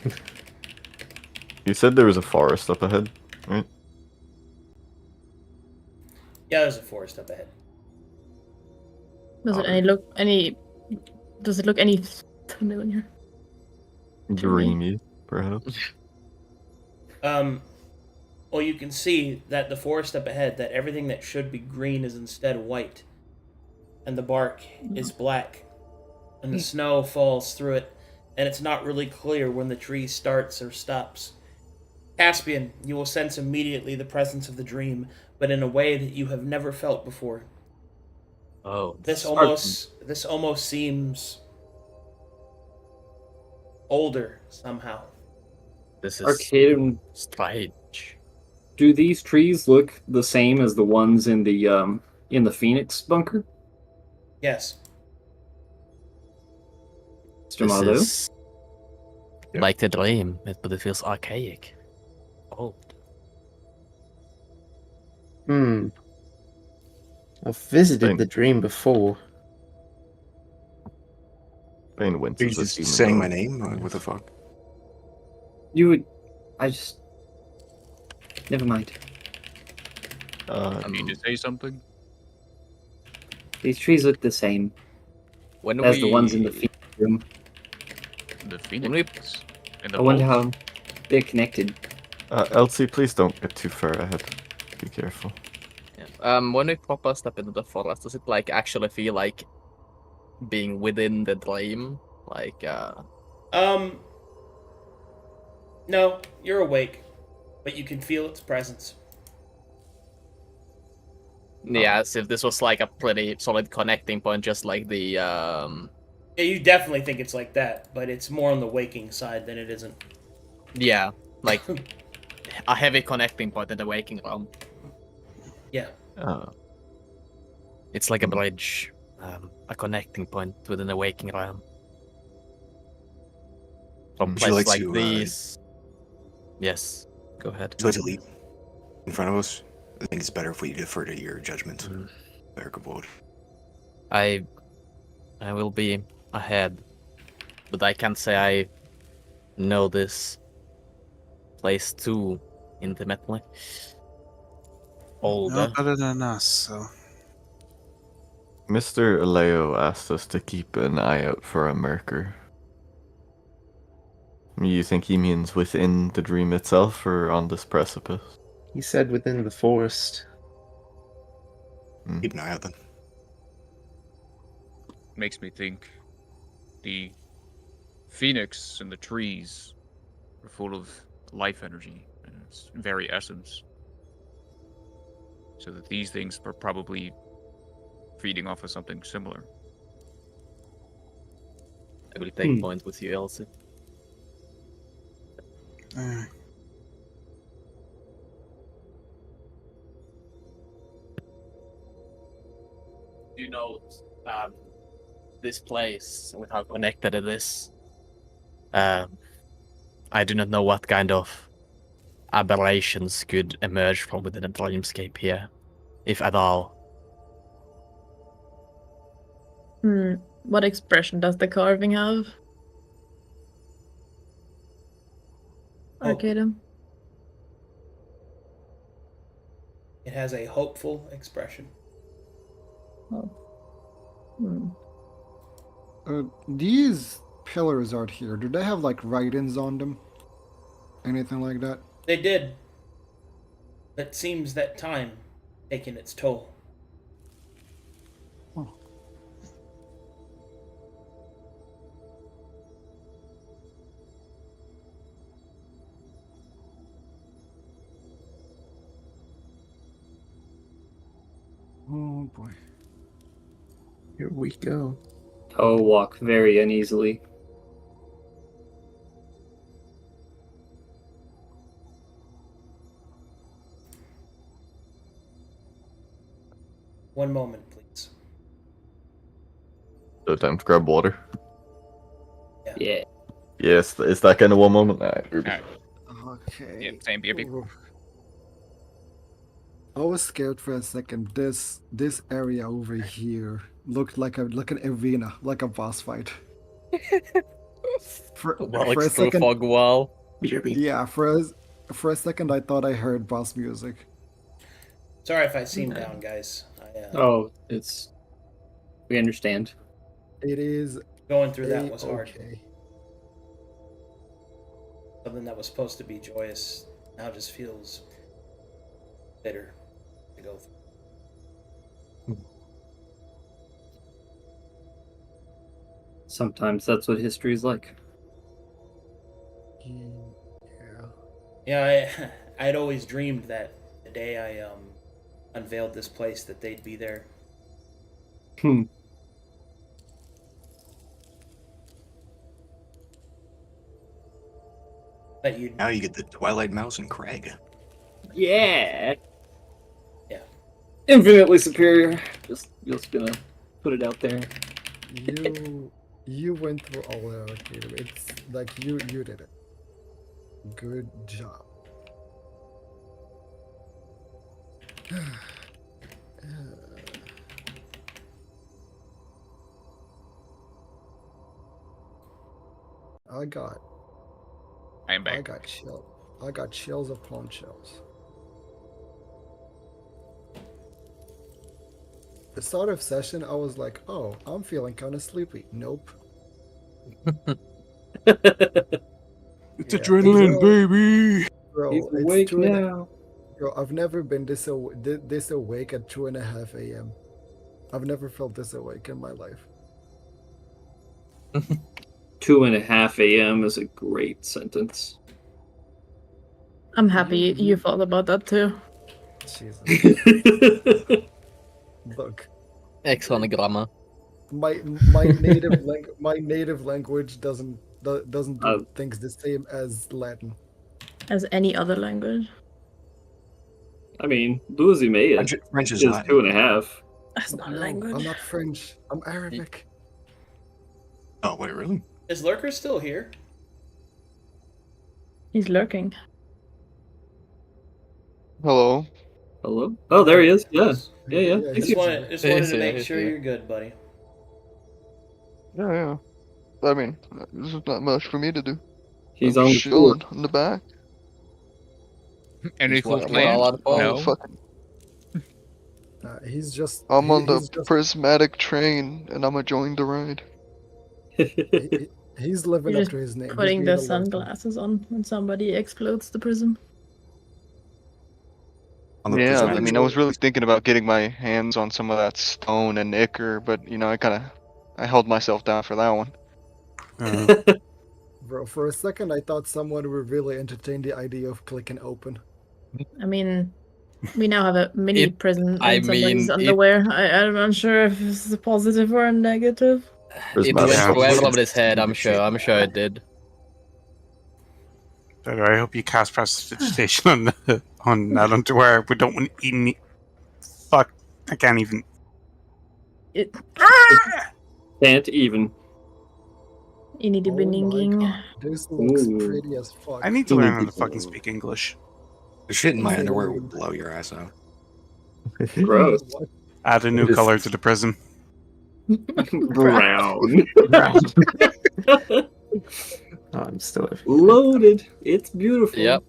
You said there was a forest up ahead, right? Yeah, there's a forest up ahead. does it look any familiar? Dreamy, perhaps. Well, you can see that the forest up ahead, that everything that should be green is instead white, and the bark is black, and the snow falls through it, and it's not really clear when the tree starts or stops. Caspian, you will sense immediately the presence of the dream, but in a way that you have never felt before. Oh, This almost seems older somehow. This is Arcadum, strange. do these trees look the same as the ones in the Phoenix bunker? Yes. Mr. Marlowe? Is like the dream, but it feels archaic. Old. I've visited the dream before. Bane Are you winces just as saying my name? What the fuck? Never mind. I need to say something. These trees look the same When as the ones in the Phoenix room. The Phoenix. In the I wonder vault? how they're connected. Elsie, please don't get too far ahead. Be careful. When we proper step into the forest, does it like actually feel like being within the dream? Like No, you're awake, but you can feel its presence. yeah, as if this was like a pretty solid connecting point, just like the Yeah, you definitely think it's like that, but it's more on the waking side than it isn't. yeah, like a heavy connecting point in the waking realm. Yeah. It's like a bridge, a connecting point within the waking realm. From Would you places like like to, these. Yes, go ahead. Would you like to leap in front of us? I think it's better if we defer to your judgment, Ericabod. I will be ahead, but I can't say I know this place too intimately. Older. No better than us, so. Mr. Leo asked us to keep an eye out for a murker. You think he means within the dream itself or on this precipice? He said within the forest. Keep an eye out then. Makes me think the phoenix and the trees are full of life energy and its very essence. So that these things are probably feeding off of something similar. I will take point with you, Elsie. You know, this place, with how connected it is, I do not know what kind of aberrations could emerge from within the dreamscape here, if at all. What expression does the carving have? Arcadum. It has a hopeful expression. These pillars out here, do they have like write-ins on them? Anything like that? They did. It seems that time taking its toll. Oh. Oh boy. Here we go. I'll walk very uneasily. One moment, please. So time to grab water. Yeah. Yes, it's that kind of one moment. Alright. Alright. Okay. Yeah, same here. Ooh. I was scared for a second. This area over here looked like an arena, like a boss fight. For a second, fog wall. yeah, for a second I thought I heard boss music. Sorry if I seem down, guys. Oh, we understand. It is Going through that was hard. okay. Something that was supposed to be joyous now just feels bitter to go through. Sometimes that's what history's like. Yeah. Yeah, I'd always dreamed that the day I unveiled this place that they'd be there. That you Now you get the Twilight Mouse and Craig. Yeah. Yeah. Infinitely superior. Just gonna put it out there. You went through all that, Arcadum. It's like you did it. Good job. I am back. I got chills upon chills. The start of session, I was like, oh, I'm feeling kind of sleepy. Nope. It's adrenaline, baby. Bro, He's it's awake 2 and now. Bro, I've never been this awake at 2:30 a.m. I've never felt this awake in my life. 2:30 a.m. is a great sentence. I'm happy you thought about that too. Jesus. Look, Excellent grammar. my native language doesn't do things the same as Latin. As any other language. I mean, Louisiana French is is not. 2.5. That's not a No, language. I'm not French. I'm Arabic. Oh wait, really? Is Lurker still here? He's lurking. Hello. Hello? Oh, there he is. Yeah. Yeah. Yeah, He's Just here. wanted to make sure you're good, buddy. Yeah. I mean, this is not much for me to do. He's I'm on the chilling floor. in the back. Any full what plan? all out of No. Fucking, he's just. I'm on the he's just, prismatic train, and I'ma join the ride. he's living You're up just to his name. He's putting being the a loser. sunglasses on when somebody explodes the prism. On the Yeah, I prismatic mean, I was really thinking about getting my hands on some of that stone and ichor, but I held myself down for that one. Bro, for a second I thought someone would really entertain the idea of clicking open. I mean, we now have a mini prison I in somebody's mean, underwear. I'm not sure if this is a positive or a negative. It Prismatic went focus. over over his head, I'm sure it did. Better, I hope you cast prestidigitation on that underwear. We don't want any. Fuck, I can't even. Can't even. You need to be Oh my ninging. god, this looks Ooh. pretty as fuck. I need to learn how to fucking speak English. The shit in my Okay. underwear would blow your ass out. Gross. Add a new It is- color to the prism. Brown. Oh, I'm still. Loaded. It's beautiful. Yep.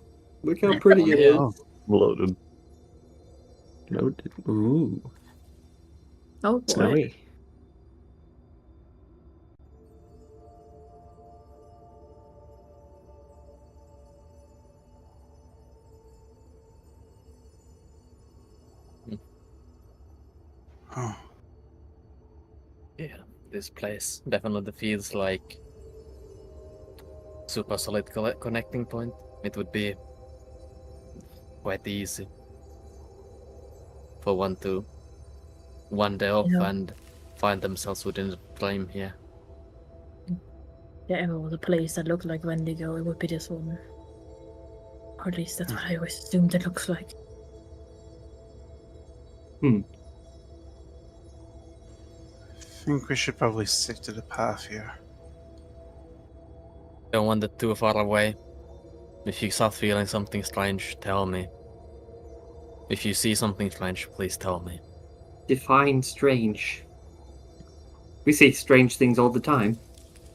Look how pretty it is. Oh, loaded. Loaded. Ooh. Oh boy. Snowy. Huh. Yeah, this place definitely feels like super solid connecting point. It would be quite easy for one to wander off Yeah. and find themselves within the flame here. If there ever was a place that looked like Wendigo, it would be this one. Or at least that's what I always assumed it looks like. I think we should probably stick to the path here. Don't wander too far away. If you start feeling something strange, tell me. If you see something strange, please tell me. Define strange. We say strange things all the time.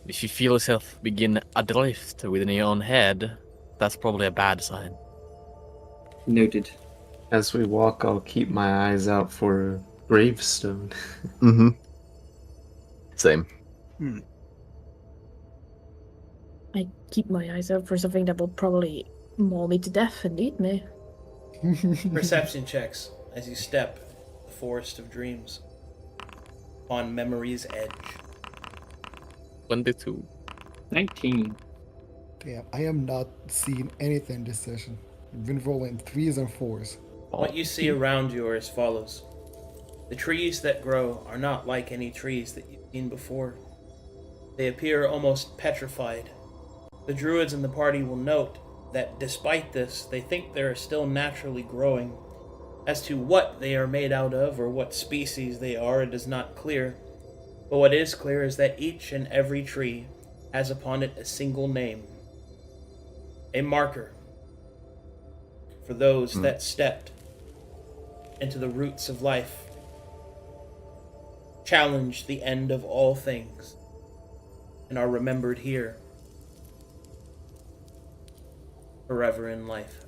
If you feel yourself begin adrift within your own head, that's probably a bad sign. Noted. As we walk, I'll keep my eyes out for a gravestone. Mm-hmm. Same. I keep my eyes out for something that will probably maul me to death and eat me. Perception checks as you step the forest of dreams on memory's edge. 22. 19. Damn, I am not seeing anything this session. I've been rolling 3s and 4s. What you see around you are as follows. The trees that grow are not like any trees that you've seen before. They appear almost petrified. The druids in the party will note that despite this, they think they are still naturally growing. As to what they are made out of or what species they are, it is not clear. But what is clear is that each and every tree has upon it a single name. A marker for those that stepped into the roots of life, challenged the end of all things, and are remembered here forever in life.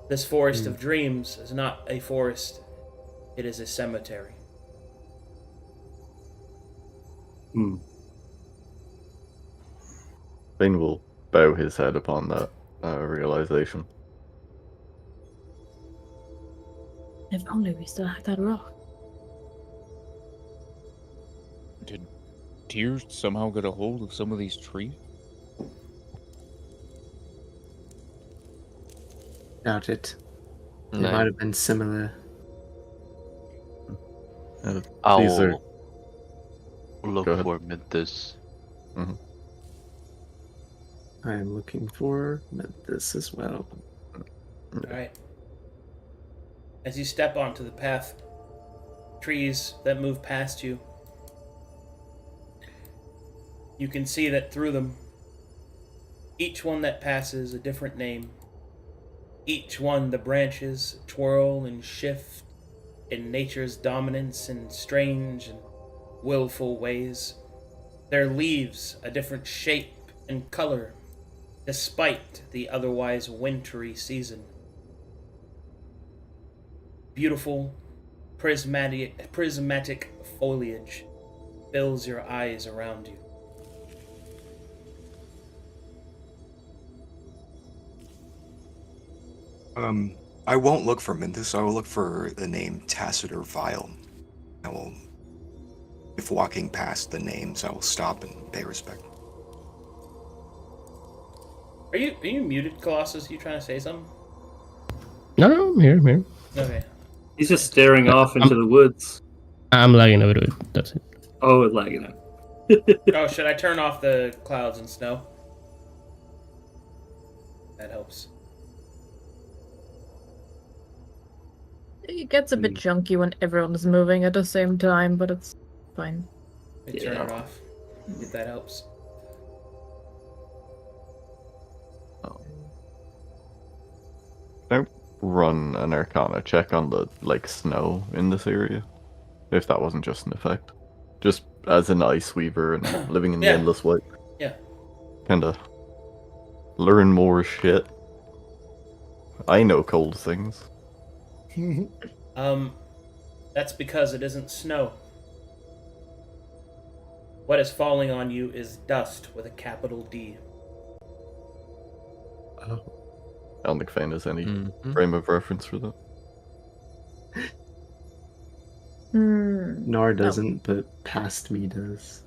This forest of dreams is not a forest, it is a cemetery. Bane will bow his head upon that realization. If only we still had that rock. Did Tears somehow get a hold of some of these trees? Doubt it. They No. might have been similar. These I'll are... look Go ahead. for Minthus. I am looking for this as well. Alright. As you step onto the path, trees that move past you, you can see that through them, each one that passes a different name. Each one the branches twirl and shift in nature's dominance in strange and willful ways. Their leaves a different shape and color, despite the otherwise wintry season. Beautiful, prismatic foliage fills your eyes around you. I won't look for Minthus. I will look for the name Tacit or Vile. I will, if walking past the names, I will stop and pay respect. Are you muted, Colossus? You trying to say something? No, I'm here, I'm here. Okay. He's just staring off into the woods. I'm lagging over to it. That's it. Oh, it's lagging out. Oh, should I turn off the clouds and snow? That helps. It gets a bit junky when everyone's moving at the same time, but it's fine. Let me turn it off. If that helps. Don't run an Arcana check on the snow in this area, if that wasn't just an effect. Just as an ice weaver and living in the Yeah. endless white. Yeah. Kinda learn more shit. I know cold things. That's because it isn't snow. What is falling on you is dust with a capital D. Oh. I don't think Fane has any Mhm. frame of reference for that. Nor doesn't, but past me does.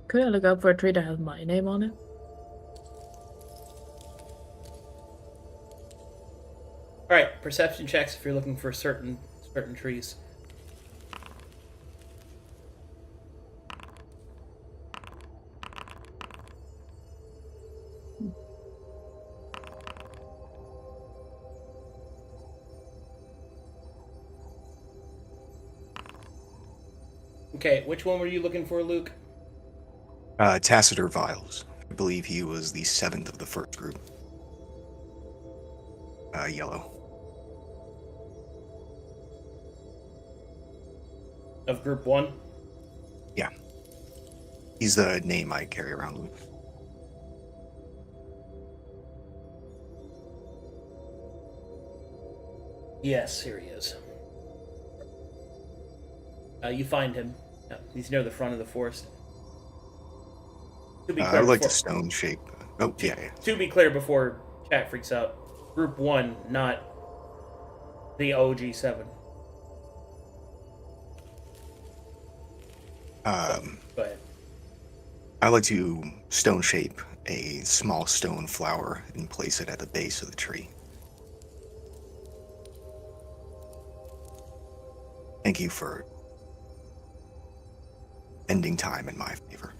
Could I look up for a tree that has my name on it? All right, perception checks if you're looking for certain trees. Okay, which one were you looking for, Luke? Tacitor Vials. I believe he was the 7th of the first group. Yellow. Of group 1? Yeah. He's the name I carry around with. Yes, here he is. You find him. He's near the front of the forest. To be clear, I would like to stone shape. Oh, yeah. To be clear, before chat freaks out, group 1, not the OG7. Go ahead. I'd like to stone shape a small stone flower and place it at the base of the tree. Thank you for ending time in my favor.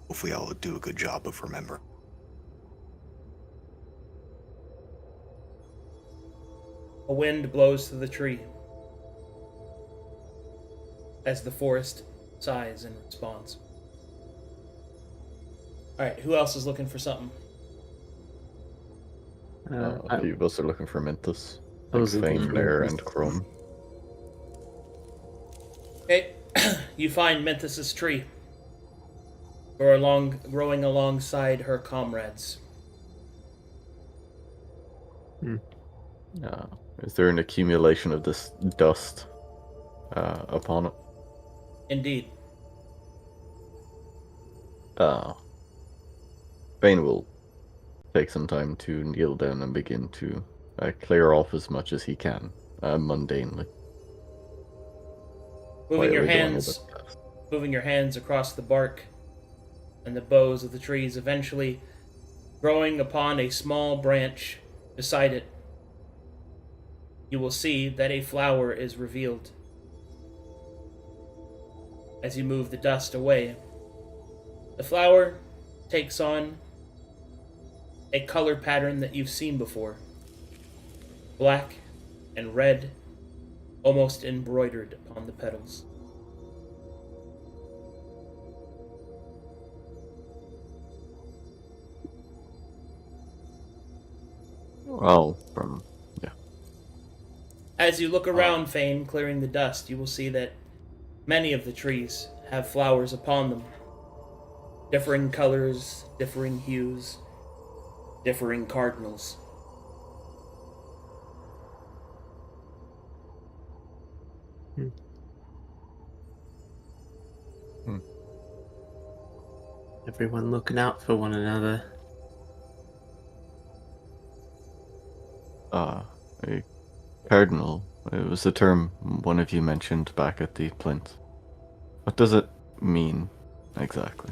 Hopefully I'll do a good job of remembering. A wind blows through the tree as the forest sighs in response. Alright, who else is looking for something? A few of us are looking for Minthus. I was looking Fame for there Minthus. and Chrome. Okay, you find Minthus's tree. Growing alongside her comrades. Is there an accumulation of this dust upon it? Indeed. Bane will take some time to kneel down and begin to clear off as much as he can, mundanely. Moving your Quietly going hands, over the path. moving your hands across the bark and the boughs of the trees, eventually growing upon a small branch beside it, you will see that a flower is revealed. As you move the dust away, the flower takes on a color pattern that you've seen before. Black and red, almost embroidered upon the petals. Well, As you look around, Fane, clearing the dust, you will see that many of the trees have flowers upon them. Differing colors, differing hues, differing cardinals. Everyone looking out for one another. A cardinal. It was a term one of you mentioned back at the plinth. What does it mean exactly?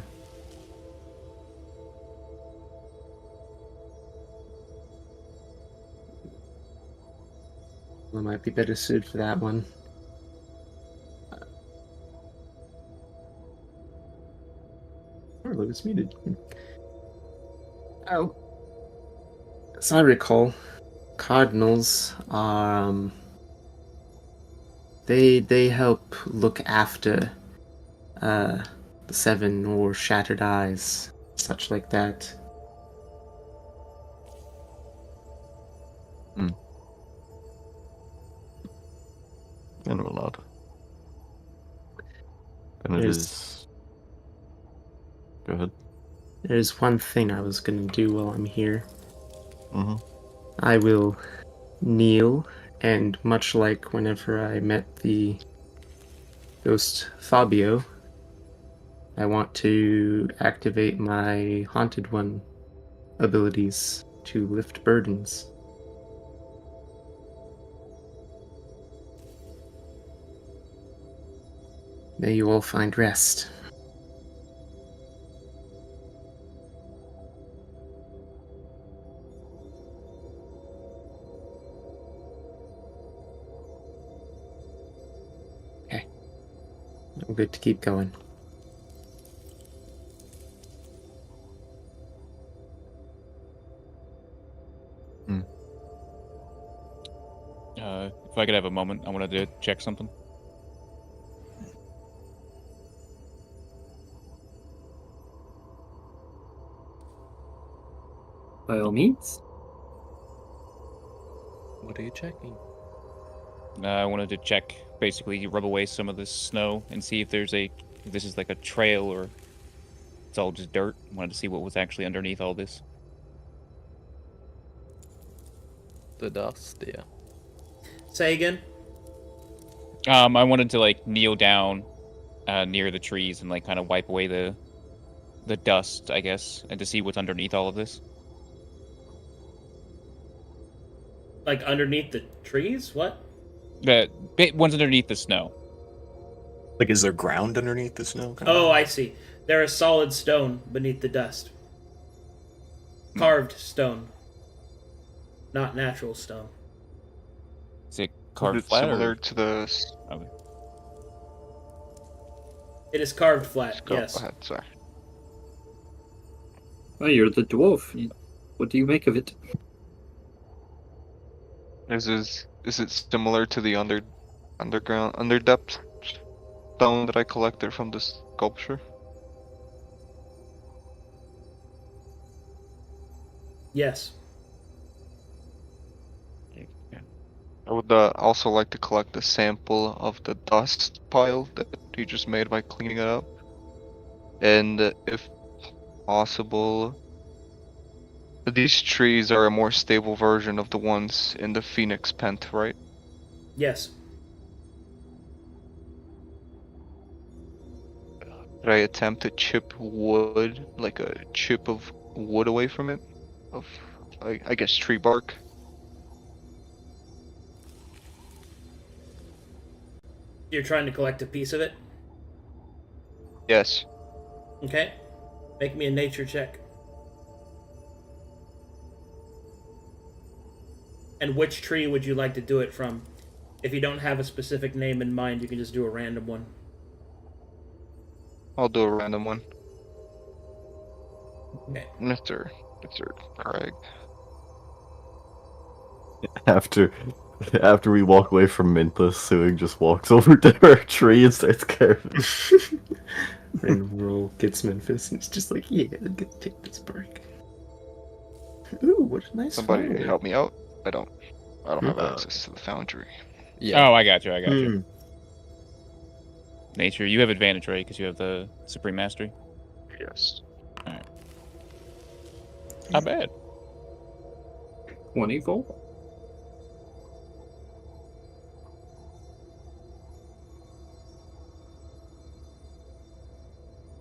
I might be better suited for that one. It's muted. Oh, as I recall, cardinals are they help look after the seven or shattered eyes, such like that. And will not. And it is. Go ahead. There's one thing I was gonna do while I'm here. Mm-hmm. I will kneel, and much like whenever I met the ghost Fabio, I want to activate my Haunted One abilities to lift burdens. May you all find rest. Okay. I'm good to keep going. If I could have a moment, I wanted to check something. By all means. What are you checking? I wanted to check, basically rub away some of this snow and see if if this is like a trail or it's all just dirt. I wanted to see what was actually underneath all this. The dust, yeah. Say again? I wanted to like kneel down near the trees and like kind of wipe away the dust, I guess, and to see what's underneath all of this. Like underneath the trees? What? The one's underneath the snow. Like, is there ground underneath the snow? Oh, I see. There is solid stone beneath the dust. Carved stone. Not natural stone. Is it carved It's flat similar or? to the. Okay. It is carved flat, Go yes. ahead, sorry. Oh, you're the dwarf. What do you make of it? Is it similar to the under depth stone that I collected from the sculpture? Yes. I would also like to collect a sample of the dust pile that you just made by cleaning it up. And if possible, these trees are a more stable version of the ones in the Phoenix Pent, right? Yes. Did I attempt to chip wood, like a chip of wood away from it? Of, I guess, tree bark? You're trying to collect a piece of it? Yes. Okay. Make me a nature check. And which tree would you like to do it from? If you don't have a specific name in mind, you can just do a random one. I'll do a random one. Okay. Mr. Craig. After we walk away from Minthus, Suig just walks over to her tree and starts carving. And roll gets Memphis, and it's just like, yeah, I'm gonna take this break. Ooh, what a nice Somebody flower. help me out. I don't have access to the foundry. Yeah. Oh, I got you. Nature, you have advantage, right? Because you have the Supreme Mastery. Yes. Alright. Not bad. 24.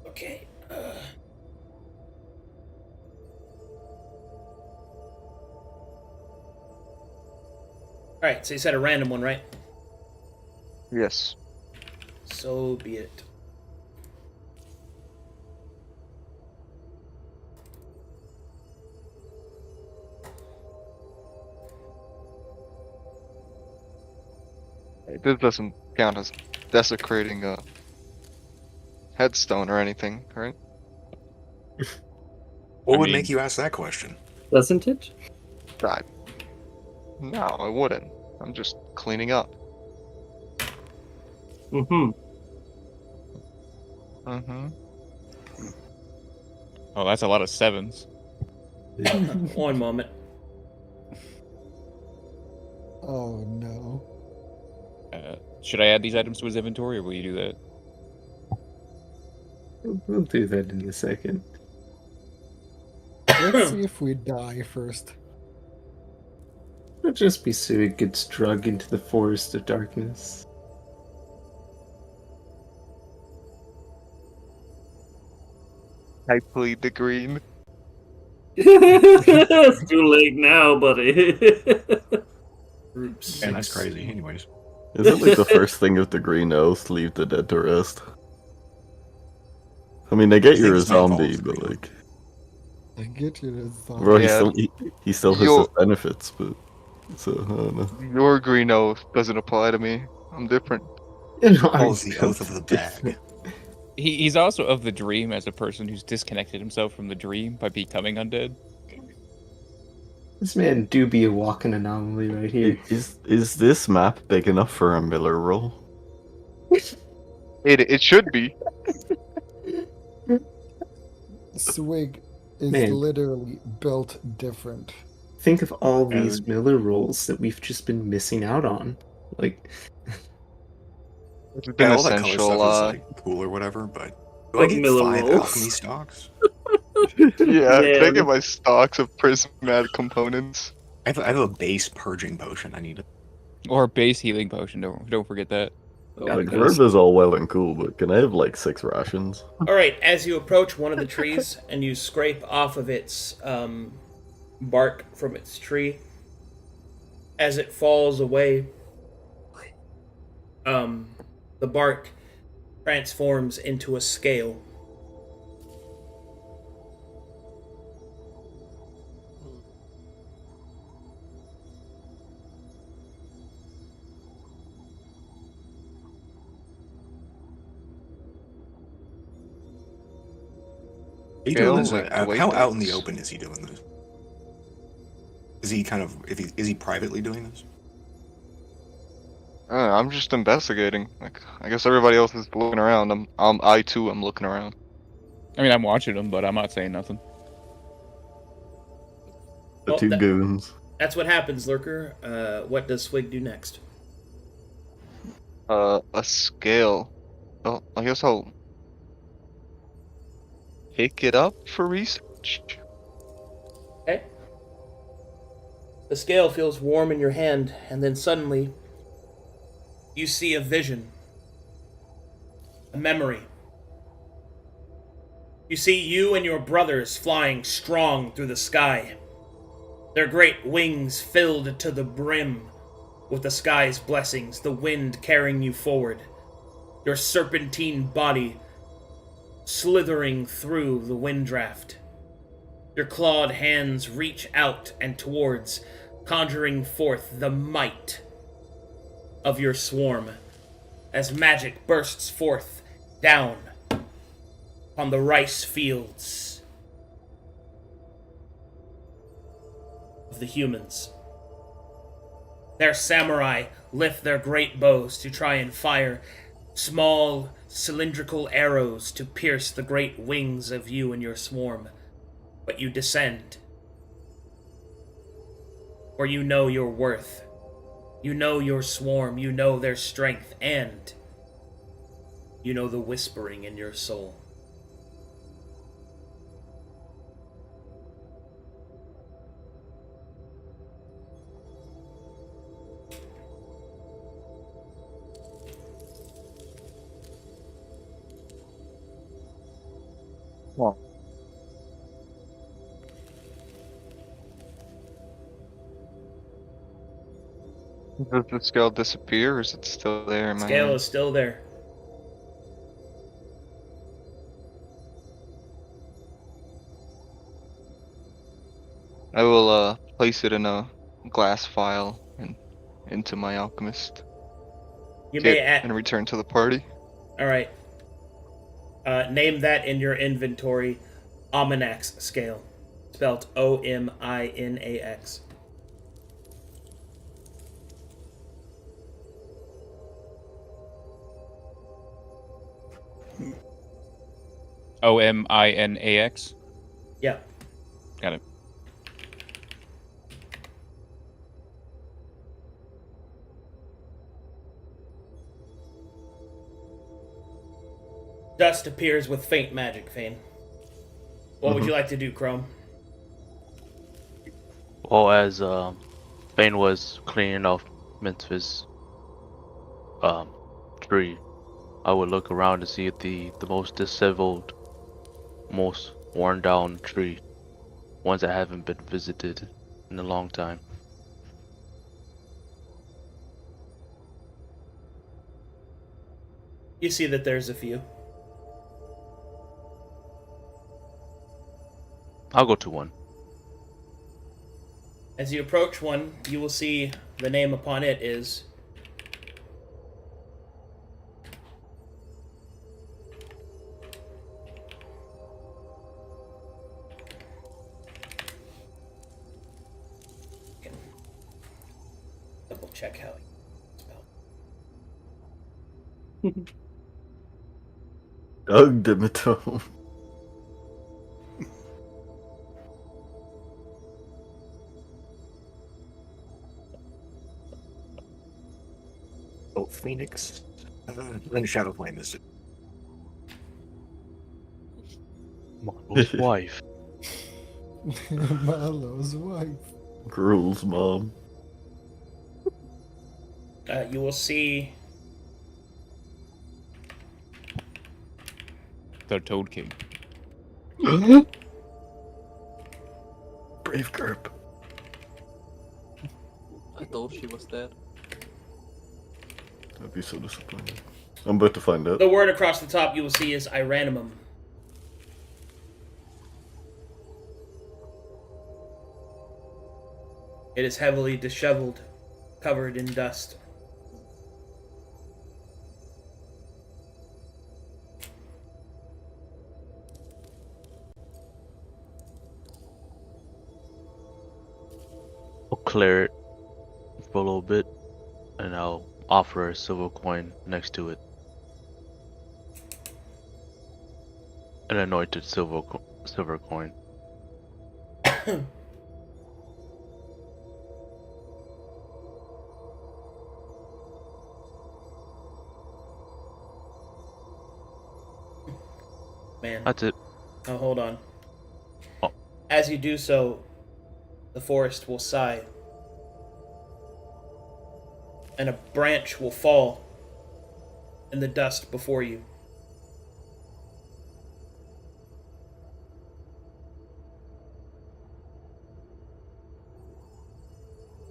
Okay. Alright, so you said a random one, right? Yes. So be it. This doesn't count as desecrating a headstone or anything, right? What would make you ask that question? Doesn't it? No, I wouldn't. I'm just cleaning up. Mm-hmm. Mm-hmm. Oh, that's a lot of sevens. One moment. Oh no. Should I add these items to his inventory, or will you do that? We'll do that in a second. Let's see if we die first. It'll just be Suig gets dragged into the forest of darkness. I plead the green. It's too late now, buddy. And that's crazy, anyways. Is it like the first thing of the green elves leave the dead to rest? I mean, they get you're a zombie, but like, I get you. It's well, Yeah. he still has his benefits, but so I don't know. Your green oath doesn't apply to me. I'm different. Calls the oath of the bag. He's also of the dream as a person who's disconnected himself from the dream by becoming undead. This man do be a walking anomaly right here. Is this map big enough for a Miller roll? It should be. Swig is Man. literally built different. Think of all these Miller rolls that we've just been missing out on. Like, It's been all that color essential. stuff is like cool or whatever, but do I Like get Miller 5 rolls? alchemy stocks? Yeah, can I Yeah. get my stocks of prismatic components? I have a base purging potion. I need it. Or a base healing potion, don't forget that. Like, herb is all well and cool, but can I have like 6 rations? Alright, as you approach one of the trees and you scrape off of its bark from its tree, as it falls away, the bark transforms into a scale. Are you doing this? Scale, like, How out in the weights. open is he doing this? Is he kind of is he privately doing this? I'm just investigating. Like, I guess everybody else is looking around. I too am looking around. I mean, I'm watching them, but I'm not saying nothing. The Well, two goons. That's what happens, Lurker. What does Swig do next? A scale. Well, I guess I'll pick it up for research. Okay. The scale feels warm in your hand, and then suddenly you see a vision. A memory. You see you and your brothers flying strong through the sky. Their great wings filled to the brim with the sky's blessings, the wind carrying you forward. Your serpentine body slithering through the wind draft. Your clawed hands reach out and towards, conjuring forth the might of your swarm as magic bursts forth down on the rice fields of the humans. Their samurai lift their great bows to try and fire small cylindrical arrows to pierce the great wings of you and your swarm. But you descend. For you know your worth. You know your swarm. You know their strength. And you know the whispering in your soul. Well, does the scale disappear, or is it still there in my Scale hand? is still there. I will place it in a glass vial and into my alchemist You may kit add. and return to the party. Alright. Name that in your inventory Ominax scale. Spelled Ominax. Ominax. Yeah. Got it. Dust appears with faint magic, Fane. What would you like to do, Chrome? Well, as Bane was cleaning off Memphis tree, I would look around to see the most disheveled, most worn down tree, ones that haven't been visited in a long time. You see that there's a few. I'll go to one. As you approach one, you will see the name upon it is double check how it's spelled. Doug Dimito. Oh, Phoenix. Then Shadow Flame is. Marvel's wife. Malo's wife. Gruel's mom. You will see The Toad King. Brave Gerb. I thought she was dead. I'd be so disappointed. I'm about to find out. the word across the top you will see is Iranimum. It is heavily disheveled, covered in dust. I'll clear it for a little bit, and I'll offer a silver coin next to it. An anointed silver coin. Man. That's it. Oh, hold on. Oh. As you do so, the forest will sigh. And a branch will fall in the dust before you.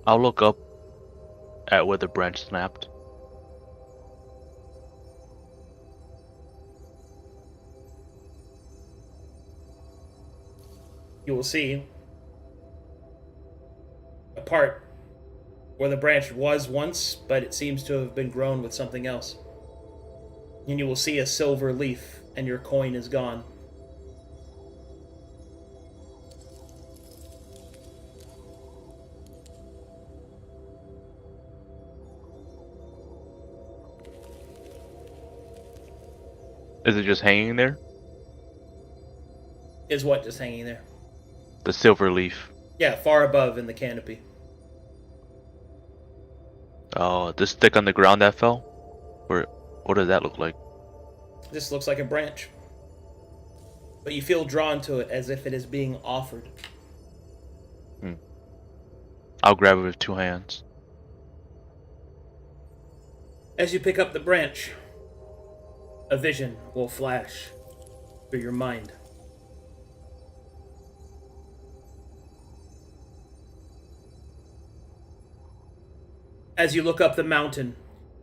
I'll look up at where the branch snapped. You will see a part where the branch was once, but it seems to have been grown with something else. And you will see a silver leaf, and your coin is gone. Is it just hanging there? Is what just hanging there? The silver leaf. Yeah, far above in the canopy. Oh, the stick on the ground that fell? Or what does that look like? This looks like a branch. But you feel drawn to it as if it is being offered. I'll grab it with two hands. As you pick up the branch, a vision will flash through your mind. As you look up the mountain,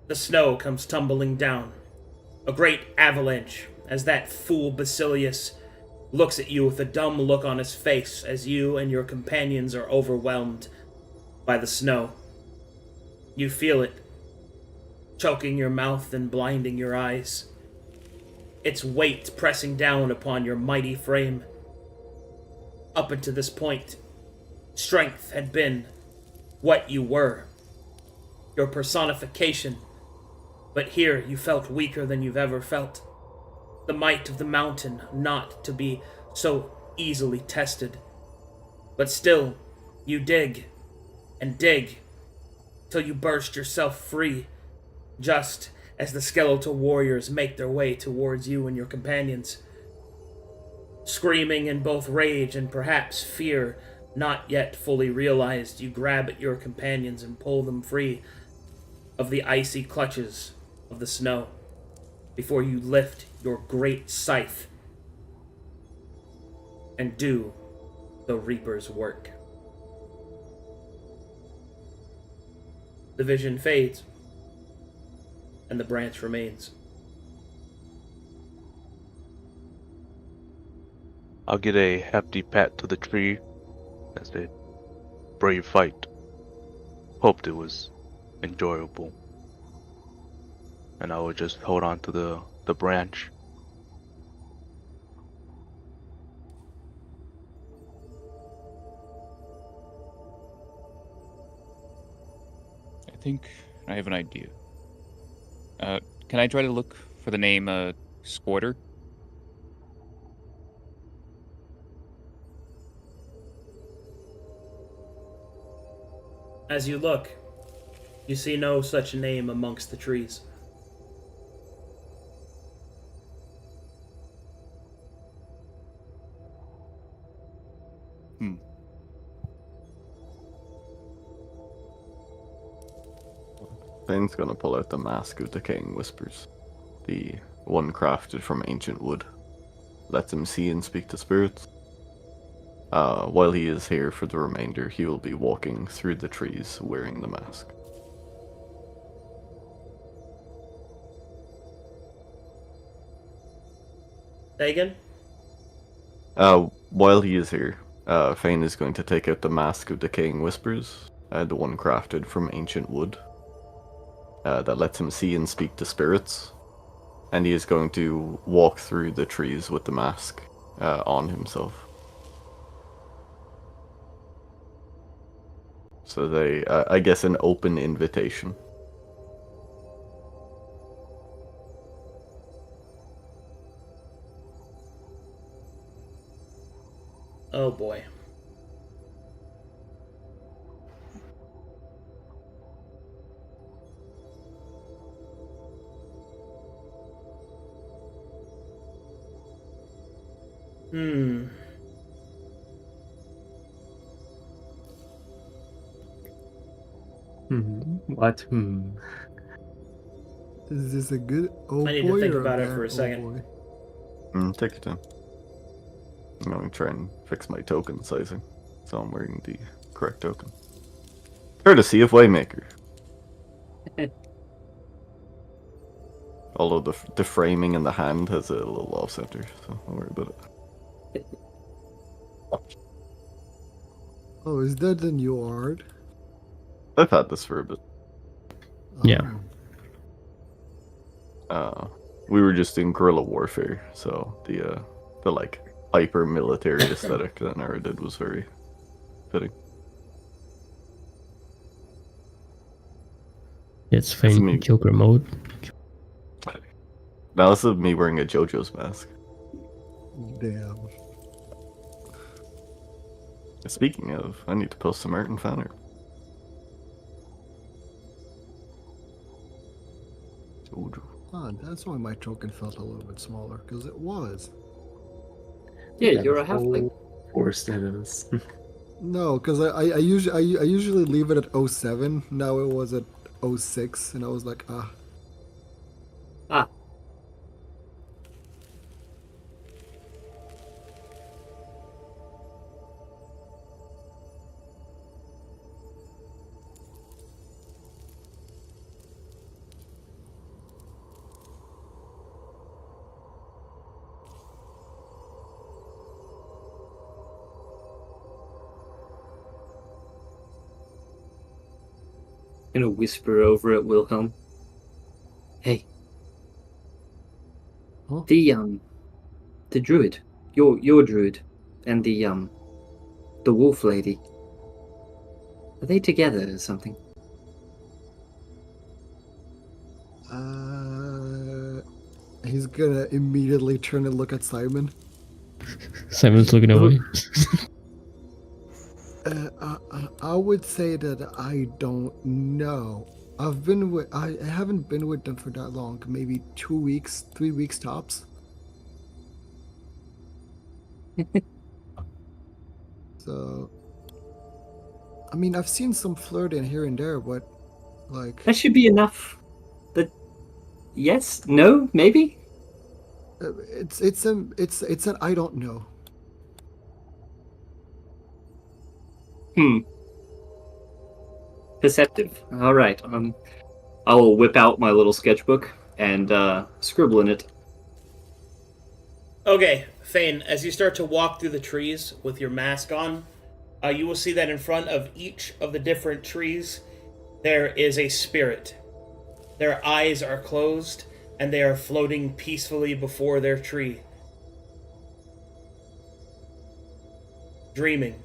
the snow comes tumbling down. A great avalanche, as that fool Basilius looks at you with a dumb look on his face as you and your companions are overwhelmed by the snow. You feel it, choking your mouth and blinding your eyes. Its weight pressing down upon your mighty frame. Up until this point, strength had been what you were. Your personification, but here you felt weaker than you've ever felt. The might of the mountain not to be so easily tested. But still, you dig, and dig, till you burst yourself free, just as the skeletal warriors make their way towards you and your companions. Screaming in both rage and perhaps fear, not yet fully realized, you grab at your companions and pull them free of the icy clutches of the snow before you lift your great scythe and do the Reaper's work. The vision fades and the branch remains. I'll get a hefty pat to the tree as a brave fight. Hoped it was enjoyable. And I will just hold on to the branch. I think I have an idea. Can I try to look for the name Squirter? As you look, you see no such name amongst the trees. Thane's gonna pull out the Mask of Decaying Whispers. The one crafted from ancient wood. Lets him see and speak to spirits. While he is here for the remainder, he will be walking through the trees wearing the mask. Dagon? While he is here, Fane is going to take out the Mask of Decaying Whispers, the one crafted from ancient wood, that lets him see and speak to spirits, and he is going to walk through the trees with the mask on himself. So they, I guess, an open invitation. Oh boy. What? Is this a good oh I need boy to think or about a it bad for a oh second. boy? Take your time. I'm going to try and fix my token sizing, so I'm wearing the correct token. Courtesy of Waymaker. Although the framing in the hand has a little off center, so don't worry about it. Oh, is that the new art? I've had this for a bit. Yeah. We were just in guerrilla warfare, so the like hyper military aesthetic that Nara did was very fitting. It's That's Fane me. Joker mode. Now this is me wearing a JoJo's mask. Damn. Speaking of, I need to post some art and fan art. JoJo. Ah, that's why my token felt a little bit smaller, because it was. Yeah, you're a halfling. Four status. No, because I usually leave it at 07. Now it was at 06, and I was like, ah. Ah. Gonna whisper over at Wilhelm. Hey. Huh? The druid. Your druid. And the wolf lady. Are they together or something? He's gonna immediately turn and look at Simon. Simon's looking away. I would say that I don't know. I haven't been with them for that long. Maybe 2 weeks, 3 weeks tops. So, I mean, I've seen some flirting here and there, but like That should be enough. But yes, no, maybe. it's an I don't know. Perceptive. All right. I will whip out my little sketchbook and scribble in it. Okay, Fane, as you start to walk through the trees with your mask on, you will see that in front of each of the different trees, there is a spirit. Their eyes are closed, and they are floating peacefully before their tree. Dreaming.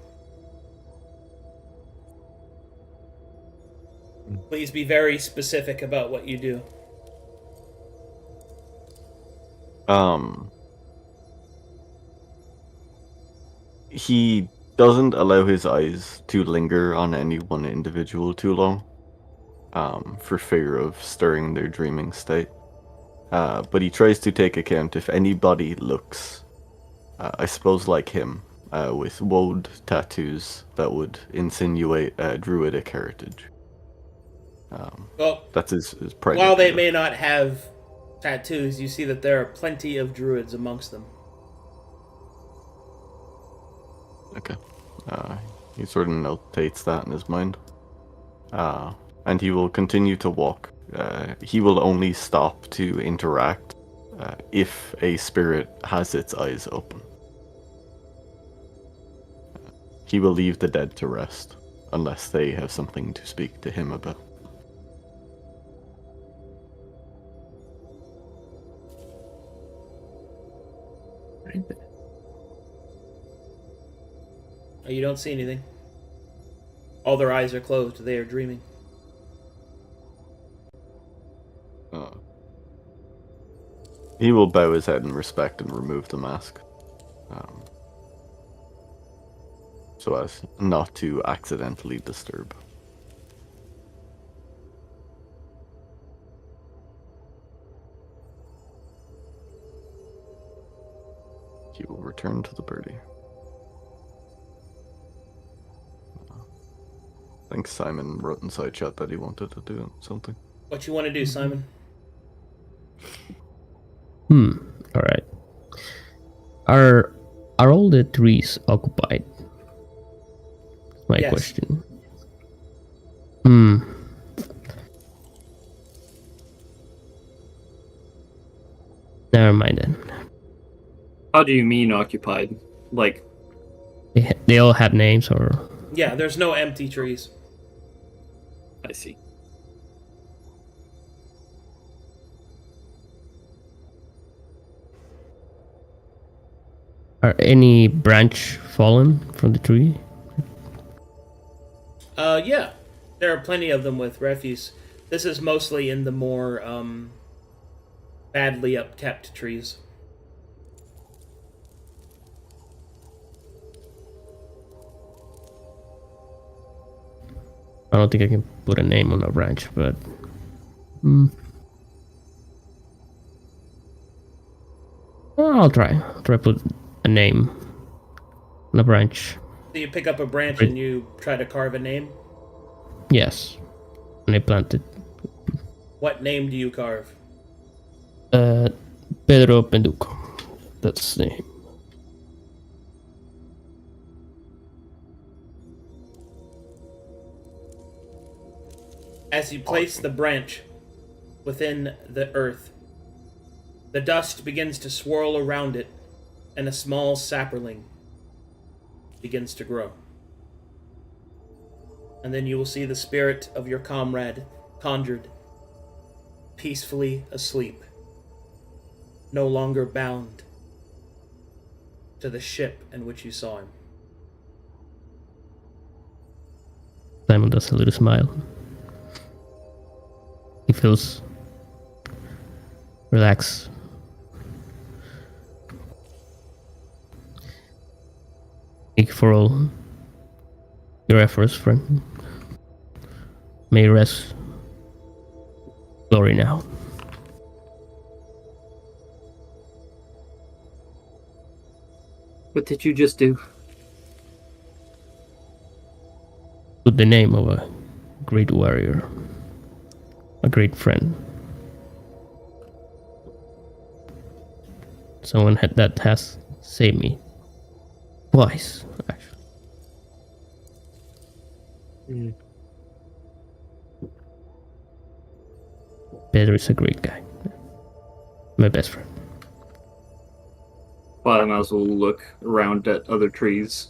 Please be very specific about what you do. He doesn't allow his eyes to linger on any one individual too long, for fear of stirring their dreaming state. But he tries to take account if anybody looks, I suppose, like him, with woad tattoos that would insinuate druidic heritage. Well, that's his primary. While they may not have tattoos, you see that there are plenty of druids amongst them. Okay. He sort of notates that in his mind. And he will continue to walk. He will only stop to interact if a spirit has its eyes open. He will leave the dead to rest, unless they have something to speak to him about. Oh, you don't see anything. All their eyes are closed. They are dreaming. He will bow his head in respect and remove the mask. So as not to accidentally disturb. He will return to the birdie. I think Simon wrote inside chat that he wanted to do something. What you want to do, Simon? All right. Are all the trees occupied? My Yes. question. Never mind then. How do you mean occupied? Like, They all have names, or Yeah, there's no empty trees. I see. are any branch fallen from the tree? Yeah. There are plenty of them with refuse. This is mostly in the more, badly upkept trees. I don't think I can put a name on a branch, but well, I'll try. I'll try to put a name on a branch. So you pick up a branch and you try to carve a name? Yes, and I planted. What name do you carve? Pedro Penduco. That's the name. As you place the branch within the earth, the dust begins to swirl around it, and a small sapling begins to grow. And then you will see the spirit of your comrade conjured, peacefully asleep, no longer bound to the ship in which you saw him. Simon does a little smile. He feels relaxed. Thank you for all your efforts, friend. May you rest glory now. What did you just do? Put the name of a great warrior, a great friend. Someone that has saved me twice, actually. Pedro is a great guy. My best friend. Well, I might as well look around at other trees.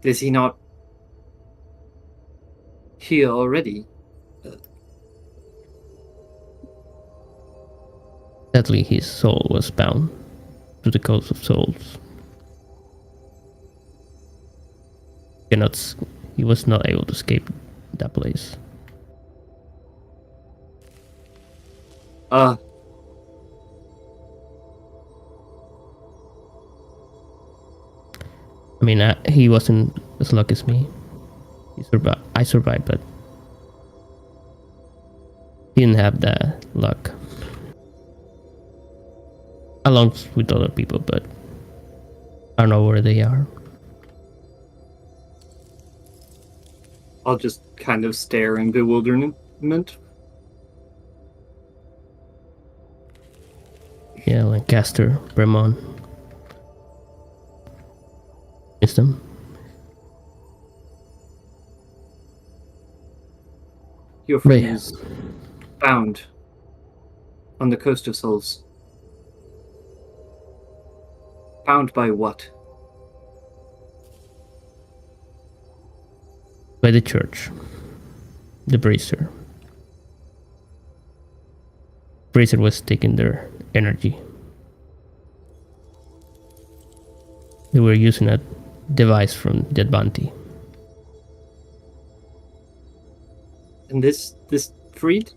Is he not here already? Sadly, his soul was bound to the Coast of Souls. He was not able to escape that place. I mean, he wasn't as lucky as me. I survived, but he didn't have that luck. Along with other people, but I don't know where they are. I'll just kind of stare in bewilderment. Yeah, Lancaster, Bremont. Wisdom. Your friend is bound on the Coast of Souls. Bound by what? By the church. The bracer. Bracer was taking their energy. They were using a device from Dead Bounty. And this freed?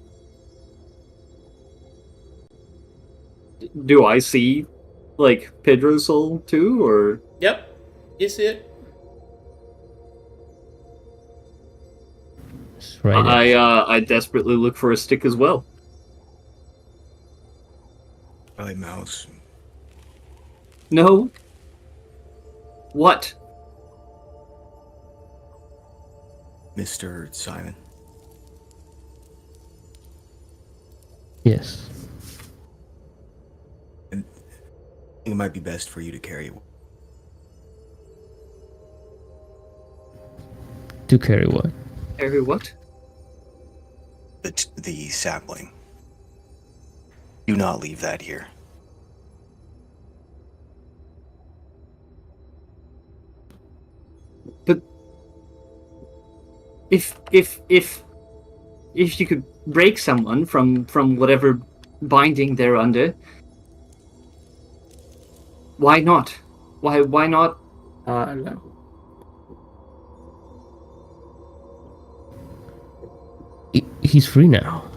Do I see, like, Pedro's soul too, or? Yep, you see it. Right. I desperately look for a stick as well. Right, mouse. No. What? Mr. Simon. Yes. I think it might be best for you to carry. To carry what? Carry what? The sapling. Do not leave that here. But if you could break someone from whatever binding they're under, why not? Why not? No. He's free now.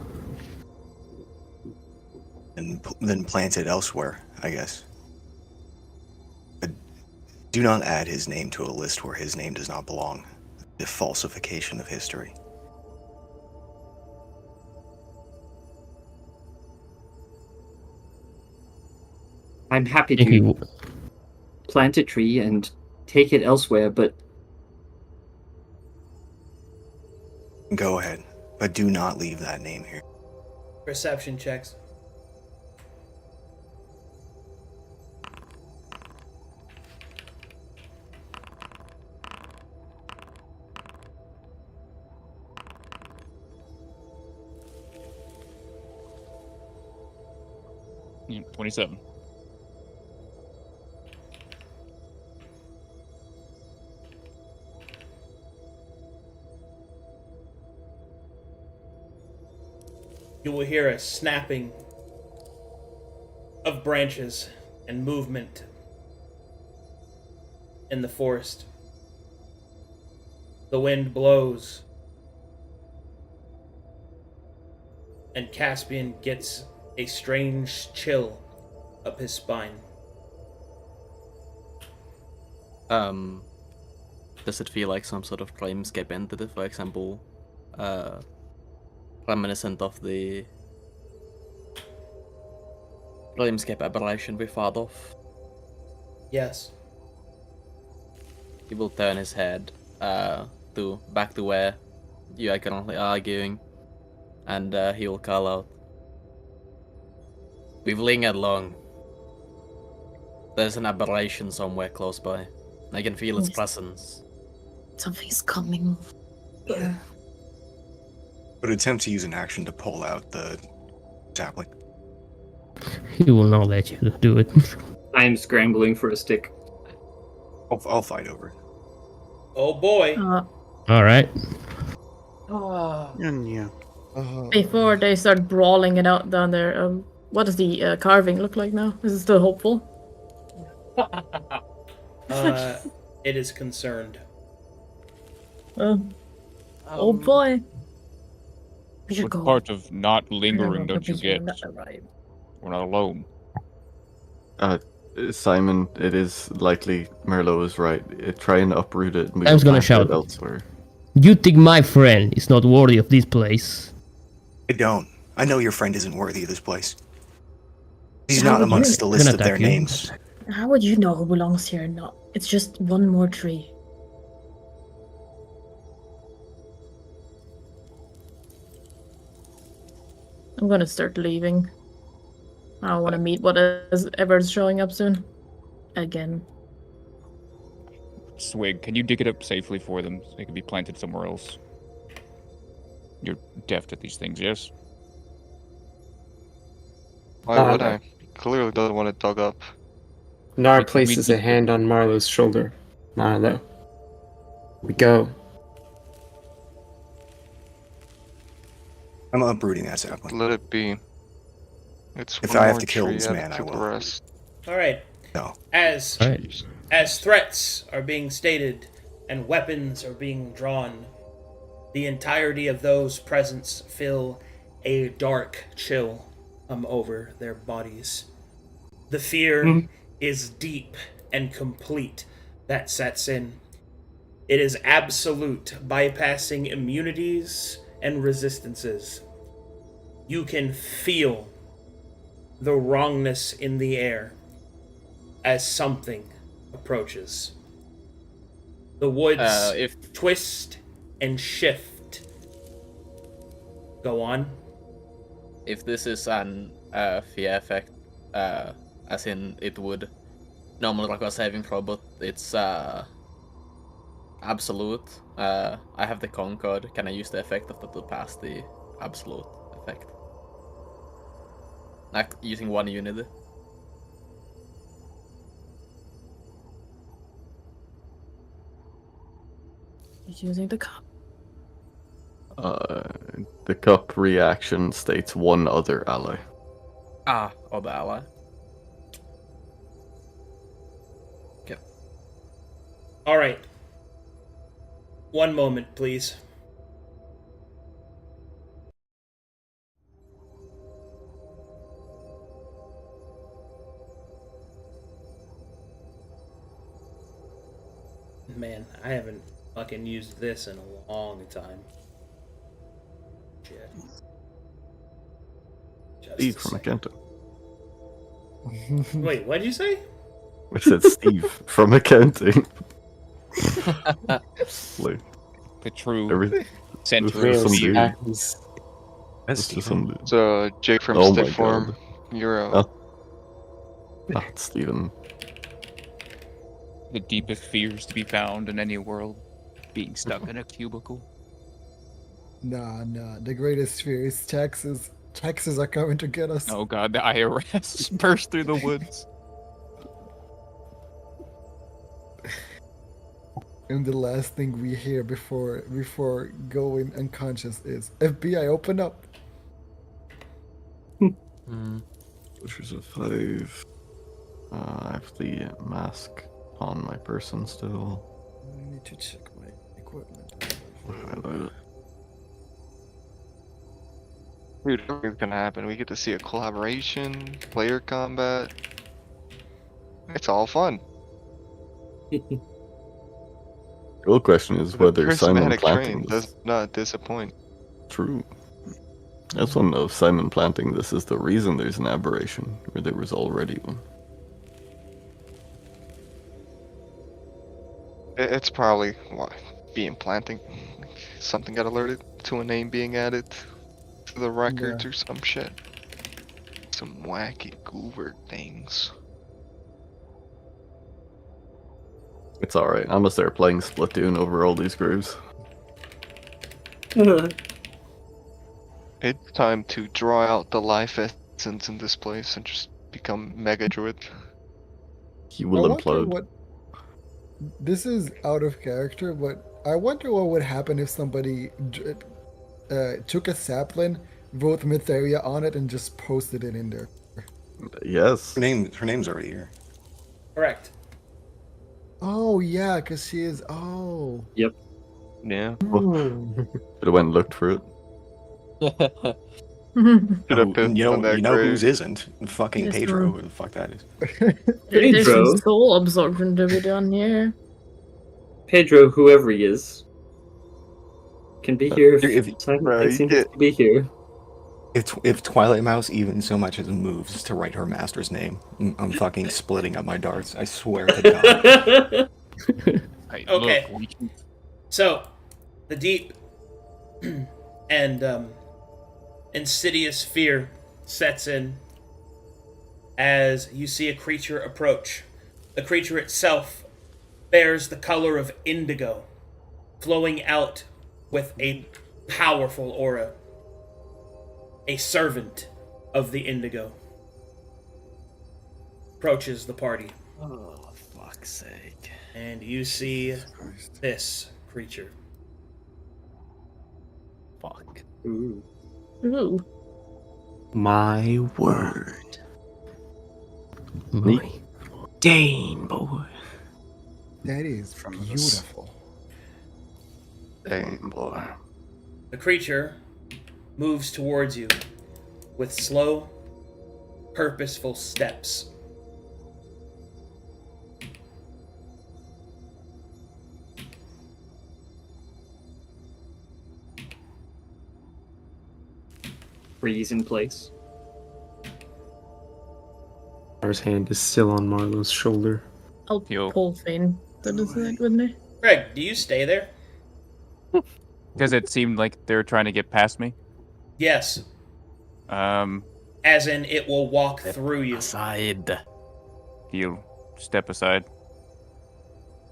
And then plant it elsewhere, I guess. But do not add his name to a list where his name does not belong. The falsification of history. I'm happy to plant a tree and take it elsewhere, but Go ahead, but do not leave that name here. Perception checks. Yeah, 27. You will hear a snapping of branches and movement in the forest. The wind blows, and Caspian gets a strange chill up his spine. Does it feel like some sort of dreamscape entity, for example, reminiscent of the dreamscape aberration we fought off? Yes. He will turn his head back to where you are currently arguing, and he will call out, "We've lingered long. There's an aberration somewhere close by. I can feel its Yes. presence." Something's coming. Yeah. But attempt to use an action to pull out the sapling. He will not let you do it. I am scrambling for a stick. I'll fight over it. Oh boy. All right. Yeah. Before they start brawling it out down there, what does the carving look like now? Is it still hopeful? It is concerned. Oh boy. We should What go. part of not lingering Never don't you be get? that right. We're not alone. Simon, it is likely Merlot is right. Try and uproot it. And we I was will gonna plant it shout. elsewhere. You think my friend is not worthy of this place? I don't. I know your friend isn't worthy of this place. He's How not would amongst the you- list Gonna of their attack you. names. How would you know who belongs here or not? It's just one more tree. I'm gonna start leaving. I don't want to meet whatever's showing up soon. Again. Swig, can you dig it up safely for them so they can be planted somewhere else? You're deft at these things, yes? Why would I? He clearly doesn't want it dug up. Nar places a hand on Marlowe's shoulder. Marlowe. We go. I'm uprooting that sapling. Let it be. It's If one I have more to kill tree this added man, I to the will. rest. All right. No. As Right. as threats are being stated and weapons are being drawn, the entirety of those present feel a dark chill come over their bodies. The fear is deep and complete that sets in. It is absolute, bypassing immunities and resistances. You can feel the wrongness in the air as something approaches. The woods twist and shift. Go on. If this is an fear effect, as in it would normally require saving throw, but it's absolute. I have the Concord. Can I use the effect of that to pass the absolute effect? Like using one unit. He's using the cup. The cup reaction states one other ally. Other ally. Okay. All right. One moment, please. Man, I haven't fucking used this in a long time. Shit. Steve from accounting. Wait, what did you say? I said Steve from accounting. Like, The true everything. center Some of dude. evil. It's just some dude. So, Jake from Oh my Stiff Form, God. you're out. Not Steven. The deepest fears to be found in any world. Being stuck in a cubicle. Nah. The greatest fear is taxes. Taxes are coming to get us. Oh god, the IRS burst through the woods. And the last thing we hear before going unconscious is FBI, open up. Which is a 5. I have the mask on my person still. I need to check my equipment. Highlight it. Dude, everything's gonna happen. We get to see a collaboration, player combat. It's all fun. The real question is whether Simon Charismatic planting train this. does not disappoint. True. I just want to know if Simon planting this is the reason there's an aberration, or there was already one. It's probably being planting. Something got alerted to a name being added to the records or some shit. Some wacky goober things. It's alright, I'm gonna start playing Splatoon over all these graves. It's time to draw out the life essence in this place and just become Mega Druid. He I will wonder implode. what. This is out of character, but I wonder what would happen if somebody took a sapling, wrote Mytheria on it, and just posted it in there. Yes. Her name's already here. Correct. Oh yeah, because she is. Oh. Yep. Yeah. Should have went and looked for it. Should have pissed you on that know grave. whose isn't? Fucking Yes, Pedro, ma'am. who the fuck that is. There's some Pedro. soul absorption to be done here. Pedro, whoever he is, can be here If- if Simon right, thinks he yeah. needs to be here. If Twilight Mouse even so much as moves to write her master's name, I'm fucking splitting up my darts. I swear to God. Hey, Okay. look, we can- So, the deep and insidious fear sets in as you see a creature approach. The creature itself bears the color of indigo, flowing out with a powerful aura. A servant of the indigo approaches the party. Oh, fuck's sake. And you see this creature. Fuck. Ooh. Ooh. My word. My. Dane, boy. That is beautiful. Dang, boy. The creature moves towards you with slow, purposeful steps. Freeze in place. His hand is still on Marlowe's shoulder. I'll Yo. pull Fane to the side, wouldn't I? Greg, do you stay there? Because it seemed like they were trying to get past me. Yes. Um, As in, it will walk through you. Aside. he'll step aside.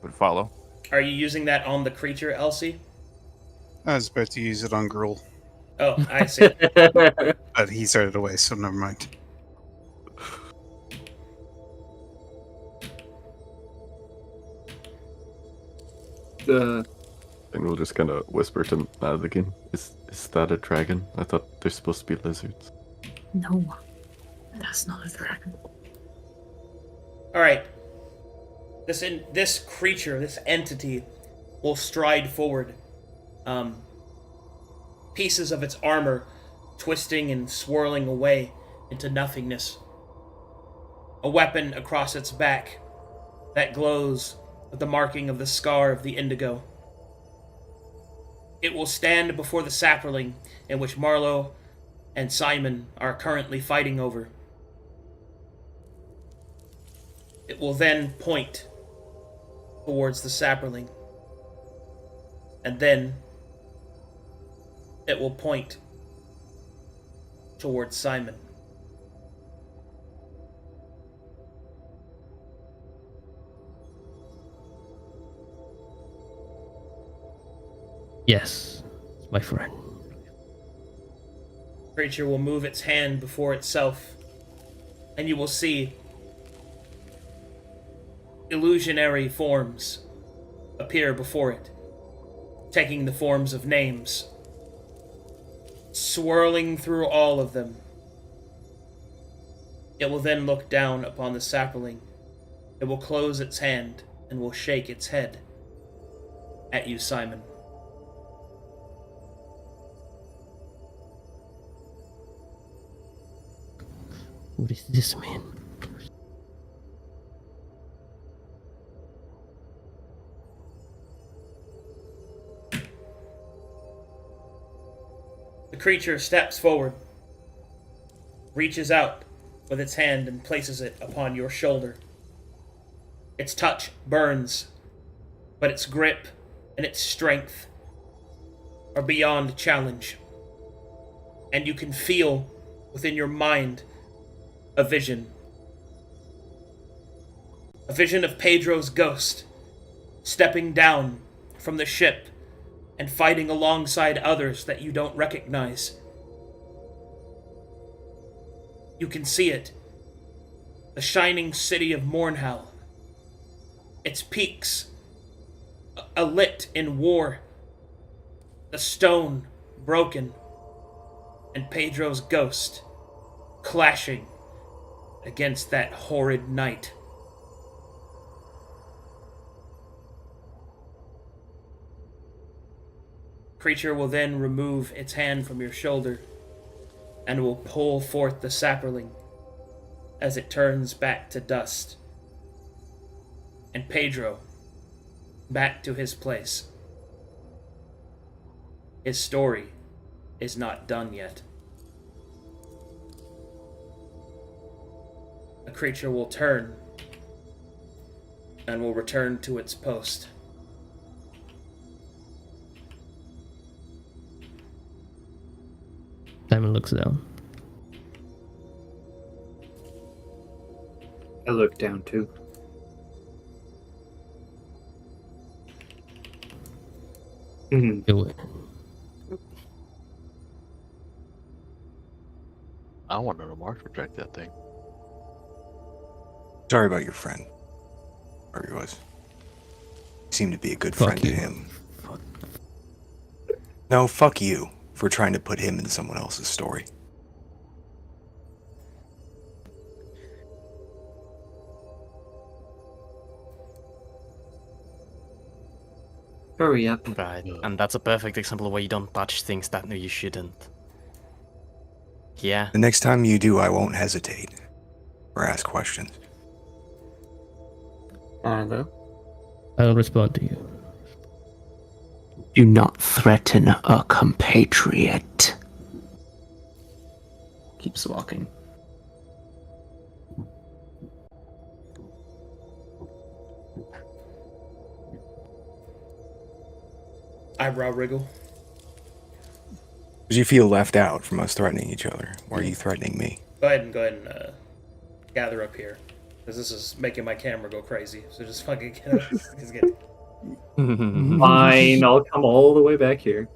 Would follow. Are you using that on the creature, Elsie? I was about to use it on Gruul, Oh, I see. but he started away, so never mind. And we'll just kind of whisper to Madigan, is that a dragon? I thought they're supposed to be lizards. No. That's not a dragon. All right. This creature, this entity, will stride forward. Pieces of its armor twisting and swirling away into nothingness. A weapon across its back that glows with the marking of the scar of the indigo. It will stand before the sapling in which Marlowe and Simon are currently fighting over. It will then point towards the sapling. And then it will point towards Simon. Yes, my friend. Creature will move its hand before itself, and you will see illusionary forms appear before it, taking the forms of names, swirling through all of them. It will then look down upon the sapling. It will close its hand and will shake its head at you, Simon. What does this mean? The creature steps forward, reaches out with its hand and places it upon your shoulder. Its touch burns, but its grip and its strength are beyond challenge. And you can feel within your mind a vision. A vision of Pedro's ghost stepping down from the ship and fighting alongside others that you don't recognize. You can see it the shining city of Mornhell. Its peaks alit in war, the stone broken, and Pedro's ghost clashing against that horrid night. Creature will then remove its hand from your shoulder and will pull forth the sapperling as it turns back to dust. And Pedro, back to his place. His story is not done yet. The creature will turn and will return to its post. Simon looks down. I look down too. Do it. I want to know Mark project that thing. Sorry about your friend. Whoever he was. You seemed to be a good Fuck friend to you. him. No, fuck you for trying to put him in someone else's story. Hurry up. Right, and that's a perfect example of where you don't touch things that you shouldn't. Yeah. The next time you do, I won't hesitate or ask questions. Arlo, I'll respond to you. do not threaten a compatriot. Keeps walking. Eyebrow wriggle. Did you feel left out from us threatening each other? Or are you threatening me? Go ahead and gather up here, because this is making my camera go crazy. So just fucking get up. Just get. Fine, I'll come all the way back here.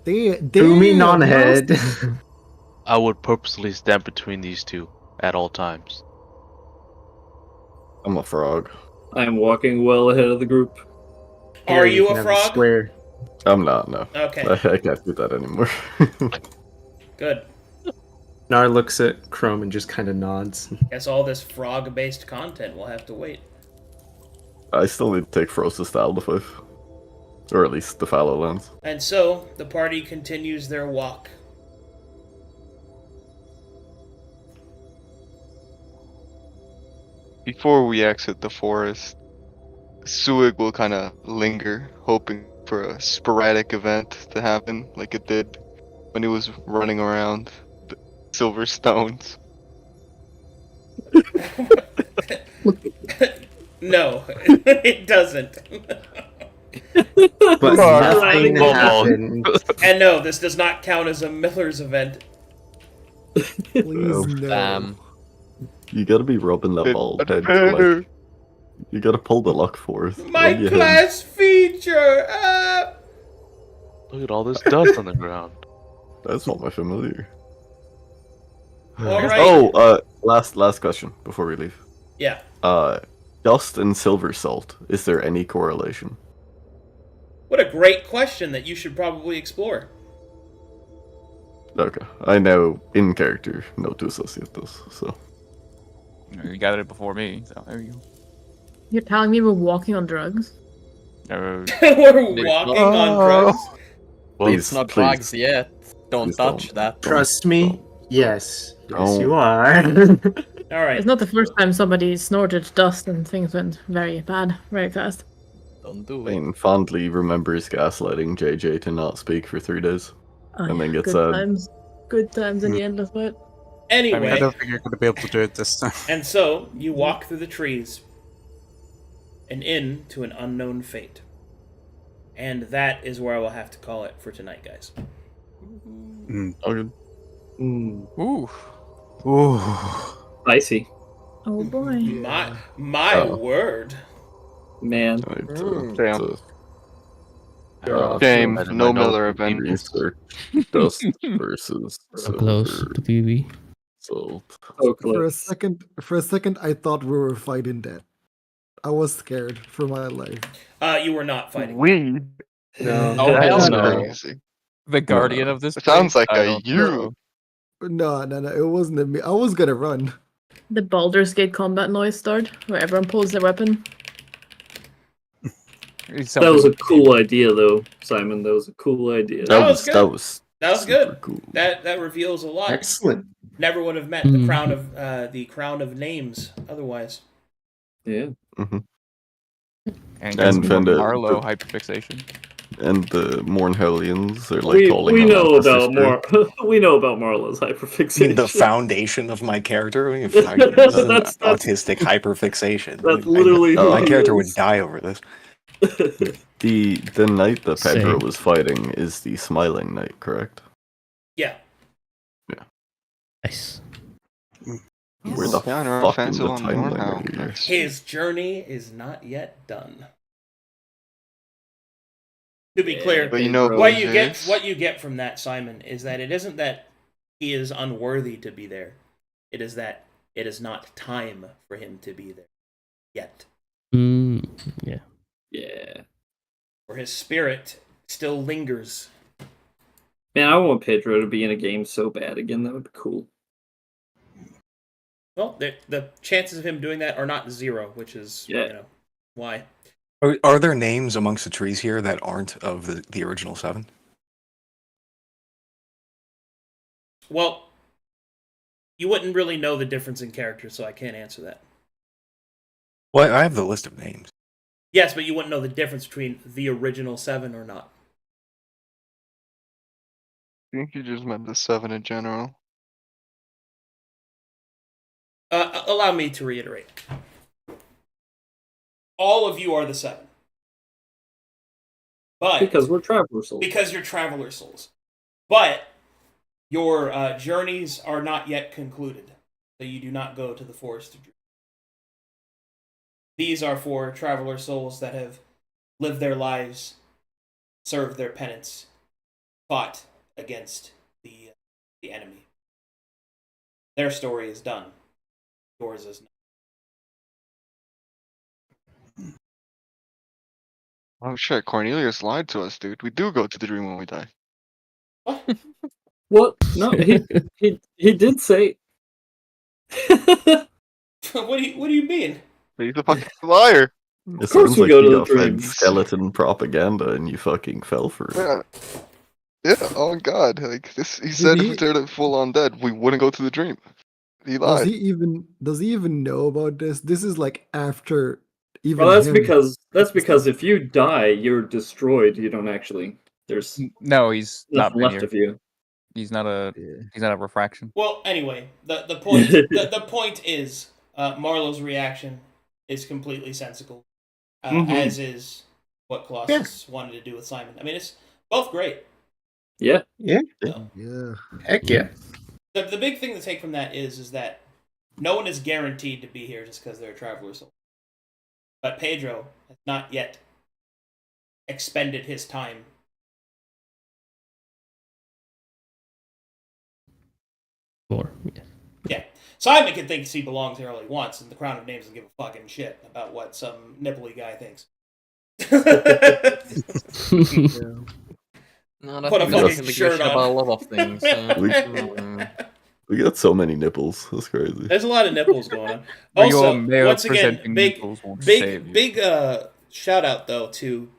Booming on ahead. I would purposely stand between these two at all times. I'm a frog. I am walking well ahead of the group. Are you a frog? Square. I'm not, no. Okay. I can't do that anymore. Good. Nar looks at Chrome and just kind of nods. Guess all this frog-based content will have to wait. I still need to take Frosis to Alpha 5. Or at least the fallow lands. And so, the party continues their walk. Before we exit the forest, Suig will kind of linger, hoping for a sporadic event to happen like it did when he was running around the Silver Stones. No, it doesn't. But nothing happened. And no, this does not count as a Miller's event. Please no. You gotta be rubbing that bald head. Like, you gotta pull the luck forth. My when you class feature! Look at all this dust on the ground. That's not my familiar. Alright. Oh, last question before we leave. Yeah. Dust and silver salt. Is there any correlation? What a great question that you should probably explore. Okay, I now in character know to associate those. So You gathered it before me, so there you go. You're telling me we're walking on drugs? No. We're walking on drugs. Well, It's not drugs yet. Don't touch that. Trust me. Yes. Yes, Don't. you are. Alright. It's not the first time somebody snorted dust and things went very bad, very fast. Don't do it. Wayne fondly remembers gaslighting JJ to not speak for 3 days, Oh, and then yeah, gets good sad. times. Good times in the endless fight. Anyway. I don't think you're going to be able to do it this time. And so, you walk through the trees and into an unknown fate. And that is where I will have to call it for tonight, guys. Okay. Ooh. Ooh. Spicy. Oh boy. My word. Man. Damn. Uh, Shame, so- no Miller event. Research dust versus So close silver. to PV. Salt. So For a close. second, I thought we were fighting dead. I was scared for my life. You were not fighting. We. No. Oh, I hell don't no. know. Crazy. The guardian of this It sounds place? like I a don't you. know. No, it wasn't me. I was gonna run. The Baldur's Gate combat noise started, where everyone pulls their weapon. It's That was a something- cool idea, though, Simon. That was a cool idea. That was good. That was good. super cool. That reveals a lot. Excellent. Never would have met the crown of names otherwise. Yeah. Mhm. And found a- Marlowe hyperfixation. And the Mornhellians are like calling we him know out the about sister. we know about Marlowe's hyperfixation. The foundation of my character. This is an That's- autistic hyperfixation. That's literally who my he character is. would die over this. The knight that Pedro Same. was fighting is the Smiling Knight, correct? Yeah. Nice. Where the Counter fuck in offensive the on timeline Moorhound. are you? Nice. His journey is not yet done. To be clear, But you know what who you it get is? what you get from that, Simon, is that it isn't that he is unworthy to be there. It is that it is not time for him to be there yet. Yeah. Yeah. For his spirit still lingers. Man, I want Pedro to be in a game so bad again. That would be cool. Well, the chances of him doing that are not zero, which is why. Are there names amongst the trees here that aren't of the original 7? Well, you wouldn't really know the difference in characters, so I can't answer that. Well, I have the list of names. Yes, but you wouldn't know the difference between the original 7 or not. I think you just meant the 7 in general. Allow me to reiterate. All of you are the 7. But Because we're Traveler Souls. Because you're Traveler Souls. But your journeys are not yet concluded. So you do not go to the Forest of Dreams. These are for Traveler Souls that have lived their lives, served their penance, fought against the enemy. Their story is done. Yours is not. Oh shit, Cornelius lied to us, dude. We do go to the dream when we die. What? No, he did say. What do you mean? He's a fucking liar. It Of course sounds we like go you to the got fed dreams. skeleton propaganda and you fucking fell for it. Yeah. Yeah, oh god. Like this he said if we turned it full on dead, we wouldn't go to the dream. He Does lied. he even know about this? This is like after even. Well, that's him. because if you die, you're destroyed. You don't actually. There's No, he's not nothing been left here. of you. He's not a refraction. Well, anyway, the point the point is Marlowe's reaction is completely sensible, as is what Colossus wanted to do with Simon. I mean, it's both great. Yeah. Yeah. Yeah. Heck yeah. The big thing to take from that is that no one is guaranteed to be here just because they're a traveler soul. But Pedro has not yet expended his time. Yeah. Simon can think he belongs here all he wants, and the Crown of Names doesn't give a fucking shit about what some nipply guy thinks. No, I Put a think that's fucking really shirt question about a on. lot of things. We got so many nipples. That's crazy. There's a lot of nipples going on. Or your Also, male once again, presenting big nipples won't save you. shout out though to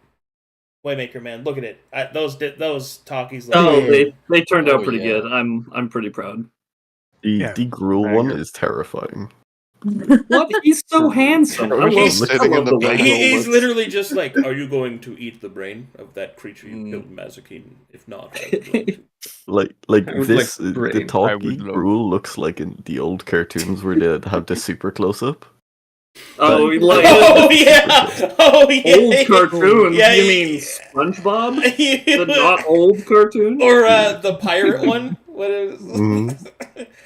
Waymaker Man. Look at it. Those talkies. Look Oh, good. they turned out Oh, pretty yeah. good. I'm pretty proud. The gruel one is terrifying. What? He's so handsome. I love, He's I love the way he He's looks. literally just like, are you going to eat the brain of that creature you killed, Mazikeen? If not, I would love to. Like I would this, like the brain. I talky would love- gruel looks like in the old cartoons where they have the super close up. Oh, like Oh yeah! Oh yeah! old cartoons. Yeah, you mean SpongeBob? The yeah. not old cartoon? Or the pirate one? What is?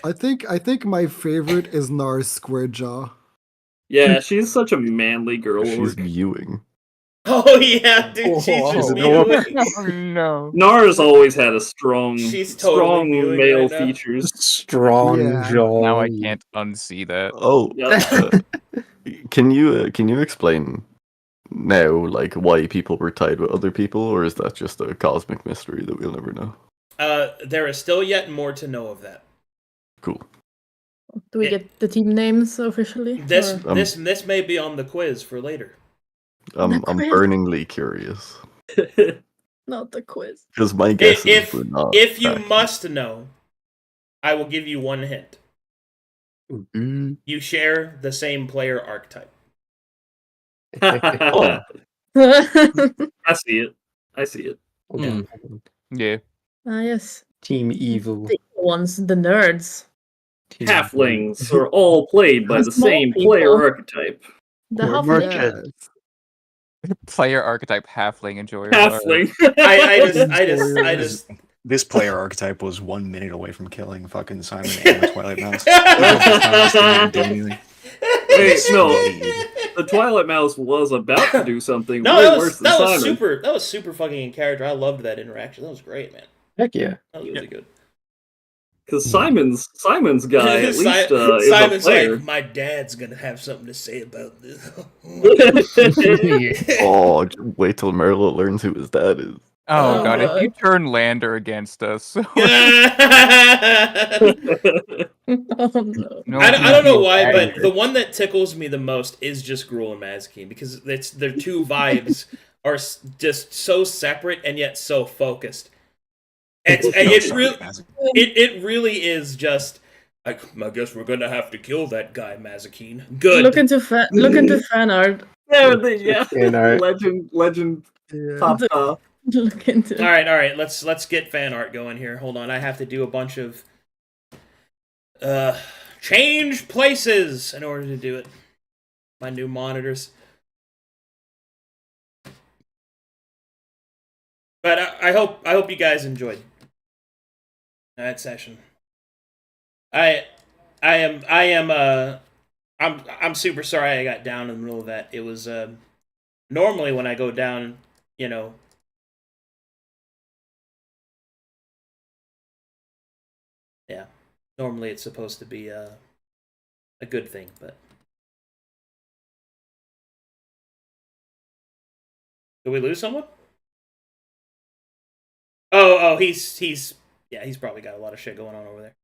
I think my favorite is Nars Square Jaw. Yeah, she's such a manly girl. She's orc. viewing. Oh yeah, dude, she's just Whoa. mewing. Oh no. Nara's always had a strong, She's totally strong mewing male right now. features. Strong Yeah. jaw. Now I can't unsee that. Oh, Yep. can you explain now, like, why people were tied with other people, or is that just a cosmic mystery that we'll never know? There is still yet more to know of that. Cool. Do we It- get the team names officially? This or- this may be on the quiz for later. I'm quiz. burningly curious Not the quiz. because my guesses were not. If you accurate. must know, I will give you one hint. Mm. You share the same player archetype. Oh. I see it. I see it. Yeah. Yeah. Ah, yes. Team Evil. The ones, the nerds. Team Halflings are all played by the Small same people. player archetype. The We're half merchants. Player archetype halfling enjoyer. Halfling. I just This player archetype was 1 minute away from killing fucking Simon and the Twilight Mouse. Didn't do anything. Wait, no. The Twilight Mouse was about to do something No, way that worse was than Simon. super. That was super fucking in character. I loved that interaction. That was great, man. Heck yeah. That was really good. Because Simon's guy at least is a Simon's player. like, my dad's gonna have something to say about this. Oh, wait till Merlot learns who his dad is. Oh Oh, god, if you God. turn Lander against us. Oh no. No, I don't know why, but anger. the one that tickles me the most is just Gruul and Mazikeen, because their two vibes are just so separate and yet so focused. It really is just. I guess we're gonna have to kill that guy, Mazikeen. Good. Look into fan art. Yeah. And our Legend. Yeah. Tata. Look into. All right. Let's get fan art going here. Hold on, I have to do a bunch of change places in order to do it. My new monitors. But I hope you guys enjoyed that session. I'm super sorry I got down in the middle of that. It was normally when I go down, you know. Yeah. Normally it's supposed to be a good thing, but did we lose someone? Oh, he's probably got a lot of shit going on over there.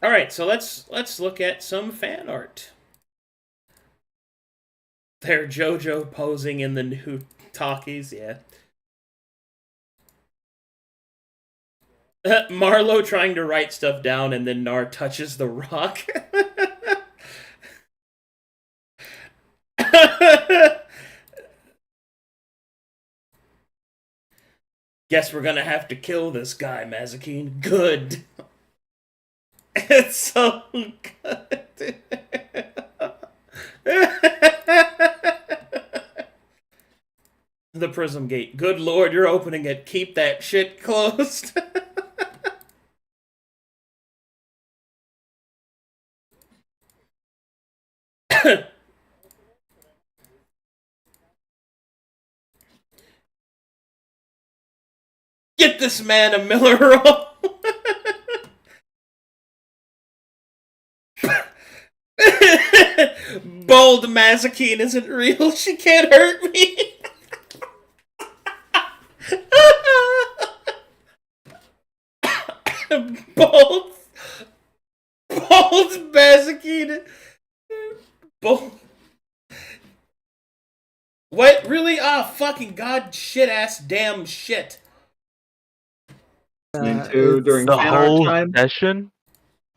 All right, so let's look at some fan art. There, JoJo posing in the new talkies, yeah. Marlo trying to write stuff down and then Nar touches the rock. Guess we're gonna have to kill this guy, Mazikeen. Good. It's so good. The Prism Gate. Good lord, you're opening it. Keep that shit closed. Get this man a Miller roll. Bold Mazikeen isn't real. She can't hurt me. Bold Mazikeen. Bold. What? Really? Ah, fucking god, shit ass, damn shit. Into during The fan art whole time. session?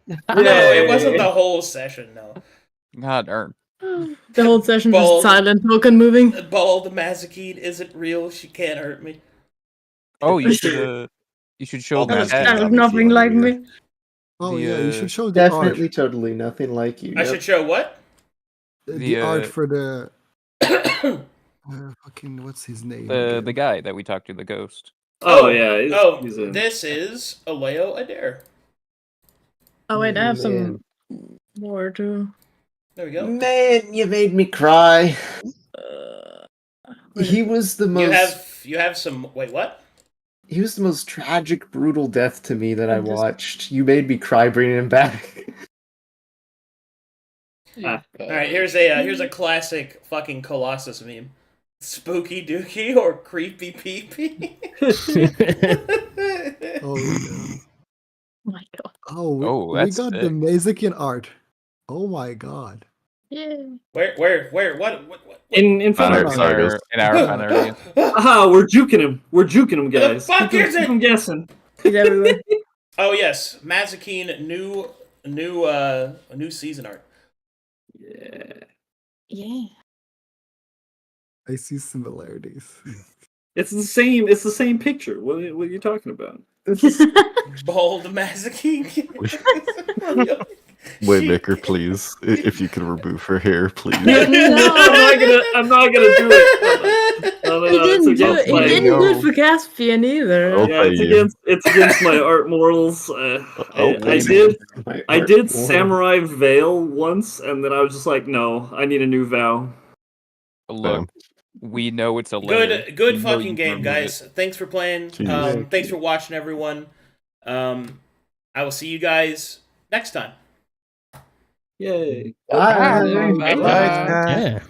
No, it wasn't the whole session, no. God darn. The whole session Bald. just silent, token moving. Bald Mazikeen isn't real. She can't hurt me. Oh, you should show Bald the Mazikeen ad. got me Nothing feeling like weird. me. Oh The, yeah, you uh, should show the Definitely, art. totally nothing like you. I should show what? The the, art uh, for the fucking what's his name? The again? guy that we talked to, the ghost. Oh, yeah. He's a... This is a Leo Adair. Oh wait, I have Man. some more too. There we go. Man, you made me cry. He was the most. You have some. Wait, what? He was the most tragic, brutal death to me that I I'm just- watched. You made me cry bringing him back. All right, here's a classic fucking Colossus meme. Spooky Dookie or Creepy Peepee? Oh, yeah. My God. Oh, we that's got the sick. Mazikian art. Oh my god. Yeah. Where, what? In front of Fine us. art. In our fan area. Aha, we're juking him. We're juking him, The guys. fuck keep is it? him guessing. He's everywhere. Oh yes, Mazikeen new season art. Yeah. Yeah. I see similarities. It's the same. It's the same picture. What are you talking about? Bold Mazikeen. Waymaker, please. If you could remove her hair, please. I'm not gonna do it. No, He didn't do against it. He my- didn't do it for Caspian either. I'll Yeah, pay you. it's against my art morals. I'll I pay you. did Samurai Veil once, and then I was just like, no, I need a new vow. Look, we know it's a layer. Good We know fucking you game, remove guys. it. Thanks for playing. Jeez. Thanks for watching, everyone. I will see you guys next time. Yay! Bye. Bye. Yeah.